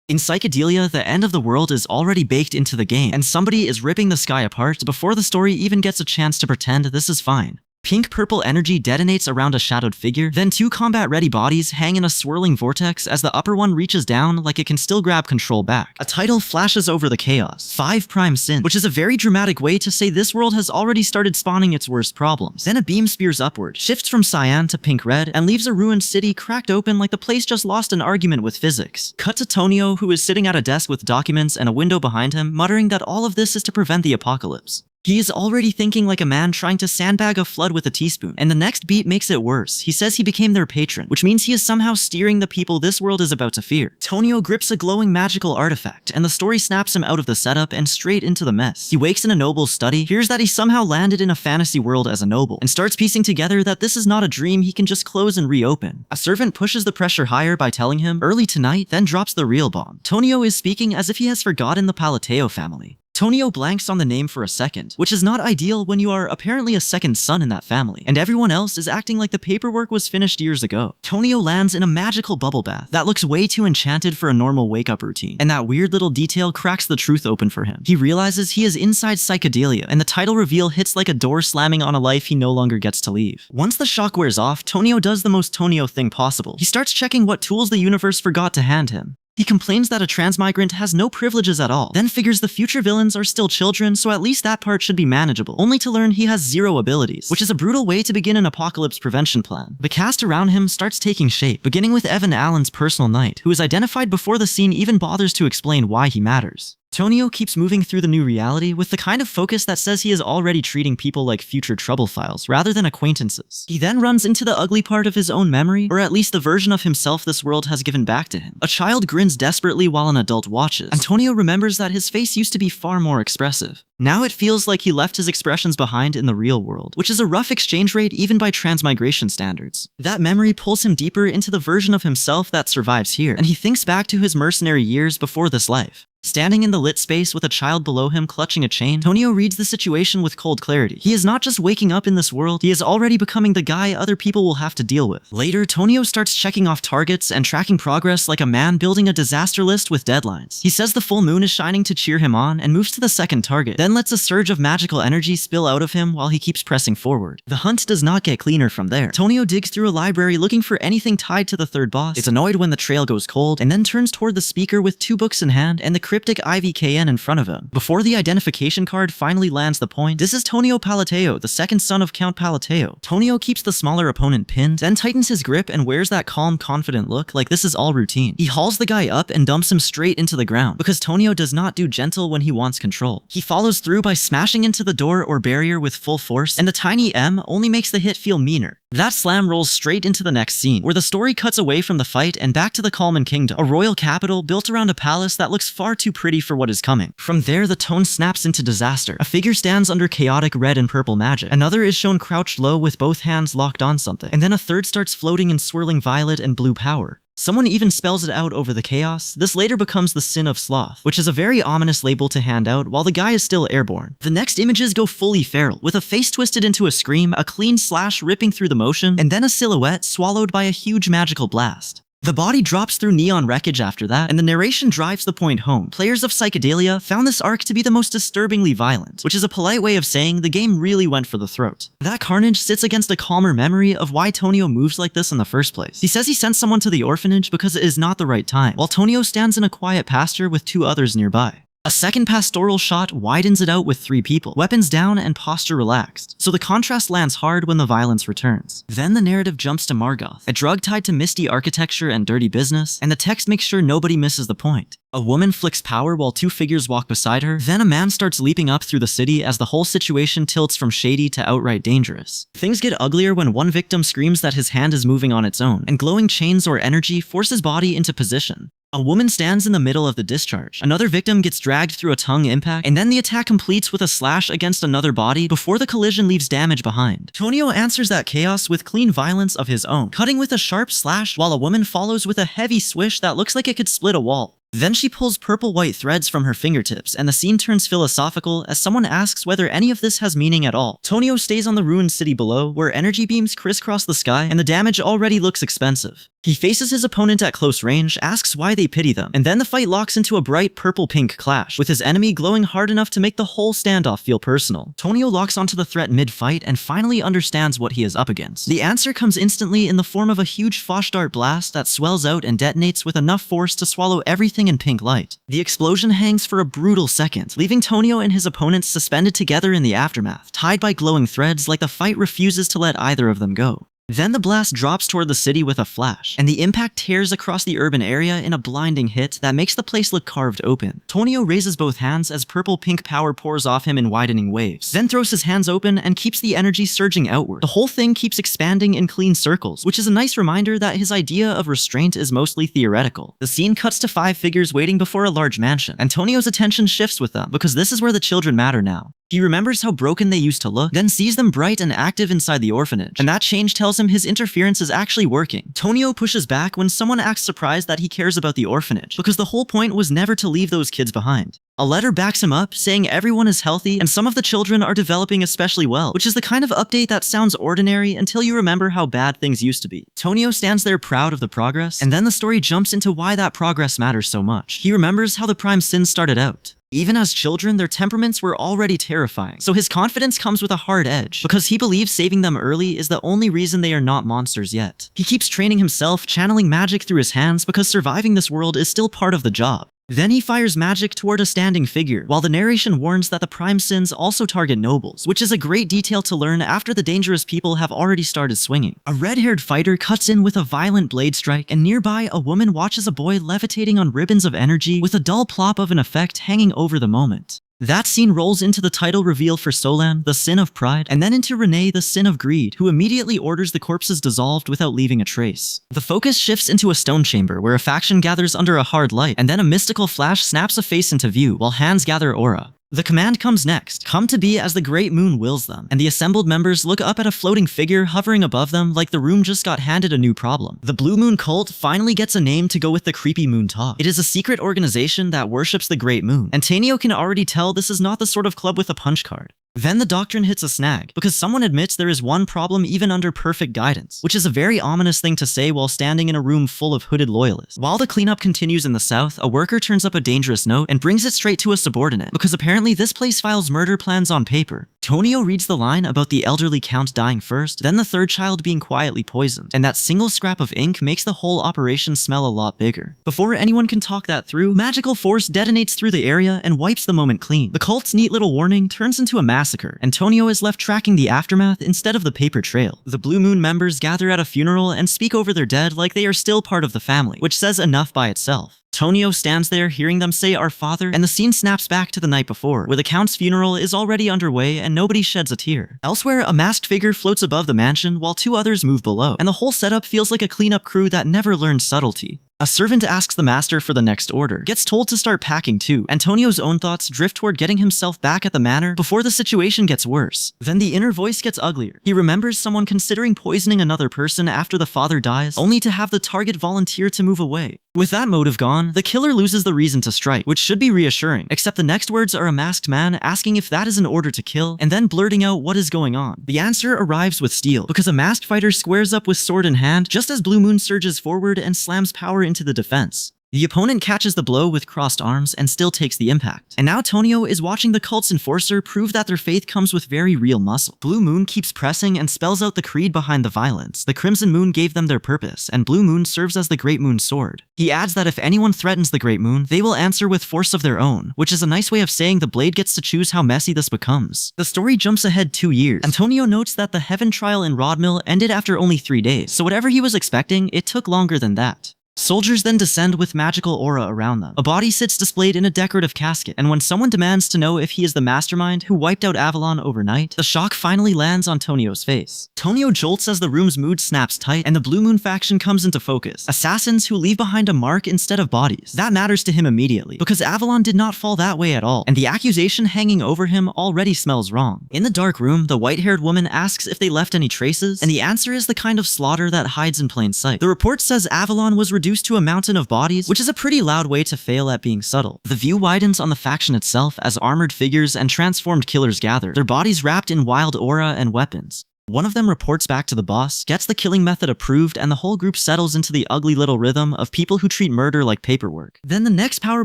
In Psychedelia, the end of the world is already baked into the game, and somebody is ripping the sky apart before the story even gets a chance to pretend this is fine. Pink-purple energy detonates around a shadowed figure, then two combat-ready bodies hang in a swirling vortex as the upper one reaches down like it can still grab control back. A title flashes over the chaos, 5 Prime Sin, which is a very dramatic way to say this world has already started spawning its worst problems. Then a beam spears upward, shifts from cyan to pink-red, and leaves a ruined city cracked open like the place just lost an argument with physics. Cut to Tonio, who is sitting at a desk with documents and a window behind him, muttering that all of this is to prevent the apocalypse. He is already thinking like a man trying to sandbag a flood with a teaspoon, and the next beat makes it worse. He says he became their patron, which means he is somehow steering the people this world is about to fear. Tonio grips a glowing magical artifact, and the story snaps him out of the setup and straight into the mess. He wakes in a noble's study, hears that he somehow landed in a fantasy world as a noble, and starts piecing together that this is not a dream he can just close and reopen. A servant pushes the pressure higher by telling him, early tonight, then drops the real bomb. Tonio is speaking as if he has forgotten the Palateo family. Tonio blanks on the name for a second, which is not ideal when you are apparently a second son in that family, and everyone else is acting like the paperwork was finished years ago. Tonio lands in a magical bubble bath that looks way too enchanted for a normal wake-up routine, and that weird little detail cracks the truth open for him. He realizes he is inside Psychedelia, and the title reveal hits like a door slamming on a life he no longer gets to leave. Once the shock wears off, Tonio does the most Tonio thing possible. He starts checking what tools the universe forgot to hand him. He complains that a transmigrant has no privileges at all, then figures the future villains are still children, so at least that part should be manageable, only to learn he has 0 abilities, which is a brutal way to begin an apocalypse prevention plan. The cast around him starts taking shape, beginning with Evan Allen's personal knight, who is identified before the scene even bothers to explain why he matters. Tonio keeps moving through the new reality with the kind of focus that says he is already treating people like future trouble files rather than acquaintances. He then runs into the ugly part of his own memory, or at least the version of himself this world has given back to him. A child grins desperately while an adult watches, and Tonio remembers that his face used to be far more expressive. Now it feels like he left his expressions behind in the real world, which is a rough exchange rate even by transmigration standards. That memory pulls him deeper into the version of himself that survives here, and he thinks back to his mercenary years before this life. Standing in the lit space with a child below him clutching a chain, Tonio reads the situation with cold clarity. He is not just waking up in this world, he is already becoming the guy other people will have to deal with. Later, Tonio starts checking off targets and tracking progress like a man building a disaster list with deadlines. He says the full moon is shining to cheer him on and moves to the second target, then lets a surge of magical energy spill out of him while he keeps pressing forward. The hunt does not get cleaner from there. Tonio digs through a library looking for anything tied to the third boss, is annoyed when the trail goes cold, and then turns toward the speaker with 2 books in hand and the cryptic IVKN in front of him. Before the identification card finally lands the point, this is Tonio Palateo, the second son of Count Palateo. Tonio keeps the smaller opponent pinned, then tightens his grip and wears that calm, confident look like this is all routine. He hauls the guy up and dumps him straight into the ground, because Tonio does not do gentle when he wants control. He follows through by smashing into the door or barrier with full force, and the tiny M only makes the hit feel meaner. That slam rolls straight into the next scene, where the story cuts away from the fight and back to the Kalman Kingdom, a royal capital built around a palace that looks far too pretty for what is coming. From there, the tone snaps into disaster. A figure stands under chaotic red and purple magic. Another is shown crouched low with both hands locked on something, and then a third starts floating in swirling violet and blue power. Someone even spells it out over the chaos. This later becomes the Sin of Sloth, which is a very ominous label to hand out while the guy is still airborne. The next images go fully feral, with a face twisted into a scream, a clean slash ripping through the motion, and then a silhouette swallowed by a huge magical blast. The body drops through neon wreckage after that, and the narration drives the point home. Players of Psychedelia found this arc to be the most disturbingly violent, which is a polite way of saying the game really went for the throat. That carnage sits against a calmer memory of why Tonio moves like this in the first place. He says he sent someone to the orphanage because it is not the right time, while Tonio stands in a quiet pasture with 2 others nearby. A second pastoral shot widens it out with 3 people, weapons down and posture relaxed, so the contrast lands hard when the violence returns. Then the narrative jumps to Margoth, a drug tied to misty architecture and dirty business, and the text makes sure nobody misses the point. A woman flicks power while 2 figures walk beside her, then a man starts leaping up through the city as the whole situation tilts from shady to outright dangerous. Things get uglier when one victim screams that his hand is moving on its own, and glowing chains or energy force his body into position. A woman stands in the middle of the discharge. Another victim gets dragged through a tongue impact, and then the attack completes with a slash against another body before the collision leaves damage behind. Tonio answers that chaos with clean violence of his own, cutting with a sharp slash while a woman follows with a heavy swish that looks like it could split a wall. Then she pulls purple-white threads from her fingertips, and the scene turns philosophical as someone asks whether any of this has meaning at all. Tonio stays on the ruined city below, where energy beams crisscross the sky, and the damage already looks expensive. He faces his opponent at close range, asks why they pity them, and then the fight locks into a bright purple-pink clash, with his enemy glowing hard enough to make the whole standoff feel personal. Tonio locks onto the threat mid-fight and finally understands what he is up against. The answer comes instantly in the form of a huge Fosh Dart blast that swells out and detonates with enough force to swallow everything in pink light. The explosion hangs for a brutal second, leaving Tonio and his opponents suspended together in the aftermath, tied by glowing threads like the fight refuses to let either of them go. Then the blast drops toward the city with a flash, and the impact tears across the urban area in a blinding hit that makes the place look carved open. Tonio raises both hands as purple-pink power pours off him in widening waves, then throws his hands open and keeps the energy surging outward. The whole thing keeps expanding in clean circles, which is a nice reminder that his idea of restraint is mostly theoretical. The scene cuts to 5 figures waiting before a large mansion, and Tonio's attention shifts with them because this is where the children matter now. He remembers how broken they used to look, then sees them bright and active inside the orphanage, and that change tells him his interference is actually working. Tonio pushes back when someone acts surprised that he cares about the orphanage, because the whole point was never to leave those kids behind. A letter backs him up, saying everyone is healthy and some of the children are developing especially well, which is the kind of update that sounds ordinary until you remember how bad things used to be. Tonio stands there proud of the progress, and then the story jumps into why that progress matters so much. He remembers how the Prime Sins started out. Even as children, their temperaments were already terrifying, so his confidence comes with a hard edge, because he believes saving them early is the only reason they are not monsters yet. He keeps training himself, channeling magic through his hands because surviving this world is still part of the job. Then he fires magic toward a standing figure, while the narration warns that the Prime Sins also target nobles, which is a great detail to learn after the dangerous people have already started swinging. A red-haired fighter cuts in with a violent blade strike, and nearby a woman watches a boy levitating on ribbons of energy with a dull plop of an effect hanging over the moment. That scene rolls into the title reveal for Solan, the Sin of Pride, and then into Renee, the Sin of Greed, who immediately orders the corpses dissolved without leaving a trace. The focus shifts into a stone chamber where a faction gathers under a hard light, and then a mystical flash snaps a face into view while hands gather aura. The command comes next, come to be as the great moon wills them, and the assembled members look up at a floating figure hovering above them like the room just got handed a new problem. The Blue Moon Cult finally gets a name to go with the creepy moon talk. It is a secret organization that worships the great moon, and Tonio can already tell this is not the sort of club with a punch card. Then the doctrine hits a snag, because someone admits there is one problem even under perfect guidance, which is a very ominous thing to say while standing in a room full of hooded loyalists. While the cleanup continues in the south, a worker turns up a dangerous note and brings it straight to a subordinate, because apparently this place files murder plans on paper. Tonio reads the line about the elderly count dying first, then the third child being quietly poisoned, and that single scrap of ink makes the whole operation smell a lot bigger. Before anyone can talk that through, magical force detonates through the area and wipes the moment clean. The cult's neat little warning turns into a massacre, and Tonio is left tracking the aftermath instead of the paper trail. The Blue Moon members gather at a funeral and speak over their dead like they are still part of the family, which says enough by itself. Tonio stands there hearing them say "Our Father," and the scene snaps back to the night before, where the Count's funeral is already underway and nobody sheds a tear. Elsewhere, a masked figure floats above the mansion while 2 others move below, and the whole setup feels like a cleanup crew that never learned subtlety. A servant asks the master for the next order, gets told to start packing too, and Tonio's own thoughts drift toward getting himself back at the manor before the situation gets worse. Then the inner voice gets uglier. He remembers someone considering poisoning another person after the father dies, only to have the target volunteer to move away. With that motive gone, the killer loses the reason to strike, which should be reassuring, except the next words are a masked man asking if that is an order to kill, and then blurting out what is going on. The answer arrives with steel, because a masked fighter squares up with sword in hand just as Blue Moon surges forward and slams power into the defense. The opponent catches the blow with crossed arms and still takes the impact. And now Tonio is watching the cult's enforcer prove that their faith comes with very real muscle. Blue Moon keeps pressing and spells out the creed behind the violence. The Crimson Moon gave them their purpose, and Blue Moon serves as the Great Moon's sword. He adds that if anyone threatens the Great Moon, they will answer with force of their own, which is a nice way of saying the blade gets to choose how messy this becomes. The story jumps ahead 2 years, and Tonio notes that the Heaven trial in Rodmill ended after only 3 days, so whatever he was expecting, it took longer than that. Soldiers then descend with magical aura around them. A body sits displayed in a decorative casket, and when someone demands to know if he is the mastermind who wiped out Avalon overnight, the shock finally lands on Tonio's face. Tonio jolts as the room's mood snaps tight, and the Blue Moon faction comes into focus. Assassins who leave behind a mark instead of bodies. That matters to him immediately, because Avalon did not fall that way at all, and the accusation hanging over him already smells wrong. In the dark room, the white-haired woman asks if they left any traces, and the answer is the kind of slaughter that hides in plain sight. The report says Avalon was reduced to a mountain of bodies, which is a pretty loud way to fail at being subtle. The view widens on the faction itself as armored figures and transformed killers gather, their bodies wrapped in wild aura and weapons. One of them reports back to the boss, gets the killing method approved, and the whole group settles into the ugly little rhythm of people who treat murder like paperwork. Then the next power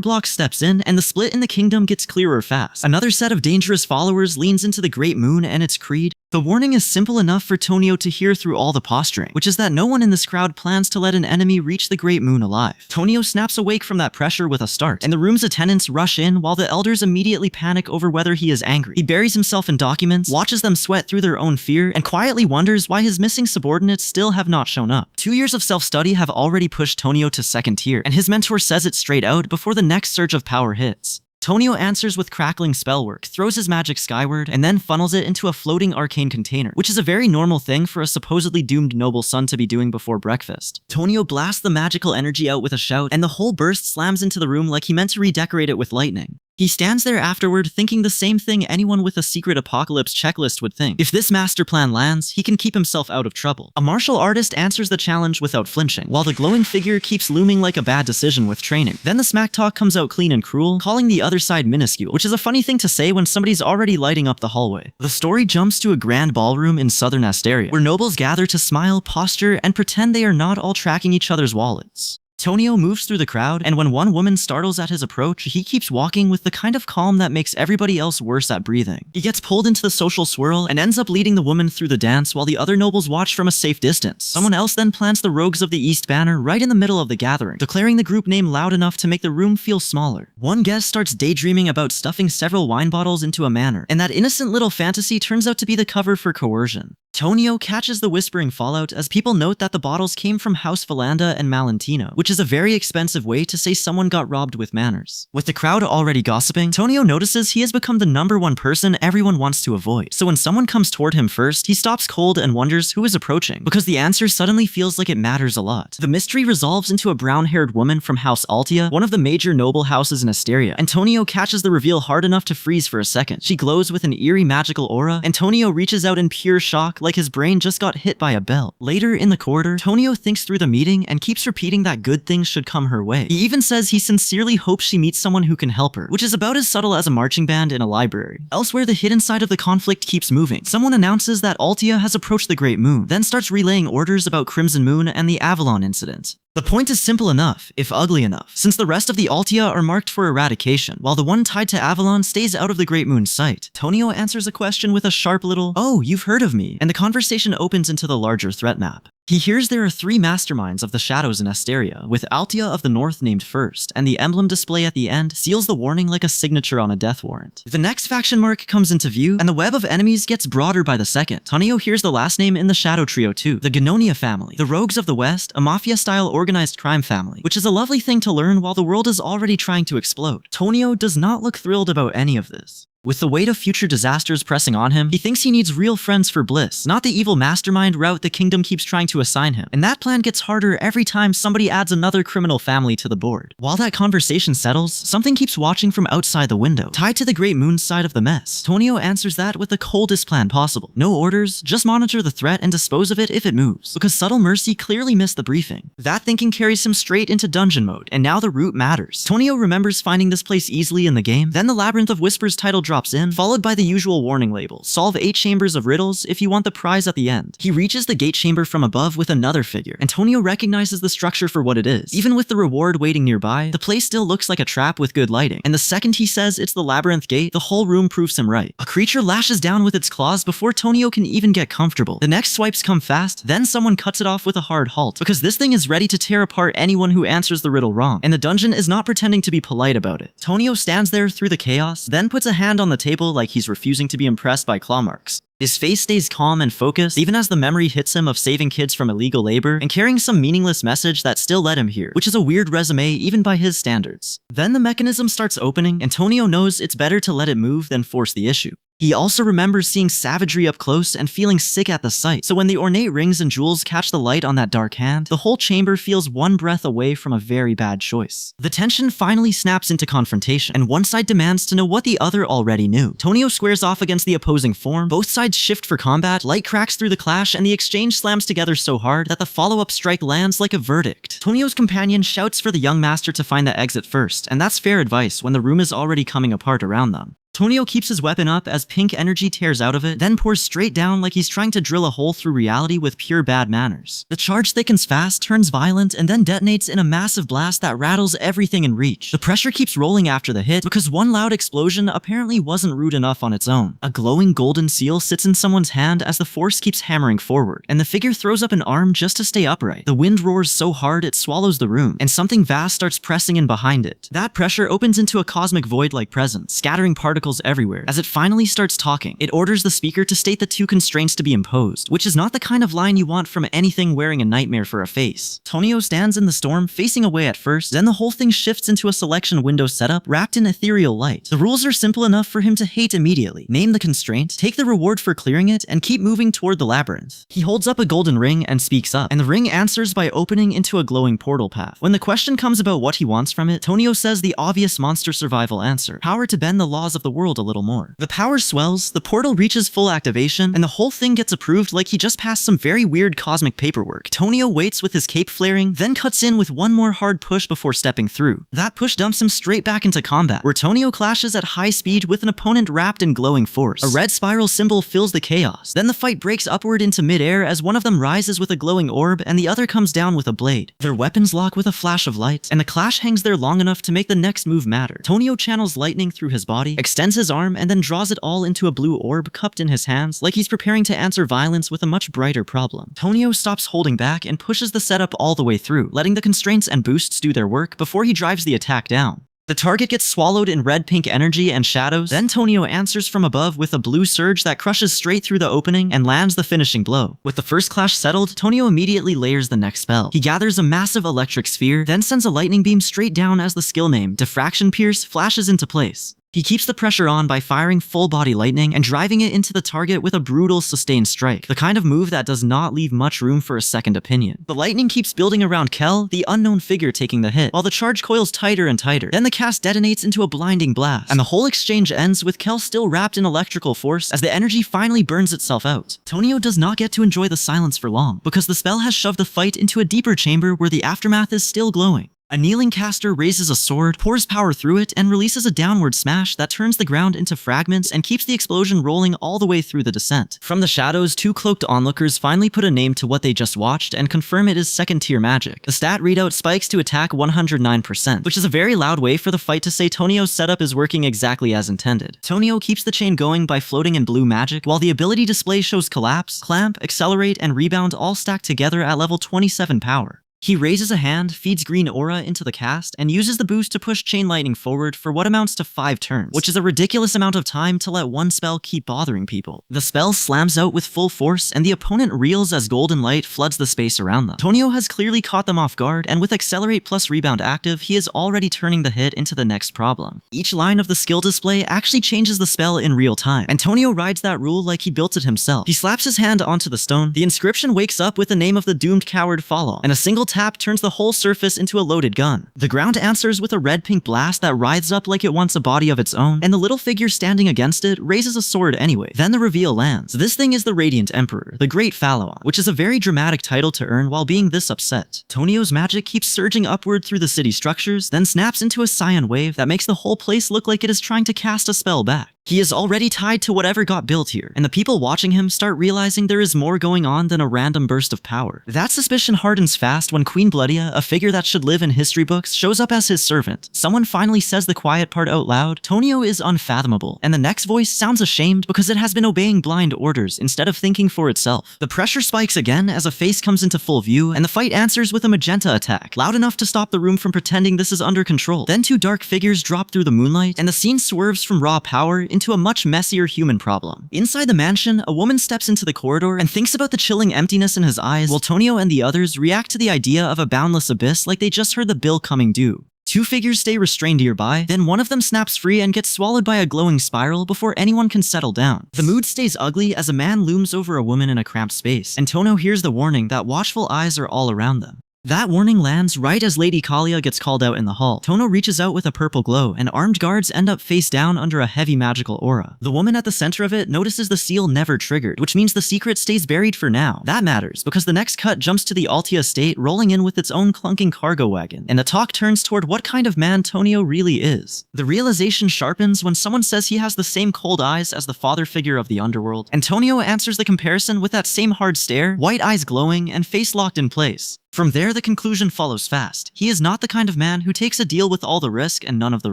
block steps in, and the split in the kingdom gets clearer fast. Another set of dangerous followers leans into the Great Moon and its creed. The warning is simple enough for Tonio to hear through all the posturing, which is that no one in this crowd plans to let an enemy reach the Great Moon alive. Tonio snaps awake from that pressure with a start, and the room's attendants rush in while the elders immediately panic over whether he is angry. He buries himself in documents, watches them sweat through their own fear, and quietly wonders why his missing subordinates still have not shown up. 2 years of self-study have already pushed Tonio to second tier, and his mentor says it straight out before the next surge of power hits. Tonio answers with crackling spellwork, throws his magic skyward, and then funnels it into a floating arcane container, which is a very normal thing for a supposedly doomed noble son to be doing before breakfast. Tonio blasts the magical energy out with a shout, and the whole burst slams into the room like he meant to redecorate it with lightning. He stands there afterward thinking the same thing anyone with a secret apocalypse checklist would think. If this master plan lands, he can keep himself out of trouble. A martial artist answers the challenge without flinching, while the glowing figure keeps looming like a bad decision with training. Then the smack talk comes out clean and cruel, calling the other side minuscule, which is a funny thing to say when somebody's already lighting up the hallway. The story jumps to a grand ballroom in southern Asteria, where nobles gather to smile, posture, and pretend they are not all tracking each other's wallets. Tonio moves through the crowd, and when one woman startles at his approach, he keeps walking with the kind of calm that makes everybody else worse at breathing. He gets pulled into the social swirl and ends up leading the woman through the dance while the other nobles watch from a safe distance. Someone else then plants the Rogues of the East banner right in the middle of the gathering, declaring the group name loud enough to make the room feel smaller. One guest starts daydreaming about stuffing several wine bottles into a manor, and that innocent little fantasy turns out to be the cover for coercion. Tonio catches the whispering fallout as people note that the bottles came from House Valanda and Malentino, which is a very expensive way to say someone got robbed with manners. With the crowd already gossiping, Tonio notices he has become the #1 person everyone wants to avoid. So when someone comes toward him first, he stops cold and wonders who is approaching, because the answer suddenly feels like it matters a lot. The mystery resolves into a brown-haired woman from House Altia, one of the major noble houses in Asteria, and Tonio catches the reveal hard enough to freeze for a second. She glows with an eerie magical aura, and Tonio reaches out in pure shock like his brain just got hit by a bell. Later in the corridor, Tonio thinks through the meeting and keeps repeating that good things should come her way. He even says he sincerely hopes she meets someone who can help her, which is about as subtle as a marching band in a library. Elsewhere, the hidden side of the conflict keeps moving. Someone announces that Altia has approached the Great Moon, then starts relaying orders about Crimson Moon and the Avalon incident. The point is simple enough, if ugly enough, since the rest of the Altia are marked for eradication, while the one tied to Avalon stays out of the Great Moon's sight. Tonio answers a question with a sharp little, "Oh, you've heard of me," and the conversation opens into the larger threat map. He hears there are 3 masterminds of the shadows in Asteria, with Altia of the North named first, and the emblem display at the end seals the warning like a signature on a death warrant. The next faction mark comes into view, and the web of enemies gets broader by the second. Tonio hears the last name in the Shadow Trio too, the Ganonia family, the Rogues of the West, a mafia-style organized crime family, which is a lovely thing to learn while the world is already trying to explode. Tonio does not look thrilled about any of this. With the weight of future disasters pressing on him, he thinks he needs real friends for bliss, not the evil mastermind route the kingdom keeps trying to assign him. And that plan gets harder every time somebody adds another criminal family to the board. While that conversation settles, something keeps watching from outside the window, tied to the Great Moon's side of the mess. Tonio answers that with the coldest plan possible. No orders, just monitor the threat and dispose of it if it moves, because Subtle Mercy clearly missed the briefing. That thinking carries him straight into dungeon mode, and now the route matters. Tonio remembers finding this place easily in the game, then the Labyrinth of Whispers title drops in, followed by the usual warning label, solve 8 chambers of riddles if you want the prize at the end. He reaches the gate chamber from above with another figure, and Tonio recognizes the structure for what it is. Even with the reward waiting nearby, the place still looks like a trap with good lighting, and the second he says it's the labyrinth gate, the whole room proves him right. A creature lashes down with its claws before Tonio can even get comfortable. The next swipes come fast, then someone cuts it off with a hard halt, because this thing is ready to tear apart anyone who answers the riddle wrong, and the dungeon is not pretending to be polite about it. Tonio stands there through the chaos, then puts a hand on the table like he's refusing to be impressed by claw marks. His face stays calm and focused, even as the memory hits him of saving kids from illegal labor and carrying some meaningless message that still led him here, which is a weird resume even by his standards. Then the mechanism starts opening, and Tonio knows it's better to let it move than force the issue. He also remembers seeing savagery up close and feeling sick at the sight, so when the ornate rings and jewels catch the light on that dark hand, the whole chamber feels one breath away from a very bad choice. The tension finally snaps into confrontation, and one side demands to know what the other already knew. Tonio squares off against the opposing form, both sides shift for combat, light cracks through the clash, and the exchange slams together so hard that the follow-up strike lands like a verdict. Tonio's companion shouts for the young master to find the exit first, and that's fair advice when the room is already coming apart around them. Tonio keeps his weapon up as pink energy tears out of it, then pours straight down like he's trying to drill a hole through reality with pure bad manners. The charge thickens fast, turns violent, and then detonates in a massive blast that rattles everything in reach. The pressure keeps rolling after the hit because one loud explosion apparently wasn't rude enough on its own. A glowing golden seal sits in someone's hand as the force keeps hammering forward, and the figure throws up an arm just to stay upright. The wind roars so hard it swallows the room, and something vast starts pressing in behind it. That pressure opens into a cosmic void-like presence, scattering particles everywhere. As it finally starts talking, it orders the speaker to state the 2 constraints to be imposed, which is not the kind of line you want from anything wearing a nightmare for a face. Tonio stands in the storm, facing away at first, then the whole thing shifts into a selection window setup wrapped in ethereal light. The rules are simple enough for him to hate immediately. Name the constraint, take the reward for clearing it, and keep moving toward the labyrinth. He holds up a golden ring and speaks up, and the ring answers by opening into a glowing portal path. When the question comes about what he wants from it, Tonio says the obvious monster survival answer: power to bend the laws of the world a little more. The power swells, the portal reaches full activation, and the whole thing gets approved like he just passed some very weird cosmic paperwork. Tonio waits with his cape flaring, then cuts in with one more hard push before stepping through. That push dumps him straight back into combat, where Tonio clashes at high speed with an opponent wrapped in glowing force. A red spiral symbol fills the chaos. Then the fight breaks upward into midair as one of them rises with a glowing orb and the other comes down with a blade. Their weapons lock with a flash of light, and the clash hangs there long enough to make the next move matter. Tonio channels lightning through his body, extends his arm, and then draws it all into a blue orb cupped in his hands like he's preparing to answer violence with a much brighter problem. Tonio stops holding back and pushes the setup all the way through, letting the constraints and boosts do their work before he drives the attack down. The target gets swallowed in red-pink energy and shadows, then Tonio answers from above with a blue surge that crushes straight through the opening and lands the finishing blow. With the first clash settled, Tonio immediately layers the next spell. He gathers a massive electric sphere, then sends a lightning beam straight down as the skill name, Diffraction Pierce, flashes into place. He keeps the pressure on by firing full-body lightning and driving it into the target with a brutal sustained strike, the kind of move that does not leave much room for a second opinion. The lightning keeps building around Kel, the unknown figure taking the hit, while the charge coils tighter and tighter. Then the cast detonates into a blinding blast, and the whole exchange ends with Kel still wrapped in electrical force as the energy finally burns itself out. Tonio does not get to enjoy the silence for long, because the spell has shoved the fight into a deeper chamber where the aftermath is still glowing. A kneeling caster raises a sword, pours power through it, and releases a downward smash that turns the ground into fragments and keeps the explosion rolling all the way through the descent. From the shadows, 2 cloaked onlookers finally put a name to what they just watched and confirm it is second-tier magic. The stat readout spikes to attack 109%, which is a very loud way for the fight to say Tonio's setup is working exactly as intended. Tonio keeps the chain going by floating in blue magic, while the ability display shows collapse, clamp, accelerate, and rebound all stacked together at level 27 power. He raises a hand, feeds green aura into the cast, and uses the boost to push Chain Lightning forward for what amounts to 5 turns, which is a ridiculous amount of time to let one spell keep bothering people. The spell slams out with full force, and the opponent reels as golden light floods the space around them. Tonio has clearly caught them off guard, and with Accelerate plus Rebound active, he is already turning the hit into the next problem. Each line of the skill display actually changes the spell in real time, and Tonio rides that rule like he built it himself. He slaps his hand onto the stone, the inscription wakes up with the name of the doomed coward Falloff, and a single tap turns the whole surface into a loaded gun. The ground answers with a red-pink blast that writhes up like it wants a body of its own, and the little figure standing against it raises a sword anyway. Then the reveal lands. This thing is the Radiant Emperor, the Great Falloff, which is a very dramatic title to earn while being this upset. Tonio's magic keeps surging upward through the city structures, then snaps into a scion wave that makes the whole place look like it is trying to cast a spell back. He is already tied to whatever got built here, and the people watching him start realizing there is more going on than a random burst of power. That suspicion hardens fast when Queen Bloodia, a figure that should live in history books, shows up as his servant. Someone finally says the quiet part out loud. Tonio is unfathomable, and the next voice sounds ashamed because it has been obeying blind orders instead of thinking for itself. The pressure spikes again as a face comes into full view, and the fight answers with a magenta attack, loud enough to stop the room from pretending this is under control. Then 2 dark figures drop through the moonlight, and the scene swerves from raw power into a much messier human problem. Inside the mansion, a woman steps into the corridor and thinks about the chilling emptiness in his eyes, while Tonio and the others react to the idea of a boundless abyss like they just heard the bill coming due. 2 figures stay restrained nearby, then one of them snaps free and gets swallowed by a glowing spiral before anyone can settle down. The mood stays ugly as a man looms over a woman in a cramped space, and Tonio hears the warning that watchful eyes are all around them. That warning lands right as Lady Kalia gets called out in the hall. Tono reaches out with a purple glow, and armed guards end up face down under a heavy magical aura. The woman at the center of it notices the seal never triggered, which means the secret stays buried for now. That matters, because the next cut jumps to the Altia estate rolling in with its own clunking cargo wagon, and the talk turns toward what kind of man Tonio really is. The realization sharpens when someone says he has the same cold eyes as the father figure of the underworld, and Tonio answers the comparison with that same hard stare, white eyes glowing, and face locked in place. From there, the conclusion follows fast. He is not the kind of man who takes a deal with all the risk and none of the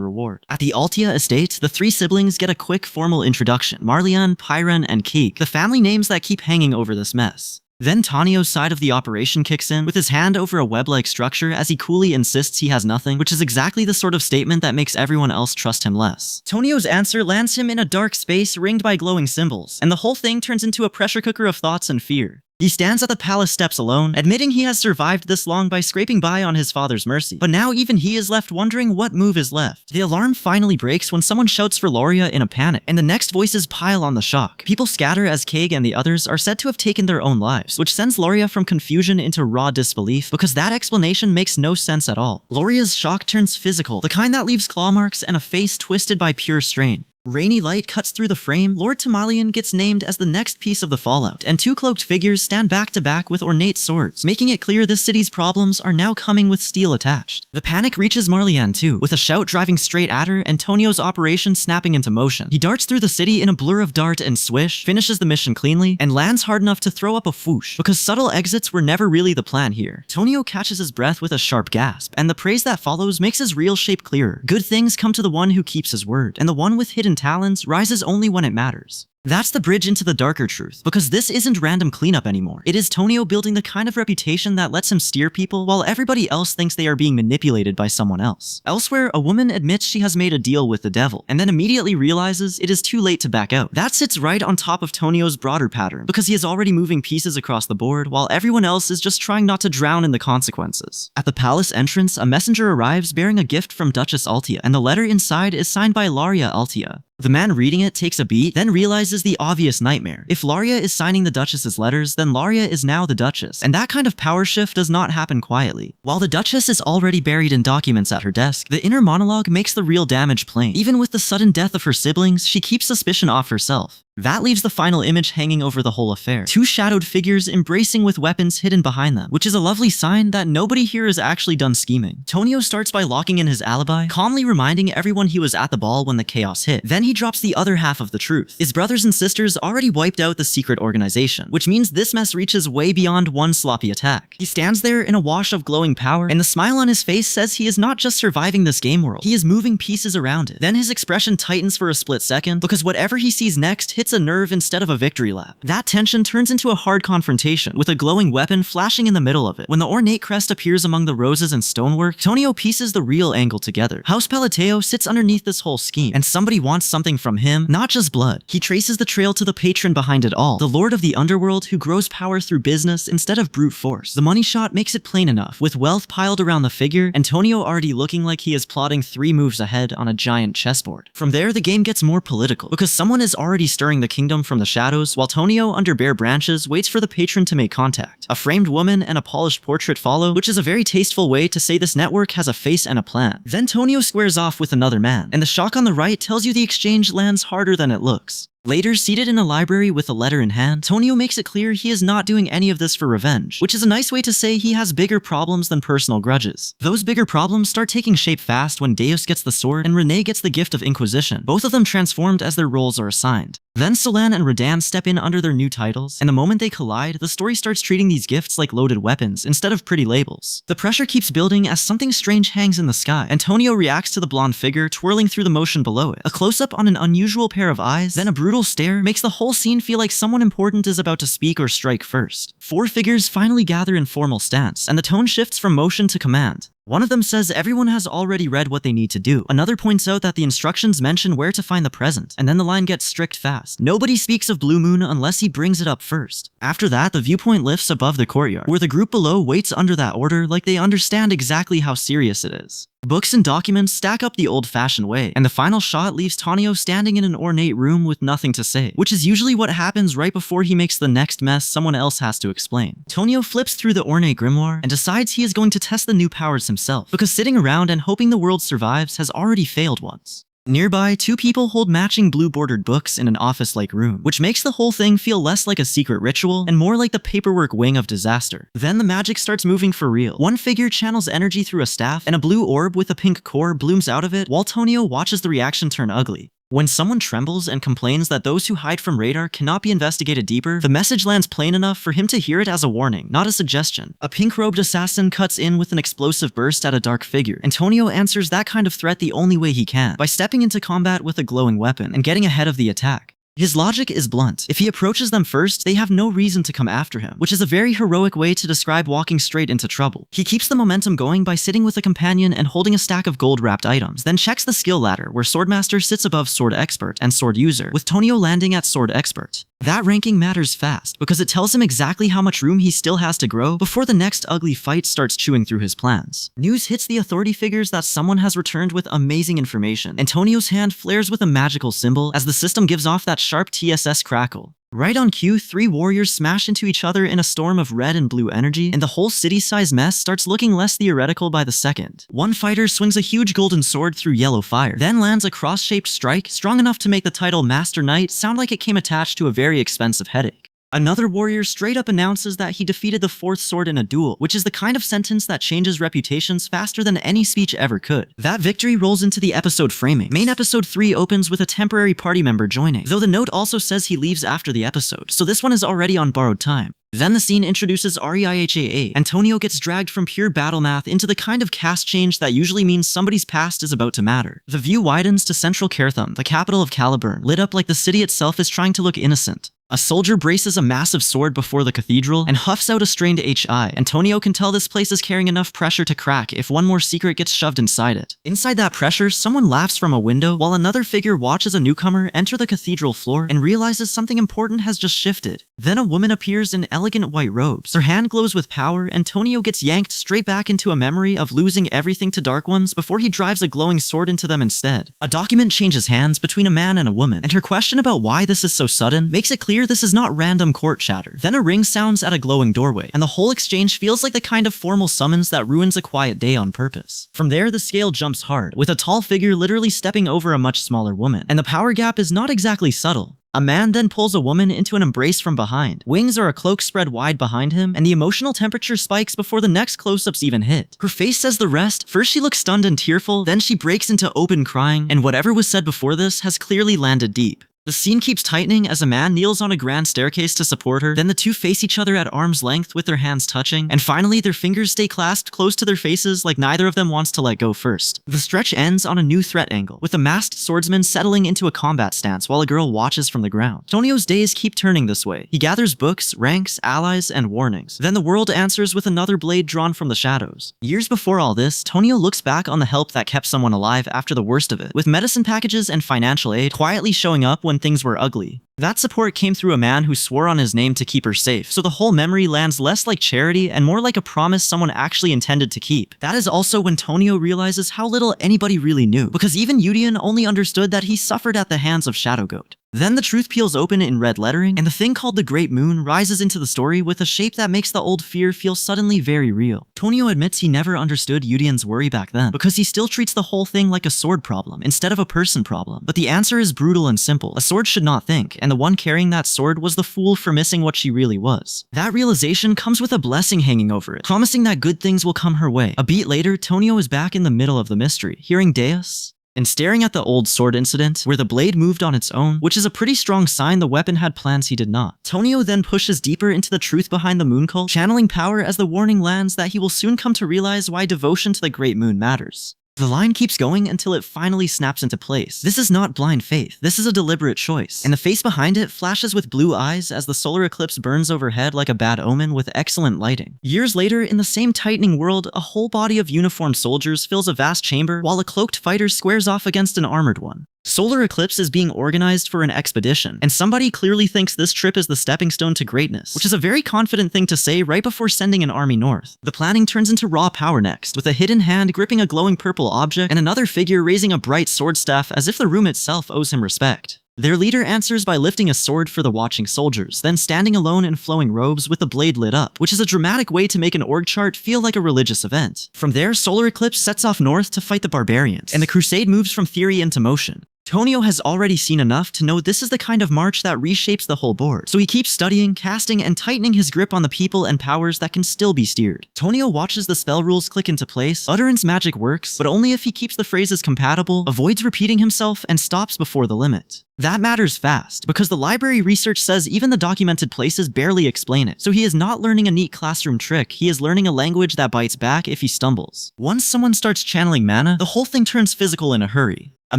reward. At the Altia estate, the three siblings get a quick formal introduction. Marlian, Pyron, and Keek, the family names that keep hanging over this mess. Then Tanio's side of the operation kicks in, with his hand over a web-like structure as he coolly insists he has nothing, which is exactly the sort of statement that makes everyone else trust him less. Tonio's answer lands him in a dark space ringed by glowing symbols, and the whole thing turns into a pressure cooker of thoughts and fear. He stands at the palace steps alone, admitting he has survived this long by scraping by on his father's mercy. But now even he is left wondering what move is left. The alarm finally breaks when someone shouts for Loria in a panic, and the next voices pile on the shock. People scatter as Kaeg and the others are said to have taken their own lives, which sends Loria from confusion into raw disbelief because that explanation makes no sense at all. Loria's shock turns physical, the kind that leaves claw marks and a face twisted by pure strain. Rainy light cuts through the frame, Lord Tamalian gets named as the next piece of the fallout, and two cloaked figures stand back to back with ornate swords, making it clear this city's problems are now coming with steel attached. The panic reaches Marlian too, with a shout driving straight at her and Tonio's operation snapping into motion. He darts through the city in a blur of dart and swish, finishes the mission cleanly, and lands hard enough to throw up a whoosh, because subtle exits were never really the plan here. Tonio catches his breath with a sharp gasp, and the praise that follows makes his real shape clearer. Good things come to the one who keeps his word, and the one with hidden talons rises only when it matters. That's the bridge into the darker truth, because this isn't random cleanup anymore. It is Tonio building the kind of reputation that lets him steer people while everybody else thinks they are being manipulated by someone else. Elsewhere, a woman admits she has made a deal with the devil, and then immediately realizes it is too late to back out. That sits right on top of Tonio's broader pattern, because he is already moving pieces across the board while everyone else is just trying not to drown in the consequences. At the palace entrance, a messenger arrives bearing a gift from Duchess Altia, and the letter inside is signed by Laria Altia. The man reading it takes a beat, then realizes the obvious nightmare. If Laria is signing the Duchess's letters, then Laria is now the Duchess, and that kind of power shift does not happen quietly. While the Duchess is already buried in documents at her desk, the inner monologue makes the real damage plain. Even with the sudden death of her siblings, she keeps suspicion off herself. That leaves the final image hanging over the whole affair. Two shadowed figures embracing with weapons hidden behind them, which is a lovely sign that nobody here is actually done scheming. Tonio starts by locking in his alibi, calmly reminding everyone he was at the ball when the chaos hit. Then he drops the other half of the truth. His brothers and sisters already wiped out the secret organization, which means this mess reaches way beyond one sloppy attack. He stands there in a wash of glowing power, and the smile on his face says he is not just surviving this game world, he is moving pieces around it. Then his expression tightens for a split second, because whatever he sees next hits a nerve instead of a victory lap. That tension turns into a hard confrontation, with a glowing weapon flashing in the middle of it. When the ornate crest appears among the roses and stonework, Tonio pieces the real angle together. House Palateo sits underneath this whole scheme, and somebody wants something from him, not just blood. He traces the trail to the patron behind it all, the lord of the underworld who grows power through business instead of brute force. The money shot makes it plain enough, with wealth piled around the figure, and Tonio already looking like he is plotting 3 moves ahead on a giant chessboard. From there, the game gets more political, because someone is already stirring the kingdom from the shadows, while Tonio, under bare branches, waits for the patron to make contact. A framed woman and a polished portrait follow, which is a very tasteful way to say this network has a face and a plan. Then Tonio squares off with another man, and the shock on the right tells you the exchange lands harder than it looks. Later, seated in a library with a letter in hand, Tonio makes it clear he is not doing any of this for revenge, which is a nice way to say he has bigger problems than personal grudges. Those bigger problems start taking shape fast when Deus gets the sword and Renee gets the gift of Inquisition, both of them transformed as their roles are assigned. Then Solan and Radan step in under their new titles, and the moment they collide, the story starts treating these gifts like loaded weapons instead of pretty labels. The pressure keeps building as something strange hangs in the sky. Antonio reacts to the blonde figure twirling through the motion below it. A close-up on an unusual pair of eyes, then a brutal stare makes the whole scene feel like someone important is about to speak or strike first. 4 figures finally gather in formal stance, and the tone shifts from motion to command. One of them says everyone has already read what they need to do. Another points out that the instructions mention where to find the present, and then the line gets strict fast. Nobody speaks of Blue Moon unless he brings it up first. After that, the viewpoint lifts above the courtyard, where the group below waits under that order like they understand exactly how serious it is. Books and documents stack up the old-fashioned way, and the final shot leaves Tonio standing in an ornate room with nothing to say, which is usually what happens right before he makes the next mess someone else has to explain. Tonio flips through the ornate grimoire and decides he is going to test the new powers himself, because sitting around and hoping the world survives has already failed once. Nearby, two people hold matching blue-bordered books in an office-like room, which makes the whole thing feel less like a secret ritual and more like the paperwork wing of disaster. Then the magic starts moving for real. One figure channels energy through a staff, and a blue orb with a pink core blooms out of it, while Tonio watches the reaction turn ugly. When someone trembles and complains that those who hide from radar cannot be investigated deeper, the message lands plain enough for him to hear it as a warning, not a suggestion. A pink-robed assassin cuts in with an explosive burst at a dark figure, and Tonio answers that kind of threat the only way he can, by stepping into combat with a glowing weapon and getting ahead of the attack. His logic is blunt. If he approaches them first, they have no reason to come after him, which is a very heroic way to describe walking straight into trouble. He keeps the momentum going by sitting with a companion and holding a stack of gold-wrapped items, then checks the skill ladder where Swordmaster sits above Sword Expert and Sword User, with Tonio landing at Sword Expert. That ranking matters fast, because it tells him exactly how much room he still has to grow before the next ugly fight starts chewing through his plans. News hits the authority figures that someone has returned with amazing information, and Tonio's hand flares with a magical symbol as the system gives off that sharp TSS crackle. Right on cue, three warriors smash into each other in a storm of red and blue energy, and the whole city-sized mess starts looking less theoretical by the second. One fighter swings a huge golden sword through yellow fire, then lands a cross-shaped strike strong enough to make the title Master Knight sound like it came attached to a very expensive headache. Another warrior straight up announces that he defeated the fourth sword in a duel, which is the kind of sentence that changes reputations faster than any speech ever could. That victory rolls into the episode framing. Main episode 3 opens with a temporary party member joining, though the note also says he leaves after the episode, so this one is already on borrowed time. Then the scene introduces REIHAA, and Tonio gets dragged from pure battle math into the kind of cast change that usually means somebody's past is about to matter. The view widens to central Cartham, the capital of Caliburn, lit up like the city itself is trying to look innocent. A soldier braces a massive sword before the cathedral and huffs out a strained HI, and Tonio can tell this place is carrying enough pressure to crack if one more secret gets shoved inside it. Inside that pressure, someone laughs from a window while another figure watches a newcomer enter the cathedral floor and realizes something important has just shifted. Then a woman appears in elegant white robes. Her hand glows with power, and Tonio gets yanked straight back into a memory of losing everything to Dark Ones before he drives a glowing sword into them instead. A document changes hands between a man and a woman, and her question about why this is so sudden makes it clear this is not random court chatter. Then a ring sounds at a glowing doorway, and the whole exchange feels like the kind of formal summons that ruins a quiet day on purpose. From there, the scale jumps hard, with a tall figure literally stepping over a much smaller woman, and the power gap is not exactly subtle. A man then pulls a woman into an embrace from behind. Wings or a cloak spread wide behind him, and the emotional temperature spikes before the next close-ups even hit. Her face says the rest. First she looks stunned and tearful, then she breaks into open crying, and whatever was said before this has clearly landed deep. The scene keeps tightening as a man kneels on a grand staircase to support her, then the two face each other at arm's length with their hands touching, and finally their fingers stay clasped close to their faces like neither of them wants to let go first. The stretch ends on a new threat angle, with a masked swordsman settling into a combat stance while a girl watches from the ground. Tonio's days keep turning this way. He gathers books, ranks, allies, and warnings. Then the world answers with another blade drawn from the shadows. Years before all this, Tonio looks back on the help that kept someone alive after the worst of it, with medicine packages and financial aid quietly showing up when things were ugly. That support came through a man who swore on his name to keep her safe, so the whole memory lands less like charity and more like a promise someone actually intended to keep. That is also when Tonio realizes how little anybody really knew, because even Yudian only understood that he suffered at the hands of Shadow Goat. Then the truth peels open in red lettering, and the thing called the Great Moon rises into the story with a shape that makes the old fear feel suddenly very real. Tonio admits he never understood Yudian's worry back then, because he still treats the whole thing like a sword problem instead of a person problem. But the answer is brutal and simple. A sword should not think, and the one carrying that sword was the fool for missing what she really was. That realization comes with a blessing hanging over it, promising that good things will come her way. A beat later, Tonio is back in the middle of the mystery, hearing Deus and staring at the old sword incident, where the blade moved on its own, which is a pretty strong sign the weapon had plans he did not. Tonio then pushes deeper into the truth behind the moon cult, channeling power as the warning lands that he will soon come to realize why devotion to the Great Moon matters. The line keeps going until it finally snaps into place. This is not blind faith, this is a deliberate choice. And the face behind it flashes with blue eyes as the solar eclipse burns overhead like a bad omen with excellent lighting. Years later, in the same tightening world, a whole body of uniformed soldiers fills a vast chamber while a cloaked fighter squares off against an armored one. Solar Eclipse is being organized for an expedition, and somebody clearly thinks this trip is the stepping stone to greatness, which is a very confident thing to say right before sending an army north. The planning turns into raw power next, with a hidden hand gripping a glowing purple object and another figure raising a bright sword staff as if the room itself owes him respect. Their leader answers by lifting a sword for the watching soldiers, then standing alone in flowing robes with the blade lit up, which is a dramatic way to make an org chart feel like a religious event. From there, Solar Eclipse sets off north to fight the barbarians, and the crusade moves from theory into motion. Tonio has already seen enough to know this is the kind of march that reshapes the whole board, so he keeps studying, casting, and tightening his grip on the people and powers that can still be steered. Tonio watches the spell rules click into place, utterance magic works, but only if he keeps the phrases compatible, avoids repeating himself, and stops before the limit. That matters fast, because the library research says even the documented places barely explain it, so he is not learning a neat classroom trick, he is learning a language that bites back if he stumbles. Once someone starts channeling mana, the whole thing turns physical in a hurry. A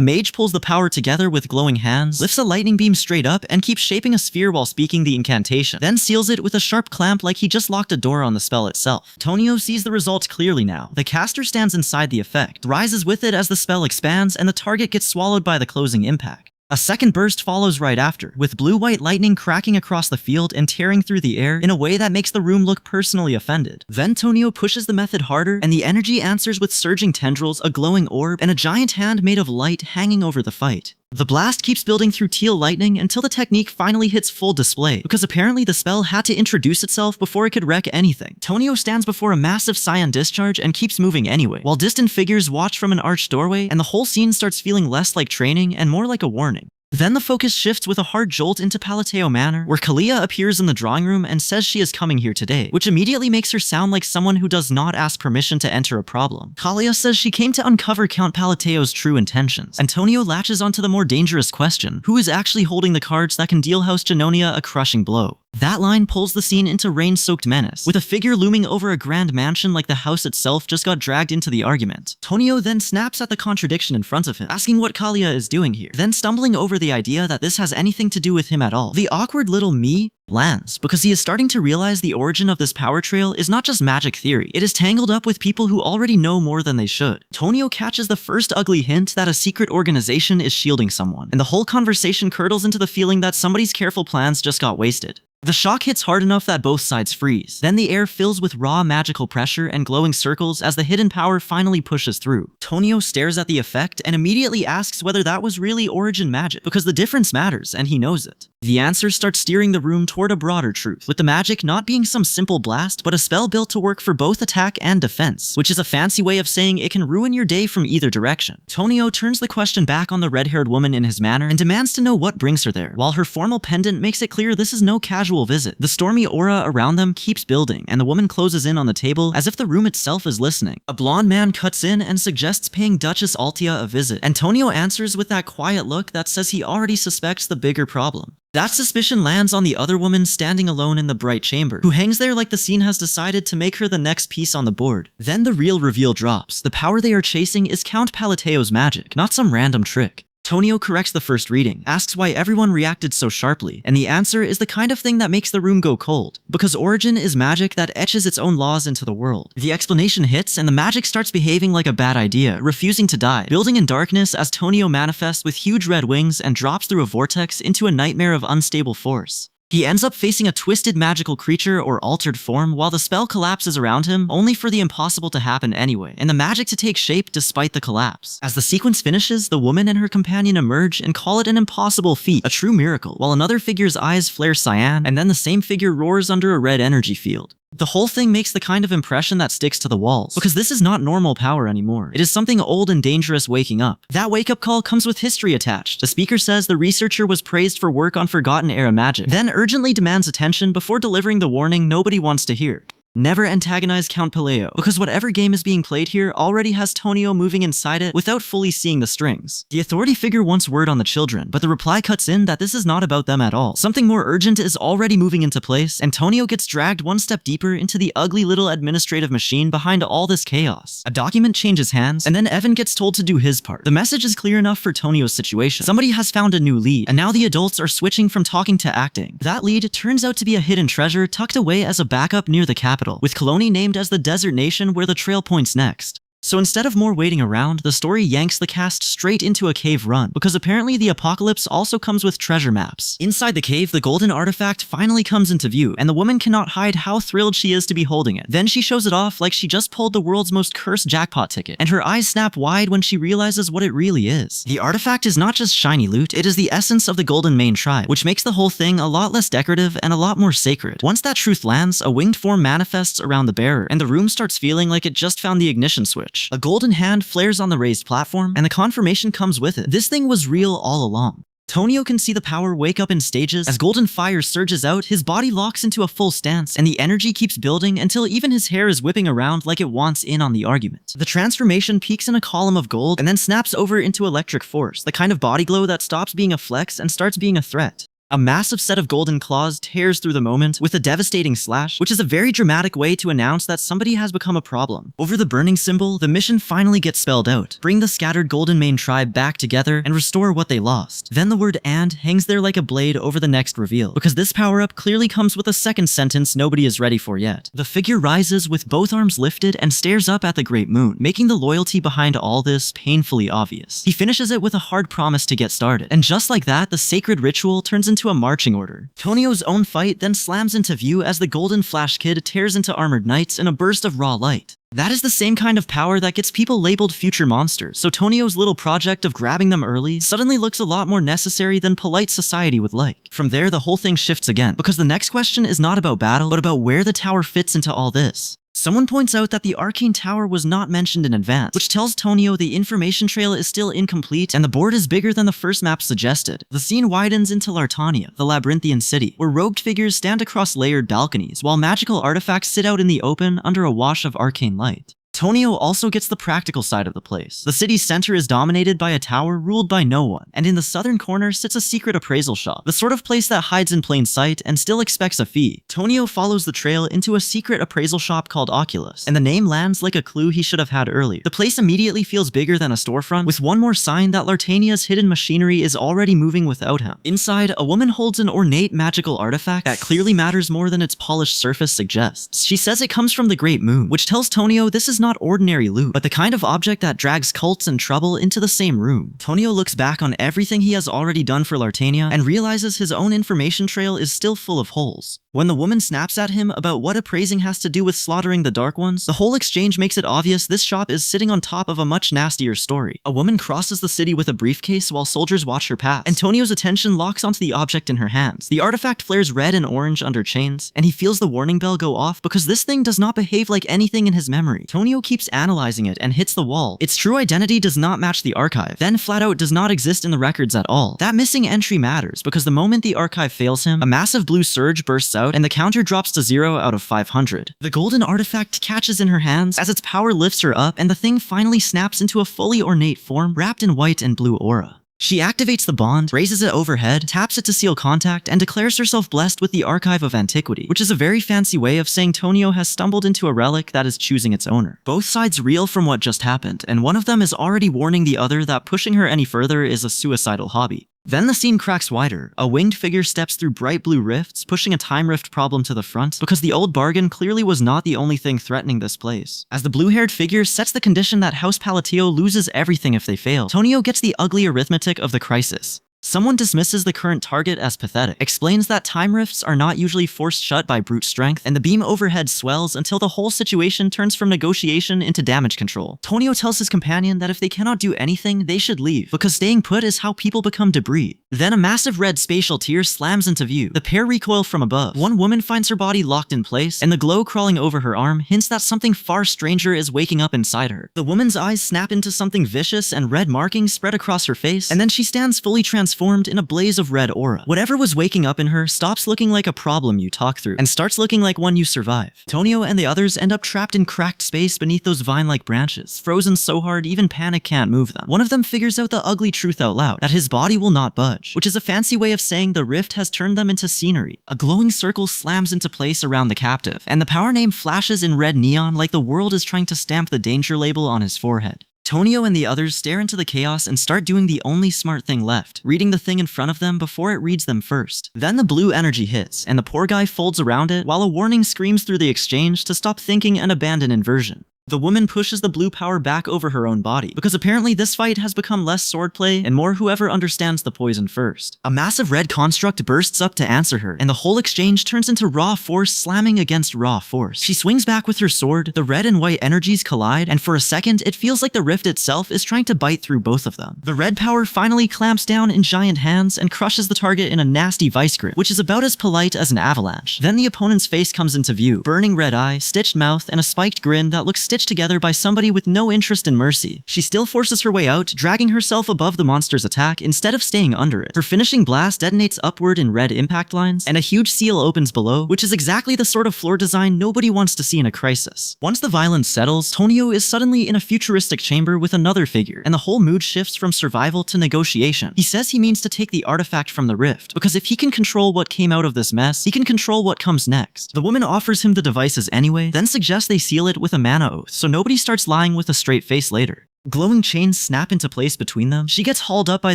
mage pulls the power together with glowing hands, lifts a lightning beam straight up, and keeps shaping a sphere while speaking the incantation, then seals it with a sharp clamp like he just locked a door on the spell itself. Tonio sees the result clearly now. The caster stands inside the effect, rises with it as the spell expands, and the target gets swallowed by the closing impact. A second burst follows right after, with blue-white lightning cracking across the field and tearing through the air in a way that makes the room look personally offended. Then Tonio pushes the method harder, and the energy answers with surging tendrils, a glowing orb, and a giant hand made of light hanging over the fight. The blast keeps building through teal lightning until the technique finally hits full display, because apparently the spell had to introduce itself before it could wreck anything. Tonio stands before a massive cyan discharge and keeps moving anyway, while distant figures watch from an arched doorway, and the whole scene starts feeling less like training and more like a warning. Then the focus shifts with a hard jolt into Palateo Manor, where Kalia appears in the drawing room and says she is coming here today, which immediately makes her sound like someone who does not ask permission to enter a problem. Kalia says she came to uncover Count Palateo's true intentions. Antonio latches onto the more dangerous question, who is actually holding the cards that can deal House Genonia a crushing blow? That line pulls the scene into rain-soaked menace, with a figure looming over a grand mansion like the house itself just got dragged into the argument. Tonio then snaps at the contradiction in front of him, asking what Kalia is doing here, then stumbling over the idea that this has anything to do with him at all. The awkward little me lands, because he is starting to realize the origin of this power trail is not just magic theory, it is tangled up with people who already know more than they should. Tonio catches the first ugly hint that a secret organization is shielding someone, and the whole conversation curdles into the feeling that somebody's careful plans just got wasted. The shock hits hard enough that both sides freeze. Then the air fills with raw magical pressure and glowing circles as the hidden power finally pushes through. Tonio stares at the effect and immediately asks whether that was really origin magic, because the difference matters and he knows it. The answer starts steering the room toward a broader truth, with the magic not being some simple blast, but a spell built to work for both attack and defense, which is a fancy way of saying it can ruin your day from either direction. Tonio turns the question back on the red-haired woman in his manner and demands to know what brings her there, while her formal pendant makes it clear this is no casual visit. The stormy aura around them keeps building, and the woman closes in on the table as if the room itself is listening. A blonde man cuts in and suggests paying Duchess Altia a visit. Antonio answers with that quiet look that says he already suspects the bigger problem. That suspicion lands on the other woman standing alone in the bright chamber, who hangs there like the scene has decided to make her the next piece on the board. Then the real reveal drops. The power they are chasing is Count Palateo's magic, not some random trick. Tonio corrects the first reading, asks why everyone reacted so sharply, and the answer is the kind of thing that makes the room go cold. Because origin is magic that etches its own laws into the world. The explanation hits, and the magic starts behaving like a bad idea, refusing to die, building in darkness as Tonio manifests with huge red wings and drops through a vortex into a nightmare of unstable force. He ends up facing a twisted magical creature or altered form while the spell collapses around him, only for the impossible to happen anyway, and the magic to take shape despite the collapse. As the sequence finishes, the woman and her companion emerge and call it an impossible feat, a true miracle, while another figure's eyes flare cyan, and then the same figure roars under a red energy field. The whole thing makes the kind of impression that sticks to the walls, because this is not normal power anymore. It is something old and dangerous waking up. That wake-up call comes with history attached. The speaker says the researcher was praised for work on Forgotten Era magic, then urgently demands attention before delivering the warning nobody wants to hear. Never antagonize Count Paleo, because whatever game is being played here already has Tonio moving inside it without fully seeing the strings. The authority figure wants word on the children, but the reply cuts in that this is not about them at all. Something more urgent is already moving into place, and Tonio gets dragged one step deeper into the ugly little administrative machine behind all this chaos. A document changes hands, and then Evan gets told to do his part. The message is clear enough for Tonio's situation. Somebody has found a new lead, and now the adults are switching from talking to acting. That lead turns out to be a hidden treasure tucked away as a backup near the capital, with Colony named as the desert nation where the trail points next. So instead of more waiting around, the story yanks the cast straight into a cave run, because apparently the apocalypse also comes with treasure maps. Inside the cave, the golden artifact finally comes into view, and the woman cannot hide how thrilled she is to be holding it. Then she shows it off like she just pulled the world's most cursed jackpot ticket, and her eyes snap wide when she realizes what it really is. The artifact is not just shiny loot, it is the essence of the Golden Mane tribe, which makes the whole thing a lot less decorative and a lot more sacred. Once that truth lands, a winged form manifests around the bearer, and the room starts feeling like it just found the ignition switch. A golden hand flares on the raised platform, and the confirmation comes with it. This thing was real all along. Tonio can see the power wake up in stages. As golden fire surges out, his body locks into a full stance, and the energy keeps building until even his hair is whipping around like it wants in on the argument. The transformation peaks in a column of gold and then snaps over into electric force, the kind of body glow that stops being a flex and starts being a threat. A massive set of golden claws tears through the moment with a devastating slash, which is a very dramatic way to announce that somebody has become a problem. Over the burning symbol, the mission finally gets spelled out. Bring the scattered Golden Mane tribe back together and restore what they lost. Then the word "and" hangs there like a blade over the next reveal, because this power-up clearly comes with a second sentence nobody is ready for yet. The figure rises with both arms lifted and stares up at the great moon, making the loyalty behind all this painfully obvious. He finishes it with a hard promise to get started, and just like that, the sacred ritual turns into a marching order. Tonio's own fight then slams into view as the Golden Flash Kid tears into armored knights in a burst of raw light. That is the same kind of power that gets people labeled future monsters, so Tonio's little project of grabbing them early suddenly looks a lot more necessary than polite society would like. From there, the whole thing shifts again, because the next question is not about battle, but about where the tower fits into all this. Someone points out that the Arcane Tower was not mentioned in advance, which tells Tonio the information trail is still incomplete and the board is bigger than the first map suggested. The scene widens into Lartania, the labyrinthian city, where robed figures stand across layered balconies, while magical artifacts sit out in the open under a wash of arcane light. Tonio also gets the practical side of the place. The city's center is dominated by a tower ruled by no one, and in the southern corner sits a secret appraisal shop, the sort of place that hides in plain sight and still expects a fee. Tonio follows the trail into a secret appraisal shop called Oculus, and the name lands like a clue he should have had earlier. The place immediately feels bigger than a storefront, with one more sign that Lartania's hidden machinery is already moving without him. Inside, a woman holds an ornate magical artifact that clearly matters more than its polished surface suggests. She says it comes from the Great Moon, which tells Tonio this is not ordinary loot, but the kind of object that drags cults and trouble into the same room. Tonio looks back on everything he has already done for Lartania and realizes his own information trail is still full of holes. When the woman snaps at him about what appraising has to do with slaughtering the Dark Ones, the whole exchange makes it obvious this shop is sitting on top of a much nastier story. A woman crosses the city with a briefcase while soldiers watch her pass, and Tonio's attention locks onto the object in her hands. The artifact flares red and orange under chains, and he feels the warning bell go off because this thing does not behave like anything in his memory. Tonio keeps analyzing it and hits the wall. Its true identity does not match the archive, then flat out does not exist in the records at all. That missing entry matters because the moment the archive fails him, a massive blue surge bursts out and the counter drops to 0 out of 500. The golden artifact catches in her hands as its power lifts her up and the thing finally snaps into a fully ornate form wrapped in white and blue aura. She activates the bond, raises it overhead, taps it to seal contact, and declares herself blessed with the Archive of Antiquity, which is a very fancy way of saying Tonio has stumbled into a relic that is choosing its owner. Both sides reel from what just happened, and one of them is already warning the other that pushing her any further is a suicidal hobby. Then the scene cracks wider. A winged figure steps through bright blue rifts, pushing a time rift problem to the front, because the old bargain clearly was not the only thing threatening this place. As the blue-haired figure sets the condition that House Palatio loses everything if they fail, Tonio gets the ugly arithmetic of the crisis. Someone dismisses the current target as pathetic, explains that time rifts are not usually forced shut by brute strength, and the beam overhead swells until the whole situation turns from negotiation into damage control. Tonio tells his companion that if they cannot do anything, they should leave, because staying put is how people become debris. Then a massive red spatial tear slams into view. The pair recoil from above. One woman finds her body locked in place, and the glow crawling over her arm hints that something far stranger is waking up inside her. The woman's eyes snap into something vicious and red markings spread across her face, and then she stands fully transformed transformed in a blaze of red aura. Whatever was waking up in her stops looking like a problem you talk through and starts looking like one you survive. Tonio and the others end up trapped in cracked space beneath those vine-like branches, frozen so hard even panic can't move them. One of them figures out the ugly truth out loud, that his body will not budge, which is a fancy way of saying the rift has turned them into scenery. A glowing circle slams into place around the captive, and the power name flashes in red neon like the world is trying to stamp the danger label on his forehead. Tonio and the others stare into the chaos and start doing the only smart thing left, reading the thing in front of them before it reads them first. Then the blue energy hits, and the poor guy folds around it while a warning screams through the exchange to stop thinking and abandon inversion. The woman pushes the blue power back over her own body, because apparently this fight has become less swordplay and more whoever understands the poison first. A massive red construct bursts up to answer her, and the whole exchange turns into raw force slamming against raw force. She swings back with her sword, the red and white energies collide, and for a second it feels like the rift itself is trying to bite through both of them. The red power finally clamps down in giant hands and crushes the target in a nasty vice grip, which is about as polite as an avalanche. Then the opponent's face comes into view, burning red eye, stitched mouth, and a spiked grin that looks stitched together by somebody with no interest in mercy. She still forces her way out, dragging herself above the monster's attack instead of staying under it. Her finishing blast detonates upward in red impact lines, and a huge seal opens below, which is exactly the sort of floor design nobody wants to see in a crisis. Once the violence settles, Tonio is suddenly in a futuristic chamber with another figure, and the whole mood shifts from survival to negotiation. He says he means to take the artifact from the rift, because if he can control what came out of this mess, he can control what comes next. The woman offers him the devices anyway, then suggests they seal it with a mana oath, so nobody starts lying with a straight face later. Glowing chains snap into place between them. She gets hauled up by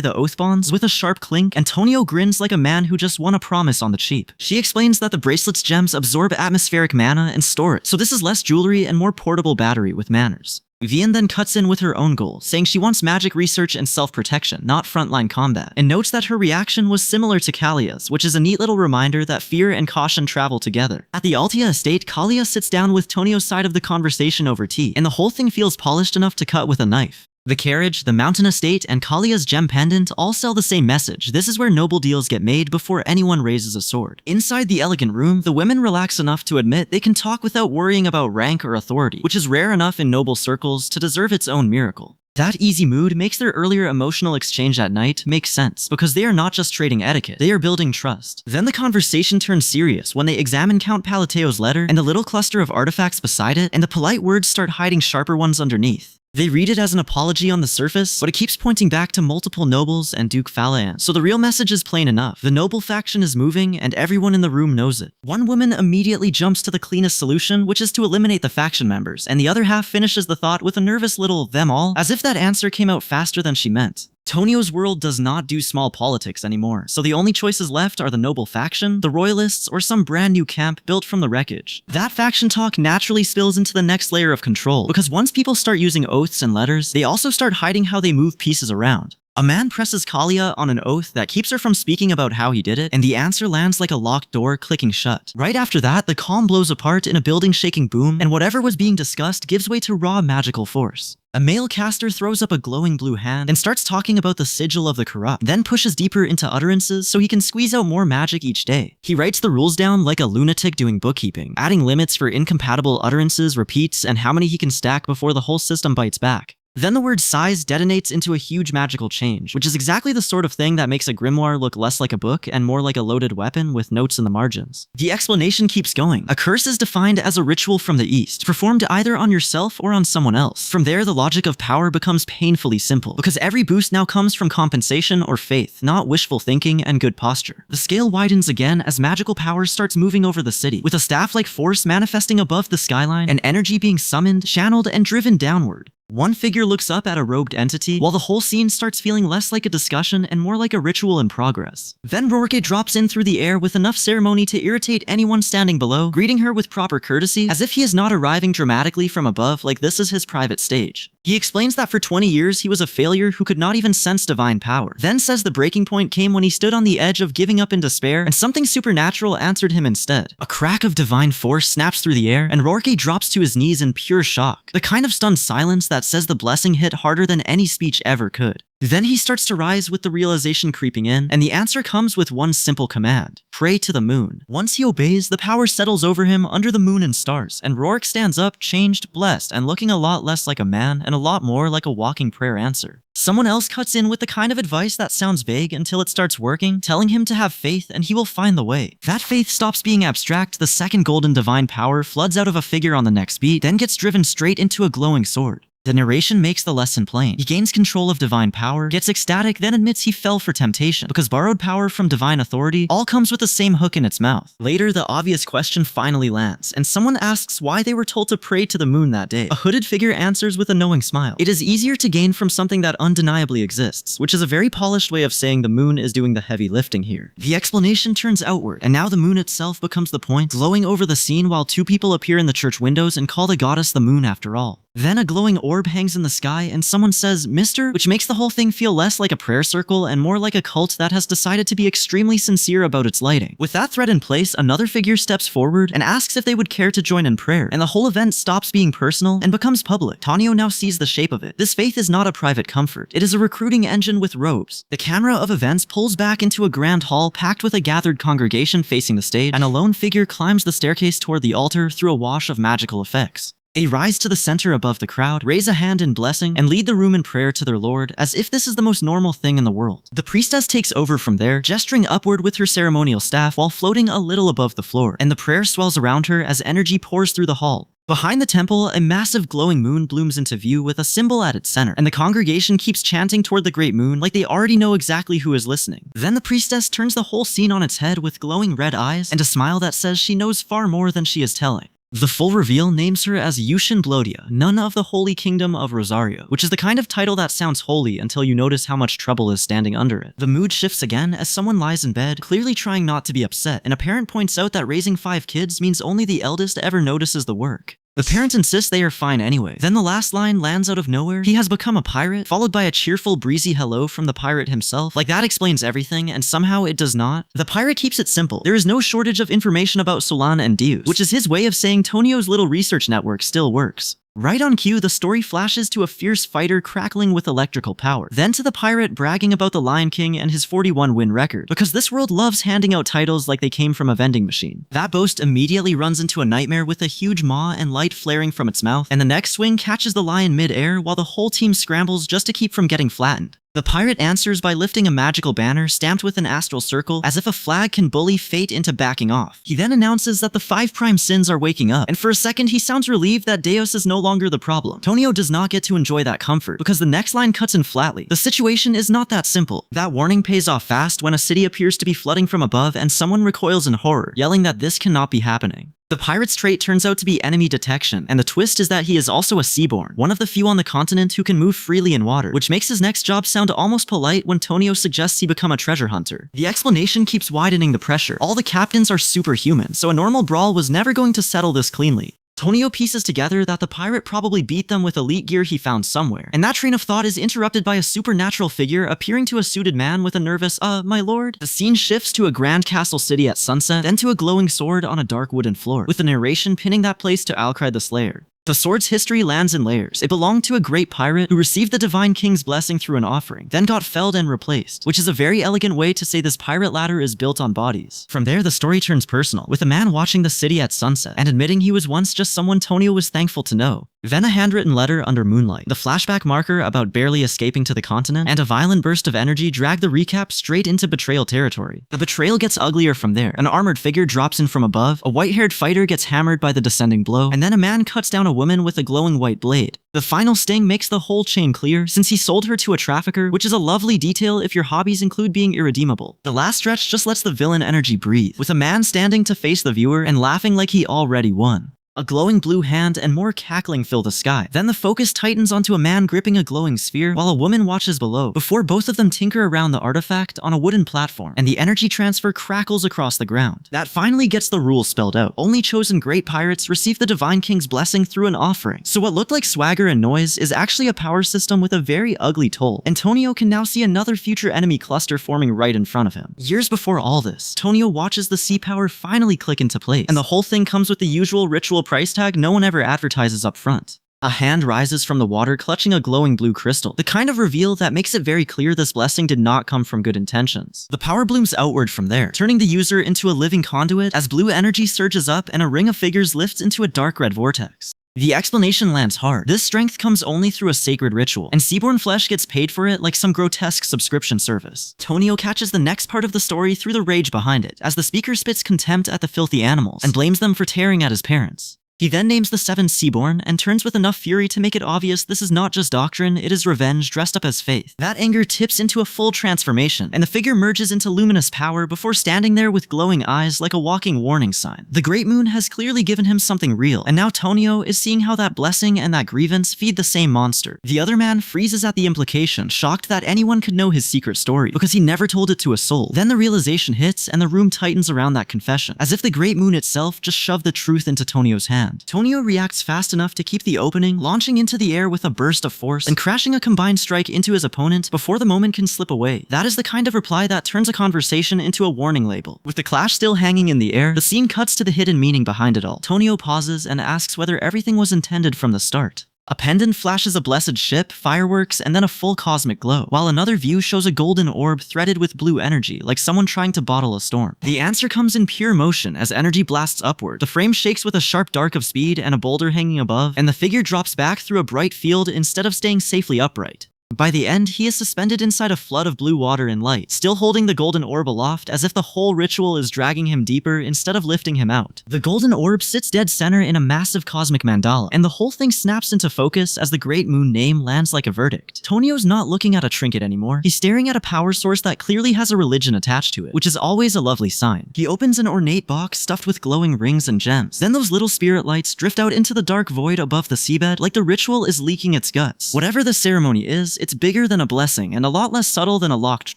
the oath bonds with a sharp clink, and Tonio grins like a man who just won a promise on the cheap. She explains that the bracelet's gems absorb atmospheric mana and store it, so this is less jewelry and more portable battery with manners. Vian then cuts in with her own goal, saying she wants magic research and self-protection, not frontline combat, and notes that her reaction was similar to Kalia's, which is a neat little reminder that fear and caution travel together. At the Altia estate, Kalia sits down with Tonio's side of the conversation over tea, and the whole thing feels polished enough to cut with a knife. The carriage, the mountain estate, and Kalia's gem pendant all sell the same message. This is where noble deals get made before anyone raises a sword. Inside the elegant room, the women relax enough to admit they can talk without worrying about rank or authority, which is rare enough in noble circles to deserve its own miracle. That easy mood makes their earlier emotional exchange at night make sense, because they are not just trading etiquette, they are building trust. Then the conversation turns serious when they examine Count Palateo's letter and the little cluster of artifacts beside it, and the polite words start hiding sharper ones underneath. They read it as an apology on the surface, but it keeps pointing back to multiple nobles and Duke Falayan, so the real message is plain enough. The noble faction is moving, and everyone in the room knows it. One woman immediately jumps to the cleanest solution, which is to eliminate the faction members, and the other half finishes the thought with a nervous little "them all," as if that answer came out faster than she meant. Tonio's world does not do small politics anymore, so the only choices left are the noble faction, the royalists, or some brand new camp built from the wreckage. That faction talk naturally spills into the next layer of control, because once people start using oaths and letters, they also start hiding how they move pieces around. A man presses Kalia on an oath that keeps her from speaking about how he did it, and the answer lands like a locked door clicking shut. Right after that, the calm blows apart in a building-shaking boom, and whatever was being discussed gives way to raw magical force. A male caster throws up a glowing blue hand and starts talking about the sigil of the corrupt, then pushes deeper into utterances so he can squeeze out more magic each day. He writes the rules down like a lunatic doing bookkeeping, adding limits for incompatible utterances, repeats, and how many he can stack before the whole system bites back. Then the word size detonates into a huge magical change, which is exactly the sort of thing that makes a grimoire look less like a book and more like a loaded weapon with notes in the margins. The explanation keeps going. A curse is defined as a ritual from the East, performed either on yourself or on someone else. From there, the logic of power becomes painfully simple, because every boost now comes from compensation or faith, not wishful thinking and good posture. The scale widens again as magical power starts moving over the city, with a staff-like force manifesting above the skyline and energy being summoned, channeled, and driven downward. One figure looks up at a robed entity, while the whole scene starts feeling less like a discussion and more like a ritual in progress. Then Rorke drops in through the air with enough ceremony to irritate anyone standing below, greeting her with proper courtesy, as if he is not arriving dramatically from above like this is his private stage. He explains that for 20 years he was a failure who could not even sense divine power, then says the breaking point came when he stood on the edge of giving up in despair, and something supernatural answered him instead. A crack of divine force snaps through the air, and Rorke drops to his knees in pure shock, the kind of stunned silence that says the blessing hit harder than any speech ever could. Then he starts to rise with the realization creeping in, and the answer comes with one simple command: pray to the moon. Once he obeys, the power settles over him under the moon and stars, and Rourke stands up, changed, blessed, and looking a lot less like a man and a lot more like a walking prayer answer. Someone else cuts in with the kind of advice that sounds vague until it starts working, telling him to have faith and he will find the way. That faith stops being abstract, the second golden divine power floods out of a figure on the next beat, then gets driven straight into a glowing sword. The narration makes the lesson plain. He gains control of divine power, gets ecstatic, then admits he fell for temptation, because borrowed power from divine authority all comes with the same hook in its mouth. Later, the obvious question finally lands, and someone asks why they were told to pray to the moon that day. A hooded figure answers with a knowing smile. It is easier to gain from something that undeniably exists, which is a very polished way of saying the moon is doing the heavy lifting here. The explanation turns outward, and now the moon itself becomes the point, glowing over the scene while two people appear in the church windows and call the goddess the moon after all. Then a glowing orb hangs in the sky and someone says, "Mister," which makes the whole thing feel less like a prayer circle and more like a cult that has decided to be extremely sincere about its lighting. With that threat in place, another figure steps forward and asks if they would care to join in prayer, and the whole event stops being personal and becomes public. Tonio now sees the shape of it. This faith is not a private comfort. It is a recruiting engine with robes. The camera of events pulls back into a grand hall packed with a gathered congregation facing the stage, and a lone figure climbs the staircase toward the altar through a wash of magical effects. They rise to the center above the crowd, raise a hand in blessing, and lead the room in prayer to their lord, as if this is the most normal thing in the world. The priestess takes over from there, gesturing upward with her ceremonial staff while floating a little above the floor, and the prayer swells around her as energy pours through the hall. Behind the temple, a massive glowing moon blooms into view with a symbol at its center, and the congregation keeps chanting toward the great moon like they already know exactly who is listening. Then the priestess turns the whole scene on its head with glowing red eyes and a smile that says she knows far more than she is telling. The full reveal names her as Yushin Blodia, nun of the Holy Kingdom of Rosario, which is the kind of title that sounds holy until you notice how much trouble is standing under it. The mood shifts again as someone lies in bed, clearly trying not to be upset, and a parent points out that raising 5 kids means only the eldest ever notices the work. The parents insist they are fine anyway. Then the last line lands out of nowhere. He has become a pirate, followed by a cheerful, breezy hello from the pirate himself. Like that explains everything, and somehow it does not. The pirate keeps it simple. There is no shortage of information about Solan and Deus, which is his way of saying Tonio's little research network still works. Right on cue, the story flashes to a fierce fighter crackling with electrical power, then to the pirate bragging about the Lion King and his 41-win record, because this world loves handing out titles like they came from a vending machine. That boast immediately runs into a nightmare with a huge maw and light flaring from its mouth, and the next swing catches the lion mid-air while the whole team scrambles just to keep from getting flattened. The pirate answers by lifting a magical banner stamped with an astral circle, as if a flag can bully fate into backing off. He then announces that the 5 prime sins are waking up, and for a second he sounds relieved that Deus is no longer the problem. Tonio does not get to enjoy that comfort, because the next line cuts in flatly. The situation is not that simple. That warning pays off fast when a city appears to be flooding from above and someone recoils in horror, yelling that this cannot be happening. The pirate's trait turns out to be enemy detection, and the twist is that he is also a seaborn, one of the few on the continent who can move freely in water, which makes his next job sound almost polite when Tonio suggests he become a treasure hunter. The explanation keeps widening the pressure. All the captains are superhuman, so a normal brawl was never going to settle this cleanly. Tonio pieces together that the pirate probably beat them with elite gear he found somewhere, and that train of thought is interrupted by a supernatural figure appearing to a suited man with a nervous, my lord. The scene shifts to a grand castle city at sunset, then to a glowing sword on a dark wooden floor, with the narration pinning that place to Alcry the Slayer. The sword's history lands in layers. It belonged to a great pirate who received the Divine King's blessing through an offering, then got felled and replaced, which is a very elegant way to say this pirate ladder is built on bodies. From there, the story turns personal, with a man watching the city at sunset and admitting he was once just someone Tonio was thankful to know. Then a handwritten letter under moonlight, the flashback marker about barely escaping to the continent, and a violent burst of energy drag the recap straight into betrayal territory. The betrayal gets uglier from there. An armored figure drops in from above, a white-haired fighter gets hammered by the descending blow, and then a man cuts down a woman with a glowing white blade. The final sting makes the whole chain clear, since he sold her to a trafficker, which is a lovely detail if your hobbies include being irredeemable. The last stretch just lets the villain energy breathe, with a man standing to face the viewer and laughing like he already won. A glowing blue hand and more cackling fill the sky. Then the focus tightens onto a man gripping a glowing sphere while a woman watches below, before both of them tinker around the artifact on a wooden platform, and the energy transfer crackles across the ground. That finally gets the rules spelled out. Only chosen great pirates receive the Divine King's blessing through an offering. So what looked like swagger and noise is actually a power system with a very ugly toll. Tonio can now see another future enemy cluster forming right in front of him. Years before all this, Tonio watches the sea power finally click into place, and the whole thing comes with the usual ritual price tag no one ever advertises up front. A hand rises from the water clutching a glowing blue crystal, the kind of reveal that makes it very clear this blessing did not come from good intentions. The power blooms outward from there, turning the user into a living conduit as blue energy surges up and a ring of figures lifts into a dark red vortex. The explanation lands hard. This strength comes only through a sacred ritual, and Seaborn Flesh gets paid for it like some grotesque subscription service. Tonio catches the next part of the story through the rage behind it, as the speaker spits contempt at the filthy animals and blames them for tearing at his parents. He then names the 7 Seaborn and turns with enough fury to make it obvious this is not just doctrine, it is revenge dressed up as faith. That anger tips into a full transformation, and the figure merges into luminous power before standing there with glowing eyes like a walking warning sign. The Great Moon has clearly given him something real, and now Tonio is seeing how that blessing and that grievance feed the same monster. The other man freezes at the implication, shocked that anyone could know his secret story, because he never told it to a soul. Then the realization hits, and the room tightens around that confession, as if the Great Moon itself just shoved the truth into Tonio's hand. Tonio reacts fast enough to keep the opening, launching into the air with a burst of force and crashing a combined strike into his opponent before the moment can slip away. That is the kind of reply that turns a conversation into a warning label. With the clash still hanging in the air, the scene cuts to the hidden meaning behind it all. Tonio pauses and asks whether everything was intended from the start. A pendant flashes a blessed ship, fireworks, and then a full cosmic glow, while another view shows a golden orb threaded with blue energy, like someone trying to bottle a storm. The answer comes in pure motion as energy blasts upward. The frame shakes with a sharp dark of speed and a boulder hanging above, and the figure drops back through a bright field instead of staying safely upright. By the end, he is suspended inside a flood of blue water and light, still holding the golden orb aloft as if the whole ritual is dragging him deeper instead of lifting him out. The golden orb sits dead center in a massive cosmic mandala, and the whole thing snaps into focus as the Great Moon name lands like a verdict. Tonio's not looking at a trinket anymore. He's staring at a power source that clearly has a religion attached to it, which is always a lovely sign. He opens an ornate box stuffed with glowing rings and gems. Then those little spirit lights drift out into the dark void above the seabed like the ritual is leaking its guts. Whatever the ceremony is, it's bigger than a blessing and a lot less subtle than a locked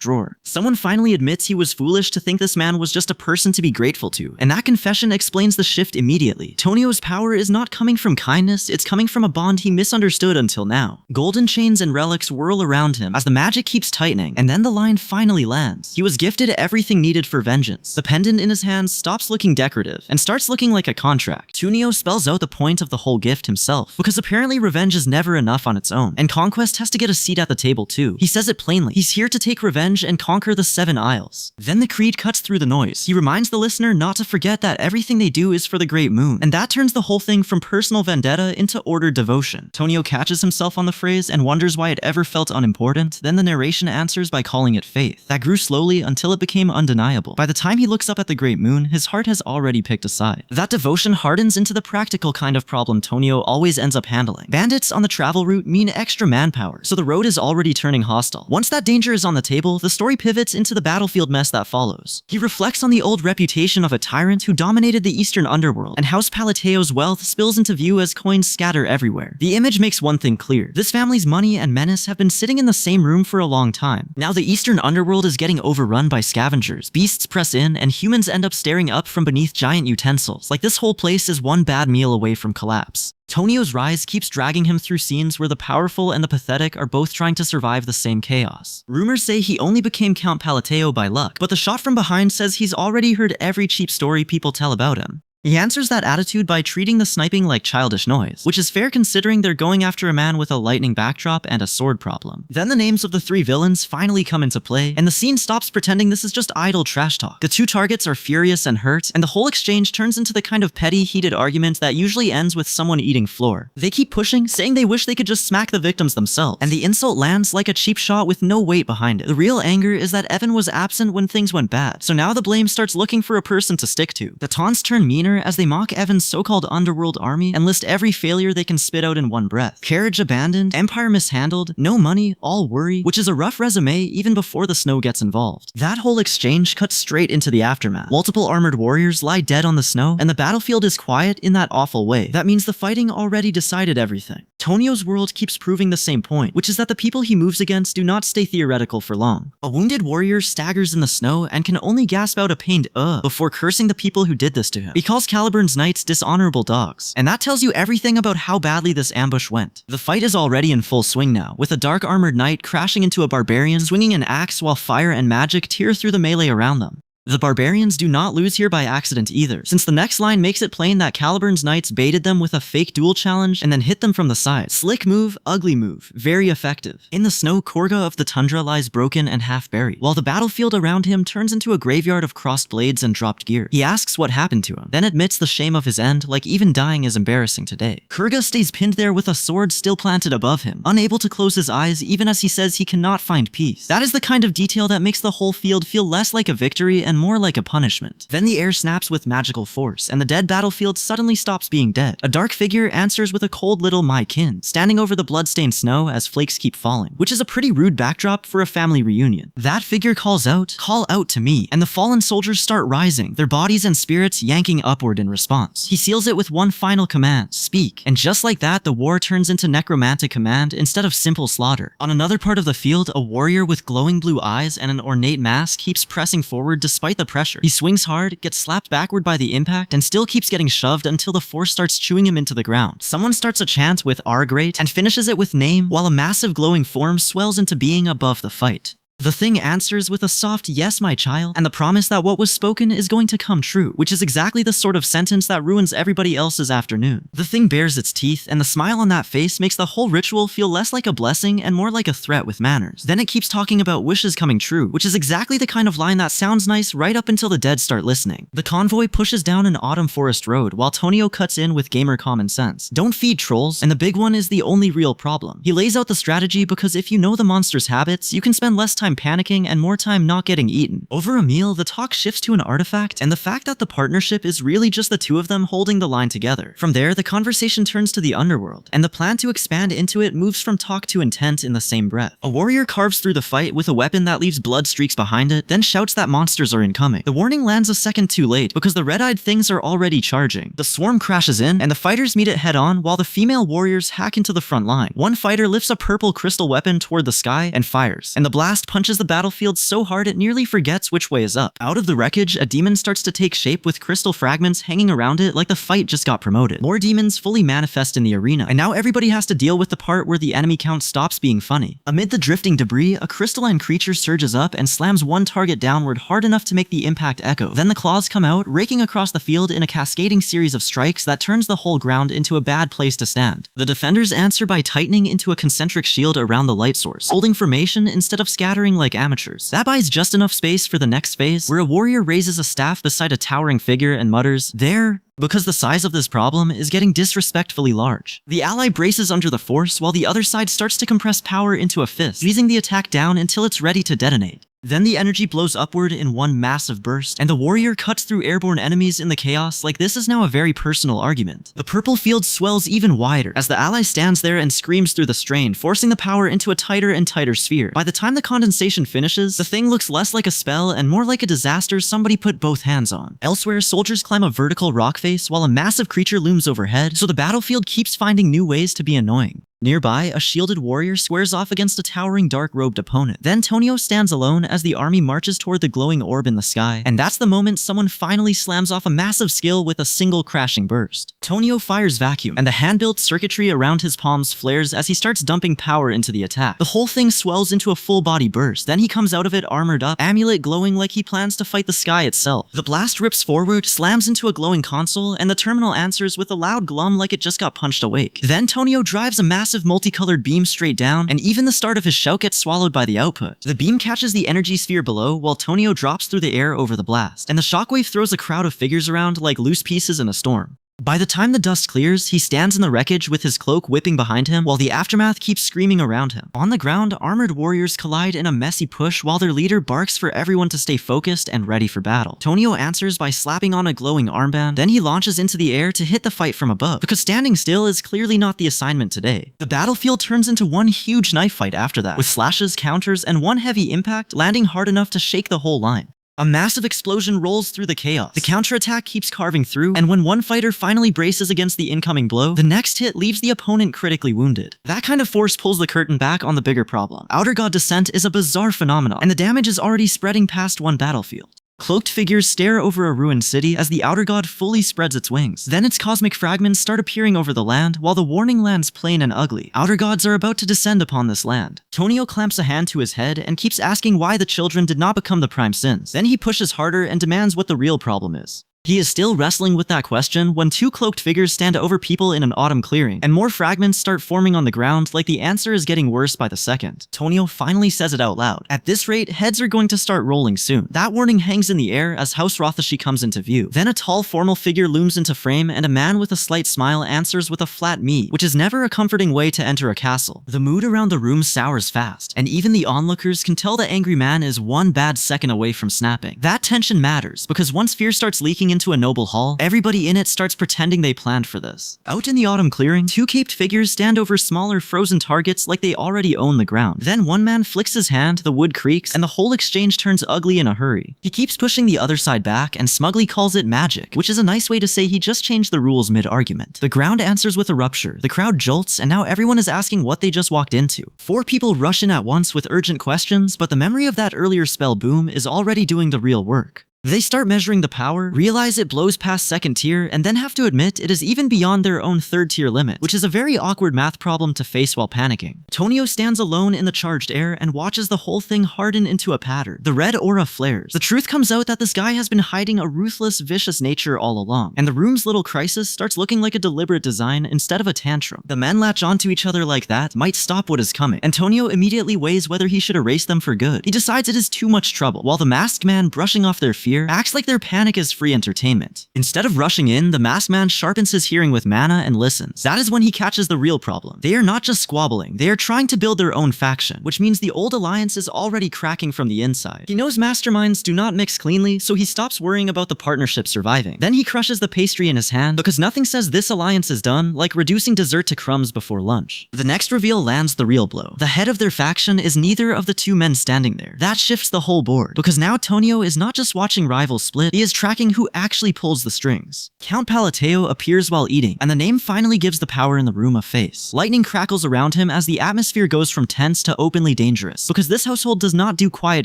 drawer. Someone finally admits he was foolish to think this man was just a person to be grateful to, and that confession explains the shift immediately. Tonio's power is not coming from kindness, it's coming from a bond he misunderstood until now. Golden chains and relics whirl around him as the magic keeps tightening, and then the line finally lands. He was gifted everything needed for vengeance. The pendant in his hands stops looking decorative and starts looking like a contract. Tonio spells out the point of the whole gift himself, because apparently revenge is never enough on its own, and conquest has to get a seat at the table too. He says it plainly. He's here to take revenge and conquer the 7 Isles. Then the creed cuts through the noise. He reminds the listener not to forget that everything they do is for the Great Moon, and that turns the whole thing from personal vendetta into ordered devotion. Tonio catches himself on the phrase and wonders why it ever felt unimportant. Then the narration answers by calling it faith. That grew slowly until it became undeniable. By the time he looks up at the Great Moon, his heart has already picked a side. That devotion hardens into the practical kind of problem Tonio always ends up handling. Bandits on the travel route mean extra manpower, so the road is already turning hostile. Once that danger is on the table, the story pivots into the battlefield mess that follows. He reflects on the old reputation of a tyrant who dominated the eastern underworld, and House Palateo's wealth spills into view as coins scatter everywhere. The image makes one thing clear. This family's money and menace have been sitting in the same room for a long time. Now the eastern underworld is getting overrun by scavengers. Beasts press in, and humans end up staring up from beneath giant utensils, like this whole place is one bad meal away from collapse. Tonio's rise keeps dragging him through scenes where the powerful and the pathetic are both trying to survive the same chaos. Rumors say he only became Count Palateo by luck, but the shot from behind says he's already heard every cheap story people tell about him. He answers that attitude by treating the sniping like childish noise, which is fair considering they're going after a man with a lightning backdrop and a sword problem. Then the names of the 3 villains finally come into play, and the scene stops pretending this is just idle trash talk. The 2 targets are furious and hurt, and the whole exchange turns into the kind of petty, heated argument that usually ends with someone eating floor. They keep pushing, saying they wish they could just smack the victims themselves, and the insult lands like a cheap shot with no weight behind it. The real anger is that Evan was absent when things went bad, so now the blame starts looking for a person to stick to. The taunts turn meaner as they mock Evan's so-called underworld army and list every failure they can spit out in one breath. Carriage abandoned, empire mishandled, no money, all worry, which is a rough resume even before the snow gets involved. That whole exchange cuts straight into the aftermath. Multiple armored warriors lie dead on the snow, and the battlefield is quiet in that awful way. That means the fighting already decided everything. Tonio's world keeps proving the same point, which is that the people he moves against do not stay theoretical for long. A wounded warrior staggers in the snow and can only gasp out a pained before cursing the people who did this to him. He calls Caliburn's knights dishonorable dogs, and that tells you everything about how badly this ambush went. The fight is already in full swing now, with a dark armored knight crashing into a barbarian swinging an axe while fire and magic tear through the melee around them. The barbarians do not lose here by accident either, since the next line makes it plain that Caliburn's knights baited them with a fake duel challenge and then hit them from the side. Slick move, ugly move, very effective. In the snow, Korga of the tundra lies broken and half buried, while the battlefield around him turns into a graveyard of crossed blades and dropped gear. He asks what happened to him, then admits the shame of his end, like even dying is embarrassing today. Kurga stays pinned there with a sword still planted above him, unable to close his eyes even as he says he cannot find peace. That is the kind of detail that makes the whole field feel less like a victory and more like a punishment. Then the air snaps with magical force, and the dead battlefield suddenly stops being dead. A dark figure answers with a cold little "my kin," standing over the bloodstained snow as flakes keep falling, which is a pretty rude backdrop for a family reunion. That figure calls out, "Call out to me," and the fallen soldiers start rising, their bodies and spirits yanking upward in response. He seals it with one final command, "Speak," and just like that, the war turns into necromantic command instead of simple slaughter. On another part of the field, a warrior with glowing blue eyes and an ornate mask keeps pressing forward despite the pressure. He swings hard, gets slapped backward by the impact, and still keeps getting shoved until the force starts chewing him into the ground. Someone starts a chant with "R great" and finishes it with "name," while a massive glowing form swells into being above the fight. The thing answers with a soft "yes, my child," and the promise that what was spoken is going to come true, which is exactly the sort of sentence that ruins everybody else's afternoon. The thing bares its teeth, and the smile on that face makes the whole ritual feel less like a blessing and more like a threat with manners. Then it keeps talking about wishes coming true, which is exactly the kind of line that sounds nice right up until the dead start listening. The convoy pushes down an autumn forest road, while Tonio cuts in with gamer common sense. Don't feed trolls, and the big one is the only real problem. He lays out the strategy because if you know the monster's habits, you can spend less time panicking and more time not getting eaten. Over a meal, the talk shifts to an artifact and the fact that the partnership is really just the two of them holding the line together. From there, the conversation turns to the underworld, and the plan to expand into it moves from talk to intent in the same breath. A warrior carves through the fight with a weapon that leaves blood streaks behind it, then shouts that monsters are incoming. The warning lands a second too late because the red-eyed things are already charging. The swarm crashes in, and the fighters meet it head-on while the female warriors hack into the front line. One fighter lifts a purple crystal weapon toward the sky and fires, and the blast punches the battlefield so hard it nearly forgets which way is up. Out of the wreckage, a demon starts to take shape with crystal fragments hanging around it like the fight just got promoted. More demons fully manifest in the arena, and now everybody has to deal with the part where the enemy count stops being funny. Amid the drifting debris, a crystalline creature surges up and slams one target downward hard enough to make the impact echo. Then the claws come out, raking across the field in a cascading series of strikes that turns the whole ground into a bad place to stand. The defenders answer by tightening into a concentric shield around the light source, holding formation instead of scattering like amateurs. That buys just enough space for the next phase, where a warrior raises a staff beside a towering figure and mutters, "There," because the size of this problem is getting disrespectfully large. The ally braces under the force while the other side starts to compress power into a fist, squeezing the attack down until it's ready to detonate. Then the energy blows upward in one massive burst, and the warrior cuts through airborne enemies in the chaos like this is now a very personal argument. The purple field swells even wider as the ally stands there and screams through the strain, forcing the power into a tighter and tighter sphere. By the time the condensation finishes, the thing looks less like a spell and more like a disaster somebody put both hands on. Elsewhere, soldiers climb a vertical rock face while a massive creature looms overhead, so the battlefield keeps finding new ways to be annoying. Nearby, a shielded warrior squares off against a towering dark-robed opponent. Then Tonio stands alone as the army marches toward the glowing orb in the sky, and that's the moment someone finally slams off a massive skill with a single crashing burst. Tonio fires vacuum, and the hand-built circuitry around his palms flares as he starts dumping power into the attack. The whole thing swells into a full-body burst, then he comes out of it armored up, amulet glowing like he plans to fight the sky itself. The blast rips forward, slams into a glowing console, and the terminal answers with a loud glum like it just got punched awake. Then Tonio drives a massive multicolored beam straight down, and even the start of his shout gets swallowed by the output. The beam catches the energy sphere below, while Tonio drops through the air over the blast, and the shockwave throws a crowd of figures around like loose pieces in a storm. By the time the dust clears, he stands in the wreckage with his cloak whipping behind him while the aftermath keeps screaming around him. On the ground, armored warriors collide in a messy push while their leader barks for everyone to stay focused and ready for battle. Tonio answers by slapping on a glowing armband, then he launches into the air to hit the fight from above, because standing still is clearly not the assignment today. The battlefield turns into one huge knife fight after that, with slashes, counters, and one heavy impact landing hard enough to shake the whole line. A massive explosion rolls through the chaos. The counterattack keeps carving through, and when one fighter finally braces against the incoming blow, the next hit leaves the opponent critically wounded. That kind of force pulls the curtain back on the bigger problem. Outer God Descent is a bizarre phenomenon, and the damage is already spreading past one battlefield. Cloaked figures stare over a ruined city as the outer god fully spreads its wings. Then its cosmic fragments start appearing over the land, while the warning lands plain and ugly. Outer gods are about to descend upon this land. Tonio clamps a hand to his head and keeps asking why the children did not become the prime sins. Then he pushes harder and demands what the real problem is. He is still wrestling with that question when two cloaked figures stand over people in an autumn clearing, and more fragments start forming on the ground like the answer is getting worse by the second. Tonio finally says it out loud. At this rate, heads are going to start rolling soon. That warning hangs in the air as House Rothashi comes into view. Then a tall formal figure looms into frame and a man with a slight smile answers with a flat me, which is never a comforting way to enter a castle. The mood around the room sours fast, and even the onlookers can tell the angry man is one bad second away from snapping. That tension matters, because once fear starts leaking into a noble hall, everybody in it starts pretending they planned for this. Out in the autumn clearing, two caped figures stand over smaller frozen targets like they already own the ground. Then one man flicks his hand, the wood creaks, and the whole exchange turns ugly in a hurry. He keeps pushing the other side back and smugly calls it magic, which is a nice way to say he just changed the rules mid-argument. The ground answers with a rupture, the crowd jolts, and now everyone is asking what they just walked into. 4 people rush in at once with urgent questions, but the memory of that earlier spell boom is already doing the real work. They start measuring the power, realize it blows past second tier, and then have to admit it is even beyond their own third tier limit, which is a very awkward math problem to face while panicking. Tonio stands alone in the charged air and watches the whole thing harden into a pattern. The red aura flares. The truth comes out that this guy has been hiding a ruthless, vicious nature all along, and the room's little crisis starts looking like a deliberate design instead of a tantrum. The men latch onto each other like that might stop what is coming, and Tonio immediately weighs whether he should erase them for good. He decides it is too much trouble, while the masked man, brushing off their fear, acts like their panic is free entertainment. Instead of rushing in, the masked man sharpens his hearing with mana and listens. That is when he catches the real problem. They are not just squabbling, they are trying to build their own faction, which means the old alliance is already cracking from the inside. He knows masterminds do not mix cleanly, so he stops worrying about the partnership surviving. Then he crushes the pastry in his hand, because nothing says this alliance is done like reducing dessert to crumbs before lunch. The next reveal lands the real blow. The head of their faction is neither of the two men standing there. That shifts the whole board, because now Tonio is not just watching rivals split, he is tracking who actually pulls the strings. Count Palateo appears while eating, and the name finally gives the power in the room a face. Lightning crackles around him as the atmosphere goes from tense to openly dangerous, because this household does not do quiet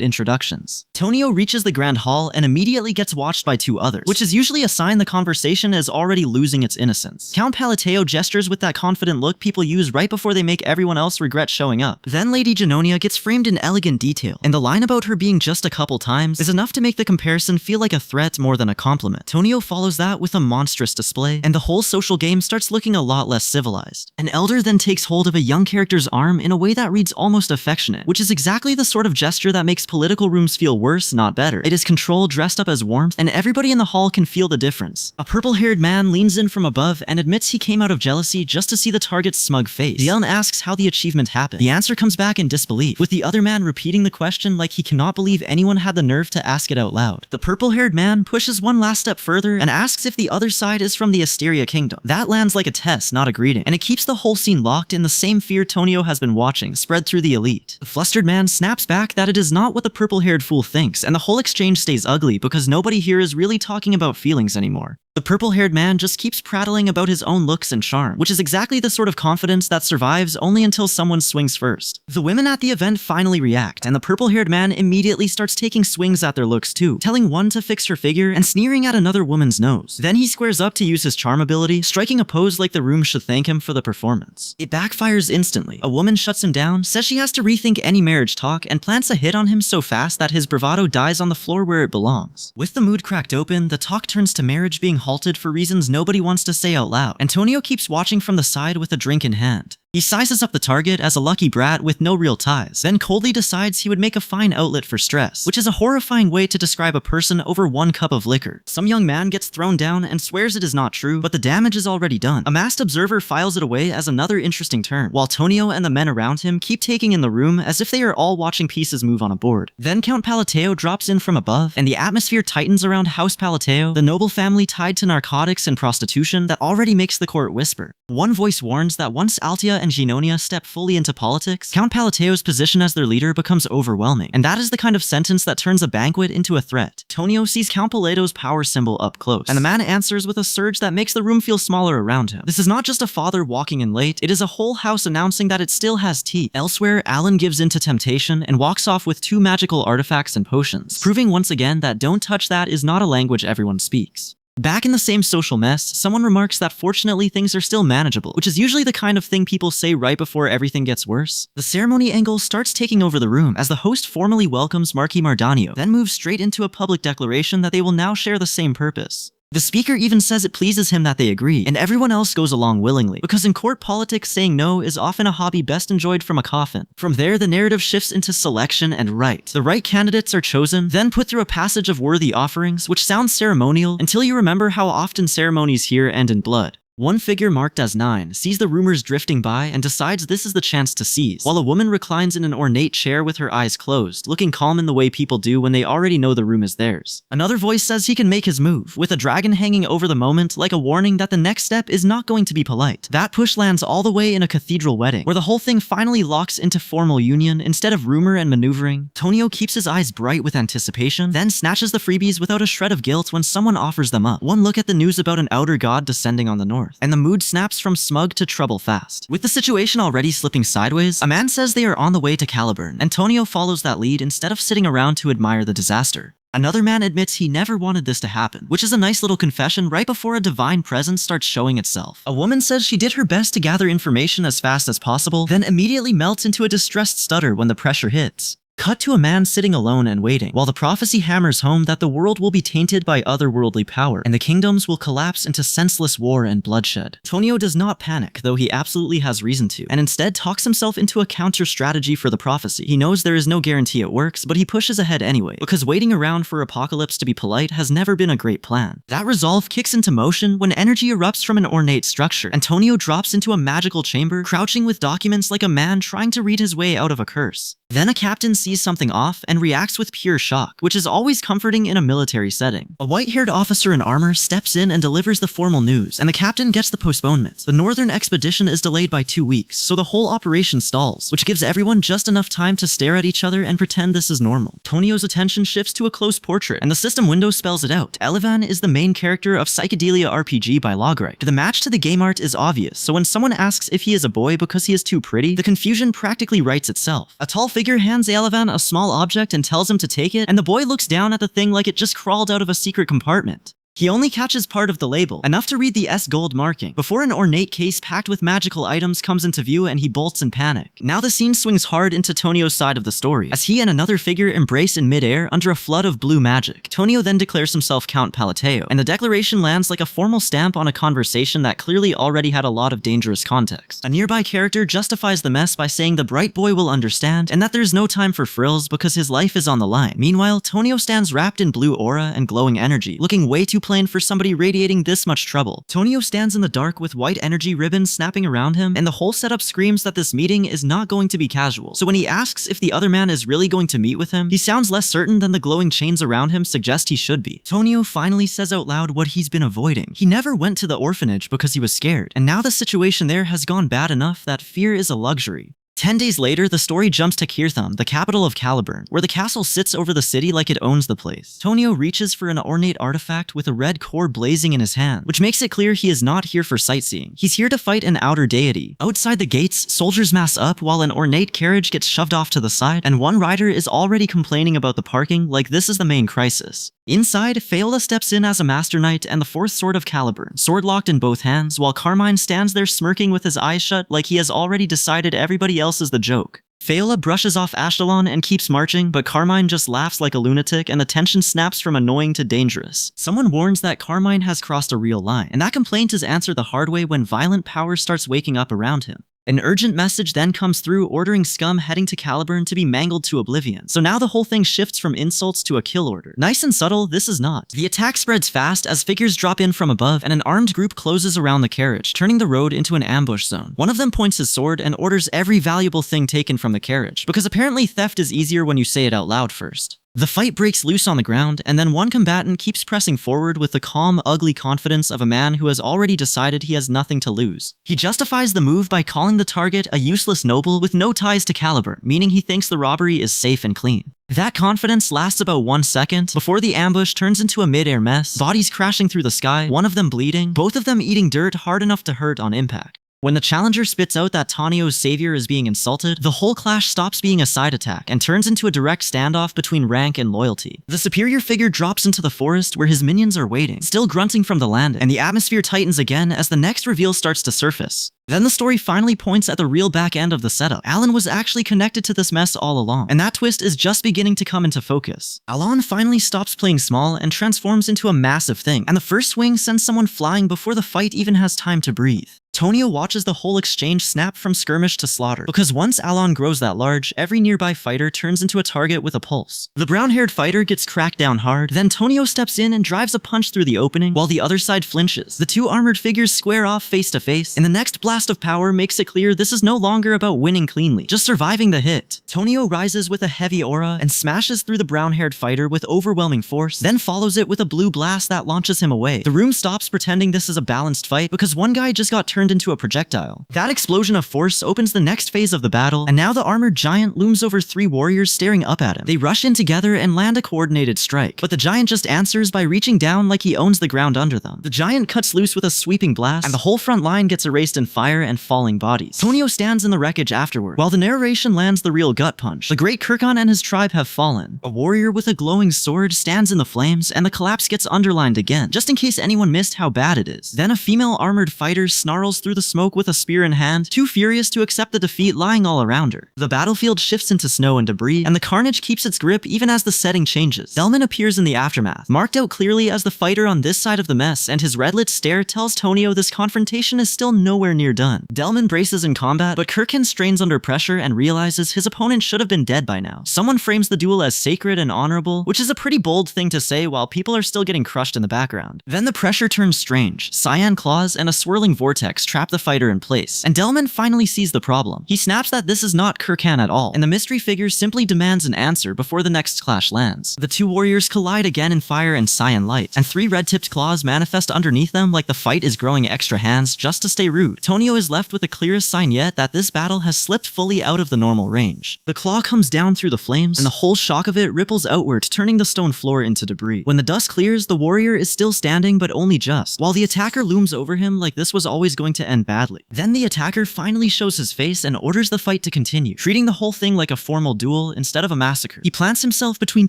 introductions. Tonio reaches the grand hall and immediately gets watched by 2 others, which is usually a sign the conversation is already losing its innocence. Count Palateo gestures with that confident look people use right before they make everyone else regret showing up. Then Lady Genonia gets framed in elegant detail, and the line about her being just a couple times is enough to make the comparison feel like a threat more than a compliment. Tonio follows that with a monstrous display, and the whole social game starts looking a lot less civilized. An elder then takes hold of a young character's arm in a way that reads almost affectionate, which is exactly the sort of gesture that makes political rooms feel worse, not better. It is control dressed up as warmth, and everybody in the hall can feel the difference. A purple-haired man leans in from above and admits he came out of jealousy just to see the target's smug face. Dion asks how the achievement happened. The answer comes back in disbelief, with the other man repeating the question like he cannot believe anyone had the nerve to ask it out loud. The purple-haired man pushes one last step further and asks if the other side is from the Asteria kingdom. That lands like a test, not a greeting, and it keeps the whole scene locked in the same fear Tonio has been watching spread through the elite. The flustered man snaps back that it is not what the purple-haired fool thinks, and the whole exchange stays ugly because nobody here is really talking about feelings anymore. The purple-haired man just keeps prattling about his own looks and charm, which is exactly the sort of confidence that survives only until someone swings first. The women at the event finally react, and the purple-haired man immediately starts taking swings at their looks too, telling one to fix her figure and sneering at another woman's nose. Then he squares up to use his charm ability, striking a pose like the room should thank him for the performance. It backfires instantly. A woman shuts him down, says she has to rethink any marriage talk, and plants a hit on him so fast that his bravado dies on the floor where it belongs. With the mood cracked open, the talk turns to marriage being halted for reasons nobody wants to say out loud. Antonio keeps watching from the side with a drink in hand. He sizes up the target as a lucky brat with no real ties, then coldly decides he would make a fine outlet for stress, which is a horrifying way to describe a person over 1 cup of liquor. Some young man gets thrown down and swears it is not true, but the damage is already done. A masked observer files it away as another interesting turn, while Tonio and the men around him keep taking in the room as if they are all watching pieces move on a board. Then Count Palateo drops in from above, and the atmosphere tightens around House Palateo, the noble family tied to narcotics and prostitution that already makes the court whisper. One voice warns that once Altia and Ginonia step fully into politics, Count Palateo's position as their leader becomes overwhelming, and that is the kind of sentence that turns a banquet into a threat. Tonio sees Count Paleto's power symbol up close, and the man answers with a surge that makes the room feel smaller around him. This is not just a father walking in late, it is a whole house announcing that it still has teeth. Elsewhere, Alan gives in to temptation and walks off with 2 magical artifacts and potions, proving once again that "don't touch that" is not a language everyone speaks. Back in the same social mess, someone remarks that fortunately things are still manageable, which is usually the kind of thing people say right before everything gets worse. The ceremony angle starts taking over the room as the host formally welcomes Marquis Mardanio, then moves straight into a public declaration that they will now share the same purpose. The speaker even says it pleases him that they agree, and everyone else goes along willingly, because in court politics saying no is often a hobby best enjoyed from a coffin. From there, the narrative shifts into selection and right. The right candidates are chosen, then put through a passage of worthy offerings, which sounds ceremonial until you remember how often ceremonies here end in blood. One figure marked as 9 sees the rumors drifting by and decides this is the chance to seize, while a woman reclines in an ornate chair with her eyes closed, looking calm in the way people do when they already know the room is theirs. Another voice says he can make his move, with a dragon hanging over the moment like a warning that the next step is not going to be polite. That push lands all the way in a cathedral wedding, where the whole thing finally locks into formal union instead of rumor and maneuvering. Tonio keeps his eyes bright with anticipation, then snatches the freebies without a shred of guilt when someone offers them up. One look at the news about an outer god descending on the north, and the mood snaps from smug to trouble fast. With the situation already slipping sideways, a man says they are on the way to Caliburn, and Tonio follows that lead instead of sitting around to admire the disaster. Another man admits he never wanted this to happen, which is a nice little confession right before a divine presence starts showing itself. A woman says she did her best to gather information as fast as possible, then immediately melts into a distressed stutter when the pressure hits. Cut to a man sitting alone and waiting, while the prophecy hammers home that the world will be tainted by otherworldly power, and the kingdoms will collapse into senseless war and bloodshed. Tonio does not panic, though he absolutely has reason to, and instead talks himself into a counter-strategy for the prophecy. He knows there is no guarantee it works, but he pushes ahead anyway, because waiting around for apocalypse to be polite has never been a great plan. That resolve kicks into motion when energy erupts from an ornate structure, and Tonio drops into a magical chamber, crouching with documents like a man trying to read his way out of a curse. Then a captain sees something off and reacts with pure shock, which is always comforting in a military setting. A white-haired officer in armor steps in and delivers the formal news, and the captain gets the postponement. The northern expedition is delayed by 2 weeks, so the whole operation stalls, which gives everyone just enough time to stare at each other and pretend this is normal. Tonio's attention shifts to a close portrait, and the system window spells it out. Elivan is the main character of Psychedelia RPG by Logrite. The match to the game art is obvious, so when someone asks if he is a boy because he is too pretty, the confusion practically writes itself. A tall figure hands Elivan a small object and tells him to take it, and the boy looks down at the thing like it just crawled out of a secret compartment. He only catches part of the label, enough to read the S gold marking, before an ornate case packed with magical items comes into view and he bolts in panic. Now the scene swings hard into Tonio's side of the story, as he and another figure embrace in midair under a flood of blue magic. Tonio then declares himself Count Palateo, and the declaration lands like a formal stamp on a conversation that clearly already had a lot of dangerous context. A nearby character justifies the mess by saying the bright boy will understand, and that there's no time for frills because his life is on the line. Meanwhile, Tonio stands wrapped in blue aura and glowing energy, looking way too plain for somebody radiating this much trouble. Tonio stands in the dark with white energy ribbons snapping around him, and the whole setup screams that this meeting is not going to be casual. So when he asks if the other man is really going to meet with him, he sounds less certain than the glowing chains around him suggest he should be. Tonio finally says out loud what he's been avoiding. He never went to the orphanage because he was scared, and now the situation there has gone bad enough that fear is a luxury. 10 days later, the story jumps to Kirtham, the capital of Caliburn, where the castle sits over the city like it owns the place. Tonio reaches for an ornate artifact with a red core blazing in his hand, which makes it clear he is not here for sightseeing. He's here to fight an outer deity. Outside the gates, soldiers mass up while an ornate carriage gets shoved off to the side, and one rider is already complaining about the parking like this is the main crisis. Inside, Faola steps in as a Master Knight and the fourth sword of Caliburn, sword locked in both hands, while Carmine stands there smirking with his eyes shut like he has already decided everybody else is the joke. Faola brushes off Ashtalon and keeps marching, but Carmine just laughs like a lunatic and the tension snaps from annoying to dangerous. Someone warns that Carmine has crossed a real line, and that complaint is answered the hard way when violent power starts waking up around him. An urgent message then comes through ordering Scum heading to Caliburn to be mangled to oblivion. So now the whole thing shifts from insults to a kill order. Nice and subtle, this is not. The attack spreads fast as figures drop in from above and an armed group closes around the carriage, turning the road into an ambush zone. One of them points his sword and orders every valuable thing taken from the carriage, because apparently theft is easier when you say it out loud first. The fight breaks loose on the ground, and then one combatant keeps pressing forward with the calm, ugly confidence of a man who has already decided he has nothing to lose. He justifies the move by calling the target a useless noble with no ties to caliber, meaning he thinks the robbery is safe and clean. That confidence lasts about 1 second before the ambush turns into a mid-air mess, bodies crashing through the sky, one of them bleeding, both of them eating dirt hard enough to hurt on impact. When the challenger spits out that Tanio's savior is being insulted, the whole clash stops being a side attack and turns into a direct standoff between rank and loyalty. The superior figure drops into the forest where his minions are waiting, still grunting from the landing, and the atmosphere tightens again as the next reveal starts to surface. Then the story finally points at the real back end of the setup. Alan was actually connected to this mess all along, and that twist is just beginning to come into focus. Alan finally stops playing small and transforms into a massive thing, and the first swing sends someone flying before the fight even has time to breathe. Tonio watches the whole exchange snap from skirmish to slaughter, because once Alan grows that large, every nearby fighter turns into a target with a pulse. The brown-haired fighter gets cracked down hard, then Tonio steps in and drives a punch through the opening, while the other side flinches. The two armored figures square off face to face, and the next blast of power makes it clear this is no longer about winning cleanly, just surviving the hit. Tonio rises with a heavy aura and smashes through the brown-haired fighter with overwhelming force, then follows it with a blue blast that launches him away. The room stops pretending this is a balanced fight because one guy just got turned into a projectile. That explosion of force opens the next phase of the battle, and now the armored giant looms over 3 warriors staring up at him. They rush in together and land a coordinated strike, but the giant just answers by reaching down like he owns the ground under them. The giant cuts loose with a sweeping blast, and the whole front line gets erased in fire and falling bodies. Tonio stands in the wreckage afterward, while the narration lands the real gut punch. The great Kirkan and his tribe have fallen. A warrior with a glowing sword stands in the flames, and the collapse gets underlined again, just in case anyone missed how bad it is. Then a female armored fighter snarls through the smoke with a spear in hand, too furious to accept the defeat lying all around her. The battlefield shifts into snow and debris, and the carnage keeps its grip even as the setting changes. Delman appears in the aftermath, marked out clearly as the fighter on this side of the mess, and his red-lit stare tells Tonio this confrontation is still nowhere near done. Delman braces in combat, but Kirkan strains under pressure and realizes his opponent should have been dead by now. Someone frames the duel as sacred and honorable, which is a pretty bold thing to say while people are still getting crushed in the background. Then the pressure turns strange. Cyan claws and a swirling vortex trap the fighter in place, and Delman finally sees the problem. He snaps that this is not Kirkan at all, and the mystery figure simply demands an answer before the next clash lands. The two warriors collide again in fire and cyan light, and 3 red-tipped claws manifest underneath them like the fight is growing extra hands just to stay rude. Tonio is left with the clearest sign yet that this battle has slipped fully out of the normal range. The claw comes down through the flames, and the whole shock of it ripples outward, turning the stone floor into debris. When the dust clears, the warrior is still standing, but only just, while the attacker looms over him like this was always going to end badly. Then the attacker finally shows his face and orders the fight to continue, treating the whole thing like a formal duel instead of a massacre. He plants himself between